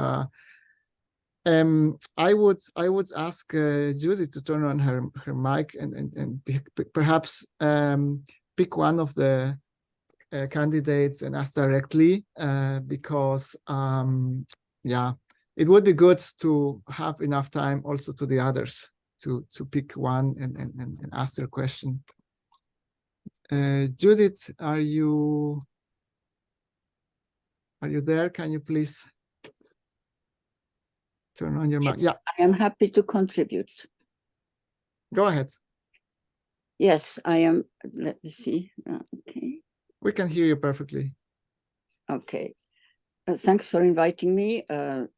I would ask Judy to turn on her mic and perhaps pick one of the candidates and ask directly, because yeah, it would be good to have enough time also to the others to pick one and ask their question. Judith, are you there? Can you please turn on your mic? Yes, Yeah, I am happy to contribute. go ahead. Yes, I am. Let me see. Okay. We can hear you perfectly. Okay. Thanks for inviting me.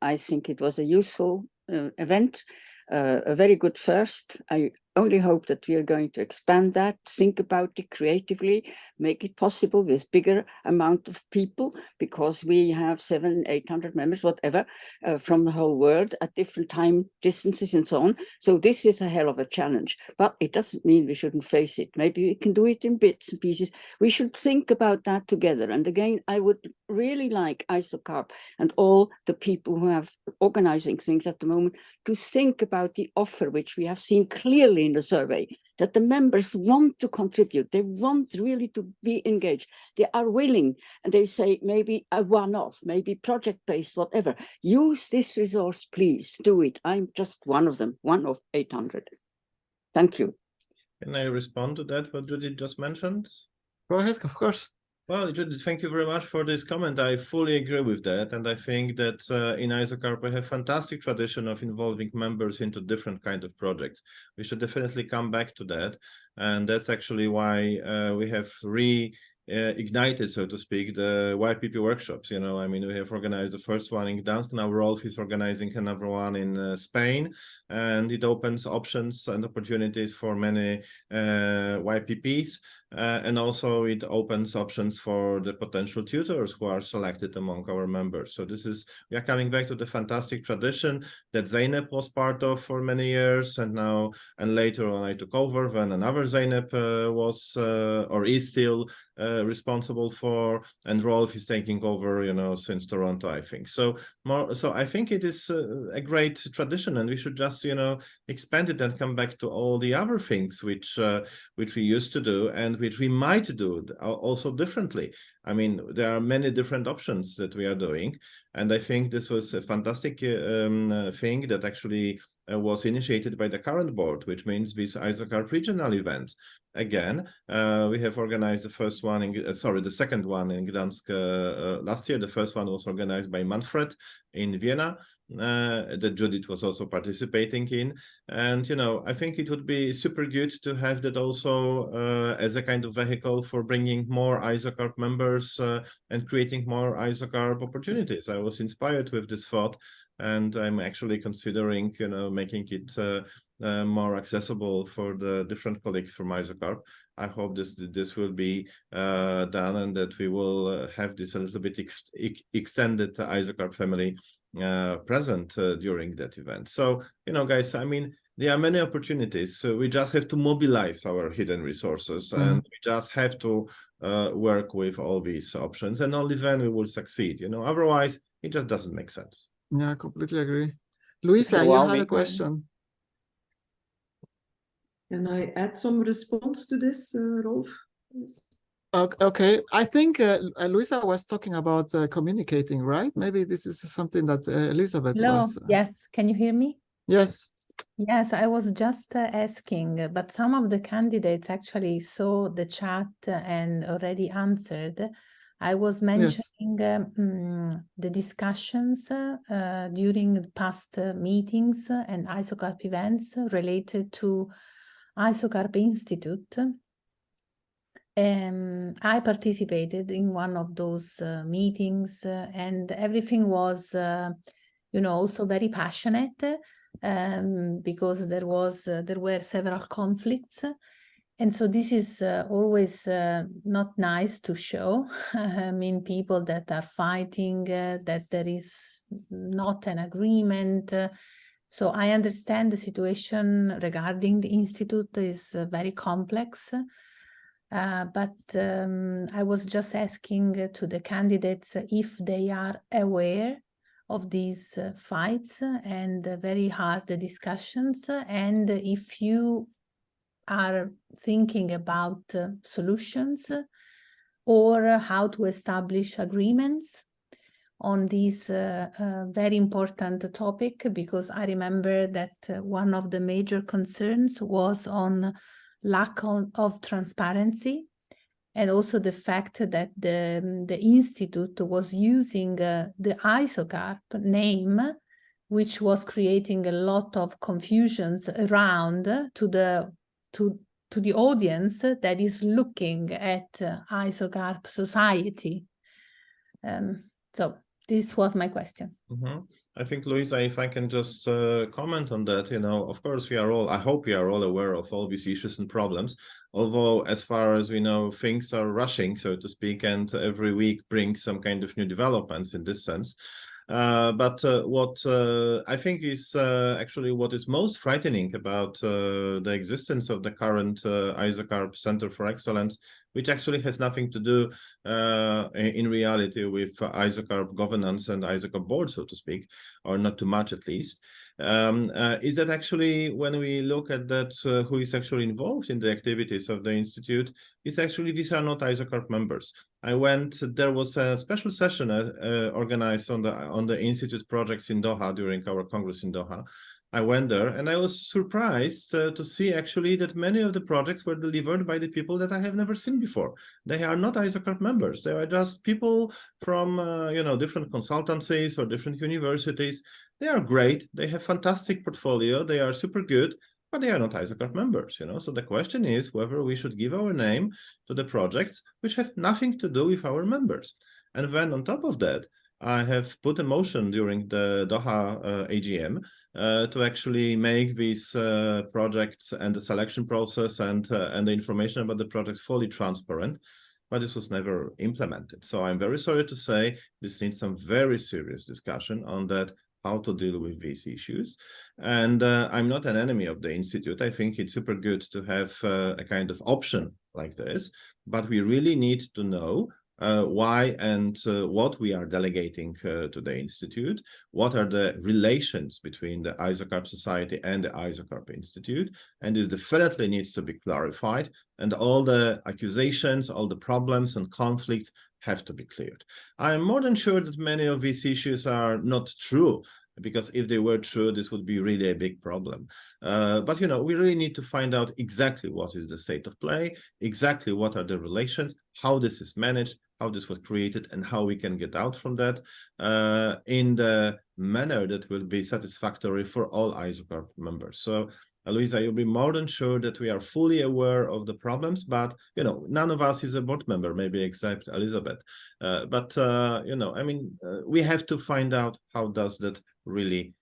I think it was a useful event, a very good first. I only hope that we are going to expand that, think about it creatively, make it possible with bigger amount of people, because we have 700-800 members, whatever, from the whole world at different time distances and so on. So this is a hell of a challenge, but it doesn't mean we shouldn't face it. Maybe we can do it in bits and pieces. We should think about that together. And again, I would really like ISOCARP and all the people who have organizing things at the moment to think about the offer, which we have seen clearly in the survey, that the members want to contribute. They want really to be engaged. They are willing, and they say maybe a one-off, maybe project-based, whatever. Use this resource, please do it. I'm just one of them, one of 800. Thank you. Can I respond to that, what Judith just mentioned? Go ahead, of course. Well, Judith, thank you very much for this comment. I fully agree with that. And I think that in ISOCARP, we have fantastic tradition of involving members into different kind of projects. We should definitely come back to that. And that's actually why we have ignited, so to speak, the YPP workshops. You know, I mean, we have organized the first one in Gdansk. Now Rolf is organizing another one in Spain, and it opens options and opportunities for many YPPs. And also it opens options for the potential tutors who are selected among our members. So we are coming back to the fantastic tradition that Zeynep was part of for many years, and later on I took over when another Zeynep was or is still responsible for, and Rolf is taking over, you know, since Toronto, I think. So I think it is a great tradition, and we should just, you know, expand it and come back to all the other things which we used to do and which we might do also differently. I mean, there are many different options that we are doing, and I think this was a fantastic thing that actually was initiated by the current board, which means these ISOCARP regional events. Again, we have organized the first one, the second one in Gdansk last year. The first one was organized by Manfred in Vienna, that Judith was also participating in. And, you know, I think it would be super good to have that also as a kind of vehicle for bringing more ISOCARP members and creating more ISOCARP opportunities. I was inspired with this thought, and I'm actually considering, you know, making it more accessible for the different colleagues from ISOCARP. I hope this will be done, and that we will have this a little bit extended ISOCARP family present during that event. So, you know, guys, I mean, there are many opportunities. So we just have to mobilize our hidden resources, and we just have to work with all these options, and only then we will succeed. You know, otherwise it just doesn't make sense. Yeah, I completely agree. Luisa, you had a question. Can I add some response to this, Rolf? Yes. Okay, I think Luisa was talking about communicating, right? Maybe this is something that Elizabeth was. Yes, can you hear me? Yes. Yes, I was just asking, but some of the candidates actually saw the chat and already answered. I was mentioning the discussions during the past meetings and ISOCARP events related to ISOCARP Institute. I participated in one of those meetings, and everything was, you know, also very passionate because there were several conflicts. And so this is always not nice to show. I mean, people that are fighting, that there is not an agreement. So I understand the situation regarding the Institute is very complex. But I was just asking to the candidates if they are aware of these fights and very hard discussions, and if you are thinking about solutions or how to establish agreements on this very important topic, because I remember that one of the major concerns was on lack of transparency, and also the fact that the Institute was using the ISOCARP name, which was creating a lot of confusions around to the audience that is looking at ISOCARP society. So this was my question. I think, Luisa, if I can just comment on that, you know, of course, I hope we are all aware of all these issues and problems, although as far as we know, things are rushing, so to speak, and every week brings some kind of new developments in this sense. But what I think is actually what is most frightening about the existence of the current ISOCARP Center for Excellence, which actually has nothing to do in reality with ISOCARP governance and ISOCARP board, so to speak, or not too much at least, is that actually when we look at that, who is actually involved in the activities of the Institute, is actually these are not ISOCARP members. There was a special session organized on the Institute projects in Doha during our Congress in Doha. I went there and I was surprised to see actually that many of the projects were delivered by the people that I have never seen before. They are not ISOCARP members. They are just people from, you know, different consultancies or different universities. They are great. They have fantastic portfolio. They are super good. but they are not ISOCARP members, So the question is whether we should give our name to the projects which have nothing to do with our members. And then on top of that, I have put a motion during the Doha AGM to actually make these projects and the selection process and the information about the projects fully transparent, but this was never implemented. So I'm very sorry to say this needs some very serious discussion on that, how to deal with these issues. And I'm not an enemy of the Institute. I think it's super good to have a kind of option like this, but we really need to know why and what we are delegating to the Institute, what are the relations between the ISOCARP Society and the ISOCARP Institute, and this definitely needs to be clarified, and all the accusations, all the problems and conflicts have to be cleared. I am more than sure that many of these issues are not true, because if they were true, this would be really a big problem. But, we really need to find out exactly what is the state of play, exactly what are the relations, how this is managed, how this was created, and how we can get out from that in the manner that will be satisfactory for all ISOCARP members. So, Luisa, you'll be more than sure that we are fully aware of the problems, but, none of us is a board member, maybe except Elizabeth. We have to find out how does that really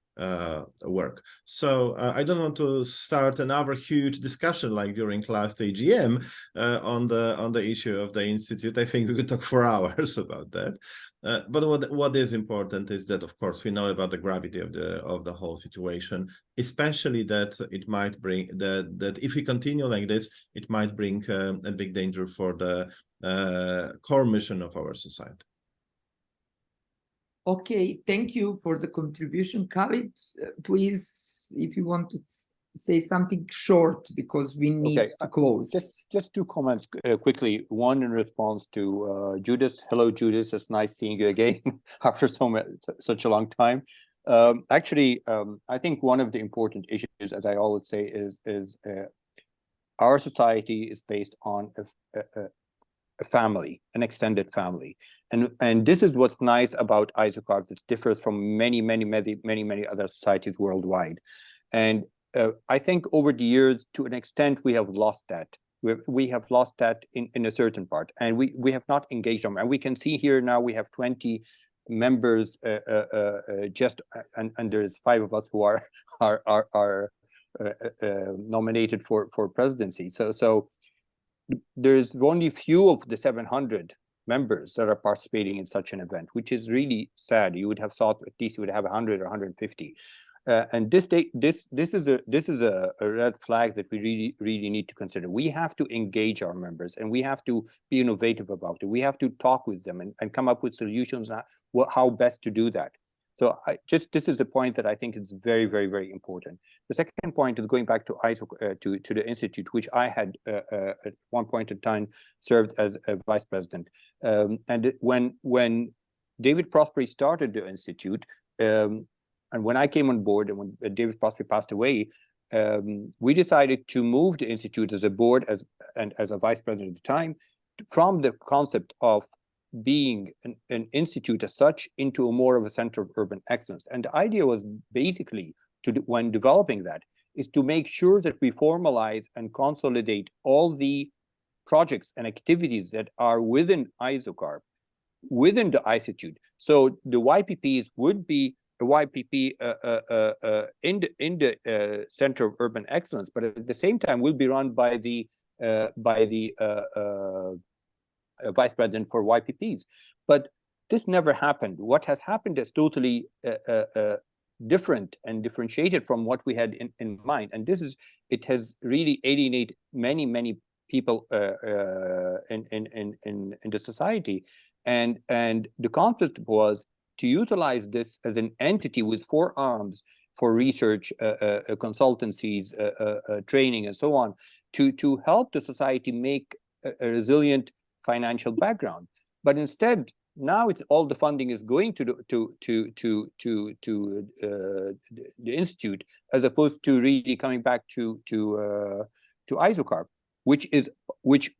work. So I don't want to start another huge discussion like during last AGM on the issue of the Institute. I think we could talk for hours about that. But what is important is that, of course, we know about the gravity of the whole situation, especially that it might bring that if we continue like this, it might bring a big danger for the core mission of our society. Okay, thank you for the contribution, Khalid. Please, if you want to say something short, because we need to close. Just two comments quickly. One in response to Judith. Hello, Judith. It's nice seeing you again after such a long time. I think one of the important issues, as I always say, is our society is based on a family, an extended family. And this is what's nice about ISOCARP that differs from many other societies worldwide. And I think over the years, to an extent, we have lost that. We have lost that in a certain part, and we have not engaged them. And we can see here now we have 20 members, and there's 5 of us who are nominated for presidency. So there's only few of the 700 members that are participating in such an event, which is really sad. You would have thought at least you would have 100 or 150. And this is a red flag that we really need to consider. We have to engage our members, and we have to be innovative about it. We have to talk with them and come up with solutions on how best to do that. So this is a point that I think is very, very, very important. The second point is going back to to the Institute, which I had at one point in time served as a vice president. And when David Prospery started the Institute, and when I came on board, and when David Prospery passed away, we decided to move the Institute as a board and as a vice president at the time, from the concept of being an institute as such into a more of a center of urban excellence. And the idea was basically, when developing that, is to make sure that we formalize and consolidate all the projects and activities that are within ISOCARP, within the Institute. So the YPPs would be a YPP in the Center of Urban Excellence, but at the same time will be run by the vice president for YPPs. But this never happened. What has happened is totally different and differentiated from what we had in mind. And it has really alienated many people in the society. And the concept was to utilize this as an entity with 4 arms for research, consultancies, training, and so on, to help the society make a resilient financial background. But instead, now it's all the funding is going to the Institute, as opposed to really coming back to ISOCARP, which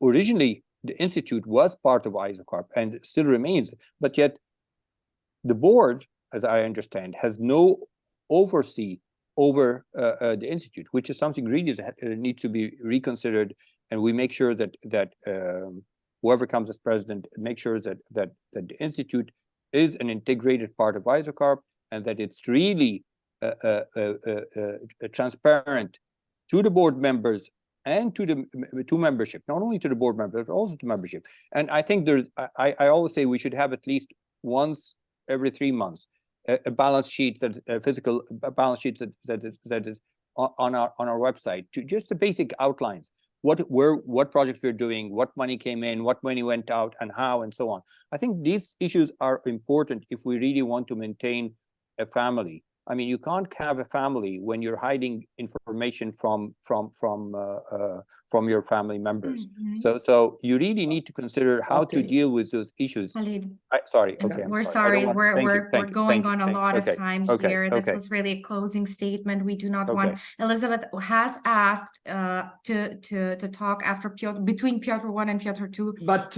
originally the Institute was part of ISOCARP and still remains, but yet the board, as I understand, has no oversee over the institute, which is something really needs to be reconsidered. And we make sure that whoever comes as president make sure that the institute is an integrated part of ISOCARP, and that it's really transparent to the board members and to membership, not only to the board members, but also to membership. And I think I always say we should have at least once every 3 months a balance sheet, a physical balance sheet that is on our website, to just the basic outlines. What projects we're doing, what money came in, what money went out, and how, and so on. I think these issues are important if we really want to maintain a family. I mean, you can't have a family when you're hiding information from your family members. So you really need to consider how to deal with those issues. Khalid, Sorry. we're sorry. We're going on a lot of time here. This was really a closing statement. We do not want. Elizabeth has asked to talk after between Piotr 1 and Piotr 2. But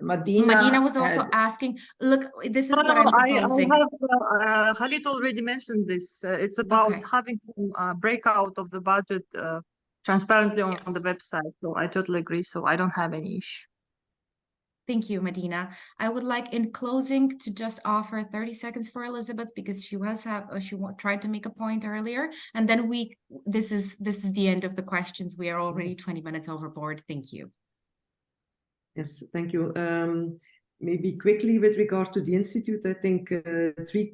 Madina was also asking. Look, this is what I'm proposing. Khalid already mentioned this. It's about having some breakout of the budget transparently on the website. So I totally agree. So I don't have any issue. Thank you, Madina. I would like, in closing, to just offer 30 seconds for Elizabeth, because she tried to make a point earlier, and then this is the end of the questions. We are already 20 minutes overboard. Thank you. Yes, thank you. Maybe quickly with regard to the Institute, I think 3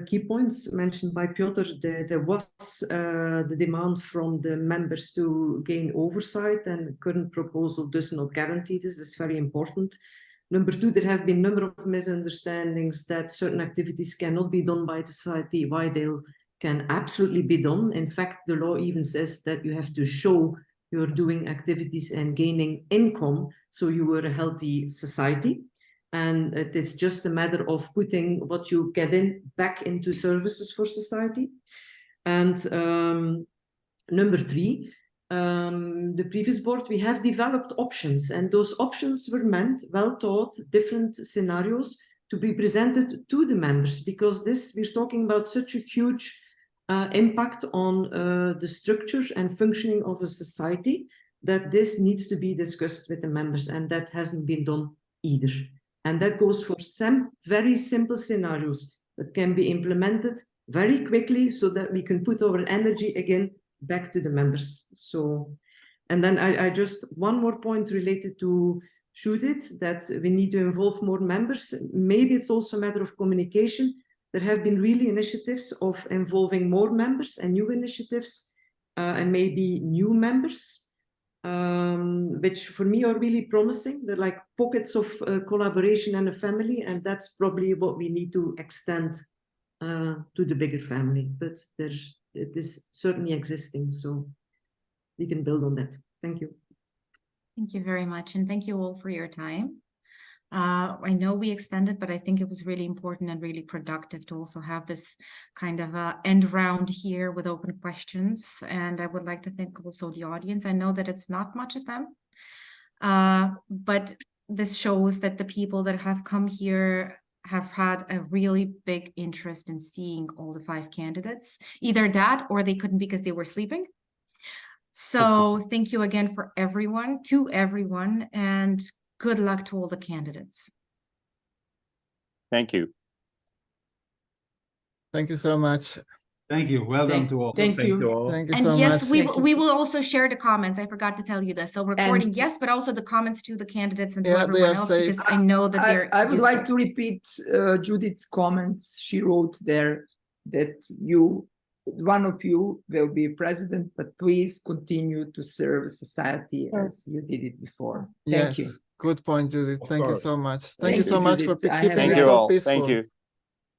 key points mentioned by Piotr. There was the demand from the members to gain oversight, and current proposal does not guarantee this. This is very important. Number 2, there have been a number of misunderstandings that certain activities cannot be done by the society, while they can absolutely be done. In fact, the law even says that you have to show you're doing activities and gaining income, so you were a healthy society. And it is just a matter of putting what you get in back into services for society. And number 3, the previous board, we have developed options, and those options were meant, well thought, different scenarios to be presented to the members, because we're talking about such a huge impact on the structure and functioning of a society, that this needs to be discussed with the members, and that hasn't been done either. And that goes for some very simple scenarios that can be implemented very quickly, so that we can put our energy again back to the members. So, and then I just, one more point related to Judith, that we need to involve more members. Maybe it's also a matter of communication. There have been really initiatives of involving more members and new initiatives, and maybe new members, which for me are really promising. They're like pockets of collaboration and a family, and that's probably what we need to extend to the bigger family. But it is certainly existing, so we can build on that. Thank you. Thank you very much, and thank you all for your time. I know we extended, but I think it was really important and really productive to also have this kind of end round here with open questions. And I would like to thank also the audience. I know that it's not much of them, but this shows that the people that have come here have had a really big interest in seeing all the 5 candidates, either that or they couldn't because they were sleeping. So thank you again to everyone, and good luck to all the candidates. Thank you. Thank you so much. Thank you. Well done to all. Thank you all. Thank you and so yes, much. we will also share the comments. I forgot to tell you this. So recording, yes, but also the comments to the candidates and to everyone else, safe. because I know that they're I would like to repeat Judith's comments. She wrote there that one of you will be president, but please continue to serve society as you did it before. Thank you. Good point, Judith. Thank you so much. Thank you so much for Judith. keeping it so peaceful. Thank you.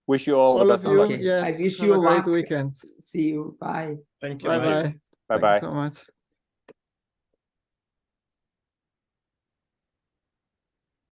Wish you all the best of luck. Yes, I wish have you a great luck. weekend. See you. Bye. Thank you. Bye-bye. Bye-bye. Thank you so much.